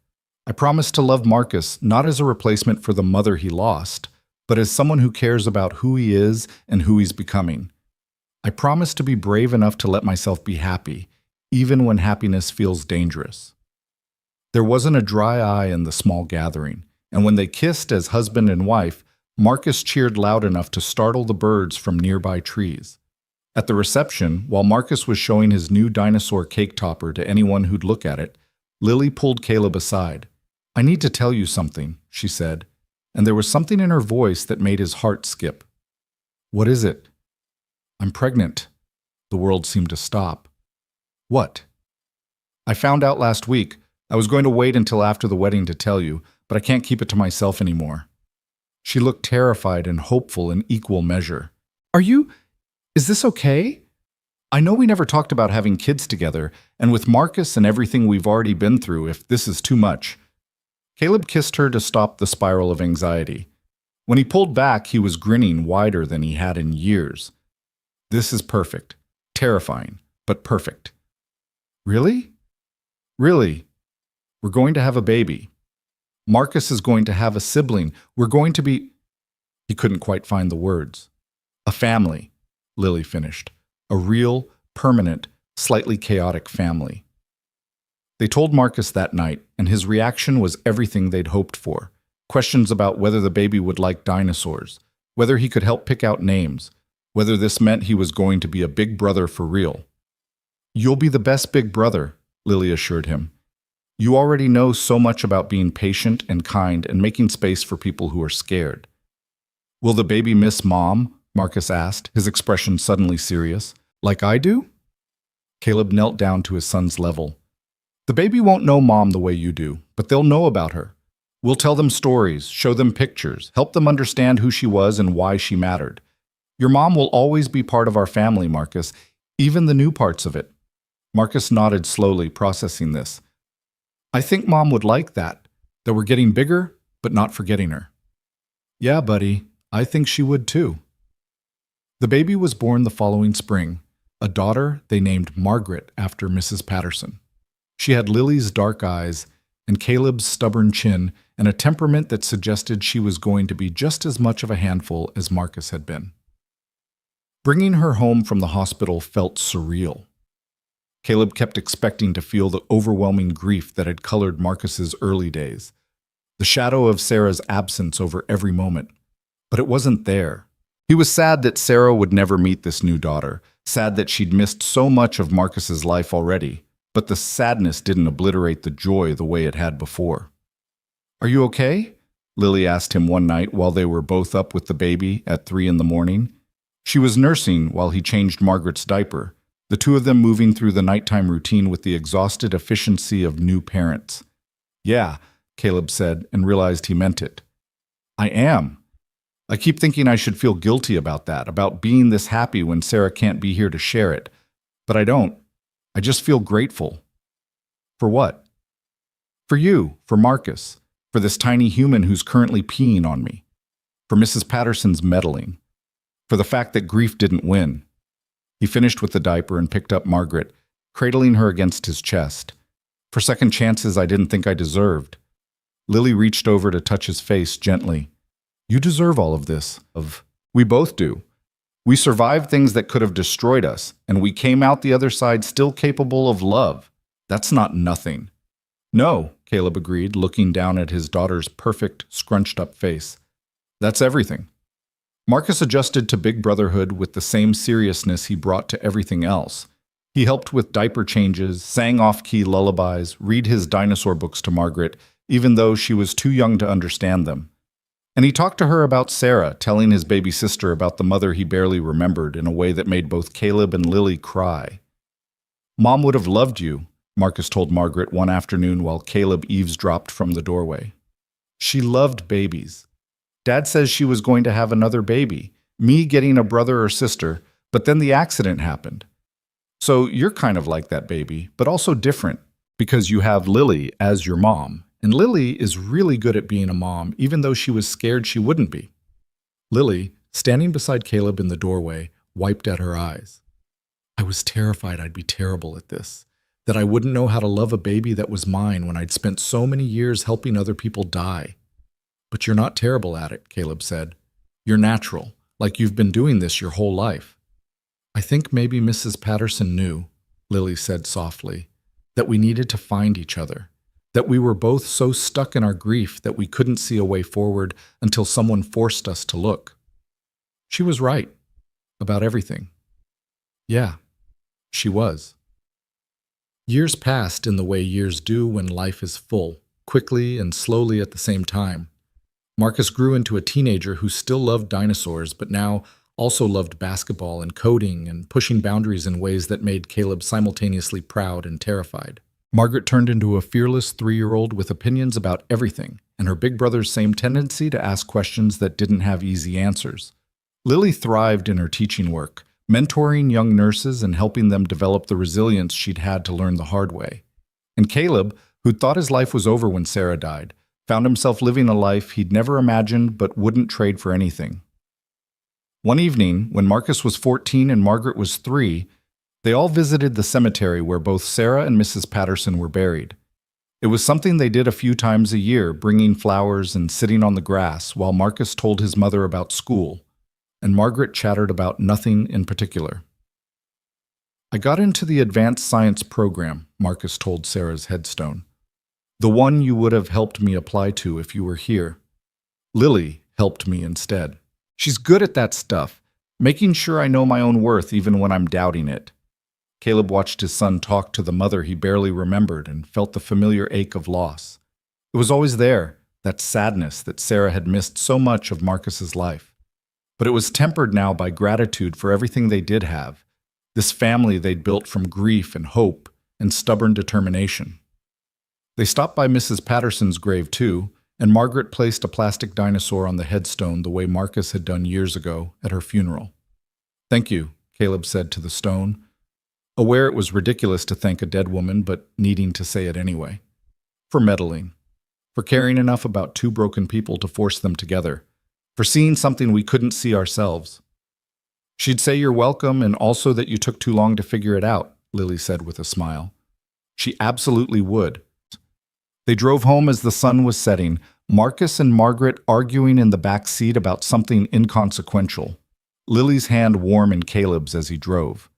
[SPEAKER 1] I promise to love Marcus not as a replacement for the mother he lost, but as someone who cares about who he is and who he's becoming. I promise to be brave enough to let myself be happy, even when happiness feels dangerous. There wasn't a dry eye in the small gathering, and when they kissed as husband and wife, Marcus cheered loud enough to startle the birds from nearby trees. At the reception, while Marcus was showing his new dinosaur cake topper to anyone who'd look at it, Lily pulled Caleb aside. "I need to tell you something," she said, and there was something in her voice that made his heart skip. "What is it?" "I'm pregnant." The world seemed to stop. "What?" "I found out last week. I was going to wait until after the wedding to tell you, but I can't keep it to myself anymore." She looked terrified and hopeful in equal measure. Is this okay? I know we never talked about having kids together, and with Marcus and everything we've already been through, if this is too much." Caleb kissed her to stop the spiral of anxiety. When he pulled back, he was grinning wider than he had in years. "This is perfect. Terrifying, but perfect." "Really?" "Really. We're going to have a baby. Marcus is going to have a sibling. We're going to be—" He couldn't quite find the words. "A family," Lily finished. "A real, permanent, slightly chaotic family." They told Marcus that night, and his reaction was everything they'd hoped for. Questions about whether the baby would like dinosaurs, whether he could help pick out names, whether this meant he was going to be a big brother for real. "You'll be the best big brother," Lily assured him. "You already know so much about being patient and kind and making space for people who are scared." "Will the baby miss Mom?" Marcus asked, his expression suddenly serious. "Like I do?" Caleb knelt down to his son's level. "The baby won't know Mom the way you do, but they'll know about her. We'll tell them stories, show them pictures, help them understand who she was and why she mattered. Your mom will always be part of our family, Marcus, even the new parts of it." Marcus nodded slowly, processing this. "I think Mom would like that we're getting bigger, but not forgetting her." "Yeah, buddy, I think she would too." The baby was born the following spring, a daughter they named Margaret after Mrs. Patterson. She had Lily's dark eyes and Caleb's stubborn chin and a temperament that suggested she was going to be just as much of a handful as Marcus had been. Bringing her home from the hospital felt surreal. Caleb kept expecting to feel the overwhelming grief that had colored Marcus's early days, the shadow of Sarah's absence over every moment. But it wasn't there. He was sad that Sarah would never meet this new daughter, sad that she'd missed so much of Marcus's life already, but the sadness didn't obliterate the joy the way it had before. "Are you okay?" Lily asked him one night while they were both up with the baby at 3 a.m. She was nursing while he changed Margaret's diaper, the two of them moving through the nighttime routine with the exhausted efficiency of new parents. "Yeah," Caleb said, and realized he meant it. "I am. I keep thinking I should feel guilty about that, about being this happy when Sarah can't be here to share it. But I don't. I just feel grateful." "For what?" "For you, for Marcus, for this tiny human who's currently peeing on me, for Mrs. Patterson's meddling, for the fact that grief didn't win." He finished with the diaper and picked up Margaret, cradling her against his chest. "For second chances I didn't think I deserved." Lily reached over to touch his face gently. "You deserve all of this. We both do. We survived things that could have destroyed us, and we came out the other side still capable of love. That's not nothing." "No," Caleb agreed, looking down at his daughter's perfect, scrunched-up face. "That's everything." Marcus adjusted to big brotherhood with the same seriousness he brought to everything else. He helped with diaper changes, sang off-key lullabies, read his dinosaur books to Margaret, even though she was too young to understand them. And he talked to her about Sarah, telling his baby sister about the mother he barely remembered in a way that made both Caleb and Lily cry. "Mom would have loved you," Marcus told Margaret one afternoon while Caleb eavesdropped from the doorway. "She loved babies. Dad says she was going to have another baby, me getting a brother or sister, but then the accident happened. So you're kind of like that baby, but also different, because you have Lily as your mom. And Lily is really good at being a mom, even though she was scared she wouldn't be." Lily, standing beside Caleb in the doorway, wiped at her eyes. "I was terrified I'd be terrible at this, that I wouldn't know how to love a baby that was mine when I'd spent so many years helping other people die." "But you're not terrible at it," Caleb said. You're natural, like you've been doing this your whole life." "I think maybe Mrs. Patterson knew," Lily said softly, "that we needed to find each other, that we were both so stuck in our grief that we couldn't see a way forward until someone forced us to look. She was right about everything." Yeah, she was. Years passed in the way years do when life is full, quickly and slowly at the same time. Marcus grew into a teenager who still loved dinosaurs, but now also loved basketball and coding and pushing boundaries in ways that made Caleb simultaneously proud and terrified. Margaret turned into a fearless 3-year-old with opinions about everything, and her big brother's same tendency to ask questions that didn't have easy answers. Lily thrived in her teaching work, mentoring young nurses and helping them develop the resilience she'd had to learn the hard way. And Caleb, who'd thought his life was over when Sarah died, found himself living a life he'd never imagined but wouldn't trade for anything. One evening, when Marcus was 14 and Margaret was 3, they all visited the cemetery where both Sarah and Mrs. Patterson were buried. It was something they did a few times a year, bringing flowers and sitting on the grass while Marcus told his mother about school, and Margaret chattered about nothing in particular. "I got into the advanced science program," Marcus told Sarah's headstone. "The one you would have helped me apply to if you were here. Lily helped me instead. She's good at that stuff, making sure I know my own worth even when I'm doubting it." Caleb watched his son talk to the mother he barely remembered and felt the familiar ache of loss. It was always there, that sadness that Sarah had missed so much of Marcus's life. But it was tempered now by gratitude for everything they did have, this family they'd built from grief and hope and stubborn determination. They stopped by Mrs. Patterson's grave too, and Margaret placed a plastic dinosaur on the headstone the way Marcus had done years ago at her funeral. "Thank you," Caleb said to the stone, aware it was ridiculous to thank a dead woman, but needing to say it anyway. "For meddling, for caring enough about 2 broken people to force them together, for seeing something we couldn't see ourselves." "She'd say you're welcome and also that you took too long to figure it out," Lily said with a smile. "She absolutely would." They drove home as the sun was setting, Marcus and Margaret arguing in the back seat about something inconsequential, Lily's hand warm in Caleb's as he drove.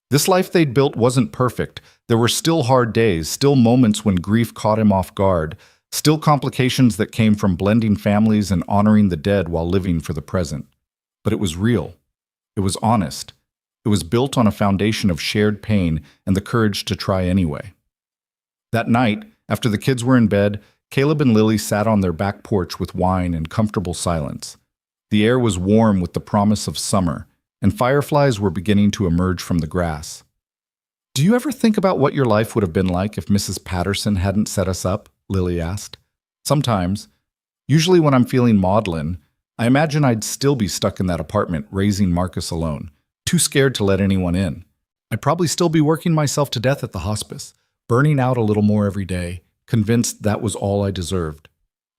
[SPEAKER 1] This life they'd built wasn't perfect. There were still hard days, still moments when grief caught him off guard, still complications that came from blending families and honoring the dead while living for the present. But it was real. It was honest. It was built on a foundation of shared pain and the courage to try anyway. That night, after the kids were in bed, Caleb and Lily sat on their back porch with wine and comfortable silence. The air was warm with the promise of summer, and fireflies were beginning to emerge from the grass. "Do you ever think about what your life would have been like if Mrs. Patterson hadn't set us up?" Lily asked. "Sometimes. Usually when I'm feeling maudlin, I imagine I'd still be stuck in that apartment raising Marcus alone, too scared to let anyone in. I'd probably still be working myself to death at the hospice, burning out a little more every day, convinced that was all I deserved."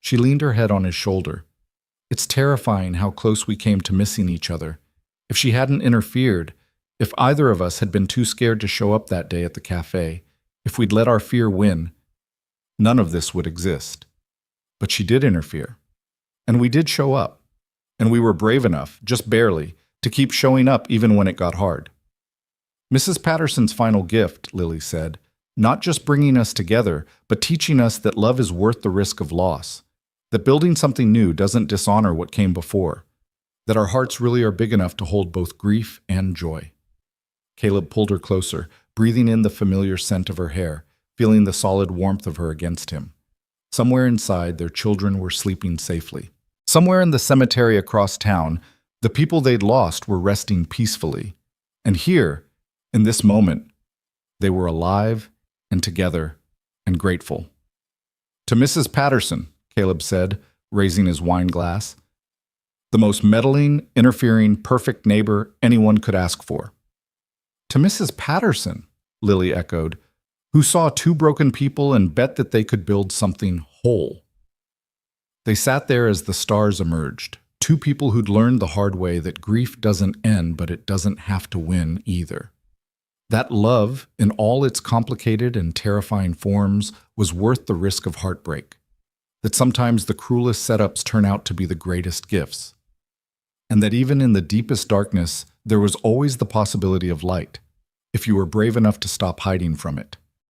[SPEAKER 1] She leaned her head on his shoulder. "It's terrifying how close we came to missing each other. If she hadn't interfered, if either of us had been too scared to show up that day at the cafe, if we'd let our fear win, none of this would exist. But she did interfere. And we did show up. And we were brave enough, just barely, to keep showing up even when it got hard." "Mrs. Patterson's final gift," Lily said, "not just bringing us together, but teaching us that love is worth the risk of loss, that building something new doesn't dishonor what came before, that our hearts really are big enough to hold both grief and joy." Caleb pulled her closer, breathing in the familiar scent of her hair, feeling the solid warmth of her against him. Somewhere inside, their children were sleeping safely. Somewhere in the cemetery across town, the people they'd lost were resting peacefully. And here, in this moment, they were alive and together and grateful. "To Mrs. Patterson," Caleb said, raising his wine glass, "the most meddling, interfering, perfect neighbor anyone could ask for." "To Mrs. Patterson," Lily echoed, "who saw 2 broken people and bet that they could build something whole." They sat there as the stars emerged, 2 people who'd learned the hard way that grief doesn't end, but it doesn't have to win either. That love, in all its complicated and terrifying forms, was worth the risk of heartbreak. That sometimes the cruelest setups turn out to be the greatest gifts. and that even in the deepest darkness, there was always the possibility of light, if you were brave enough to stop hiding from it.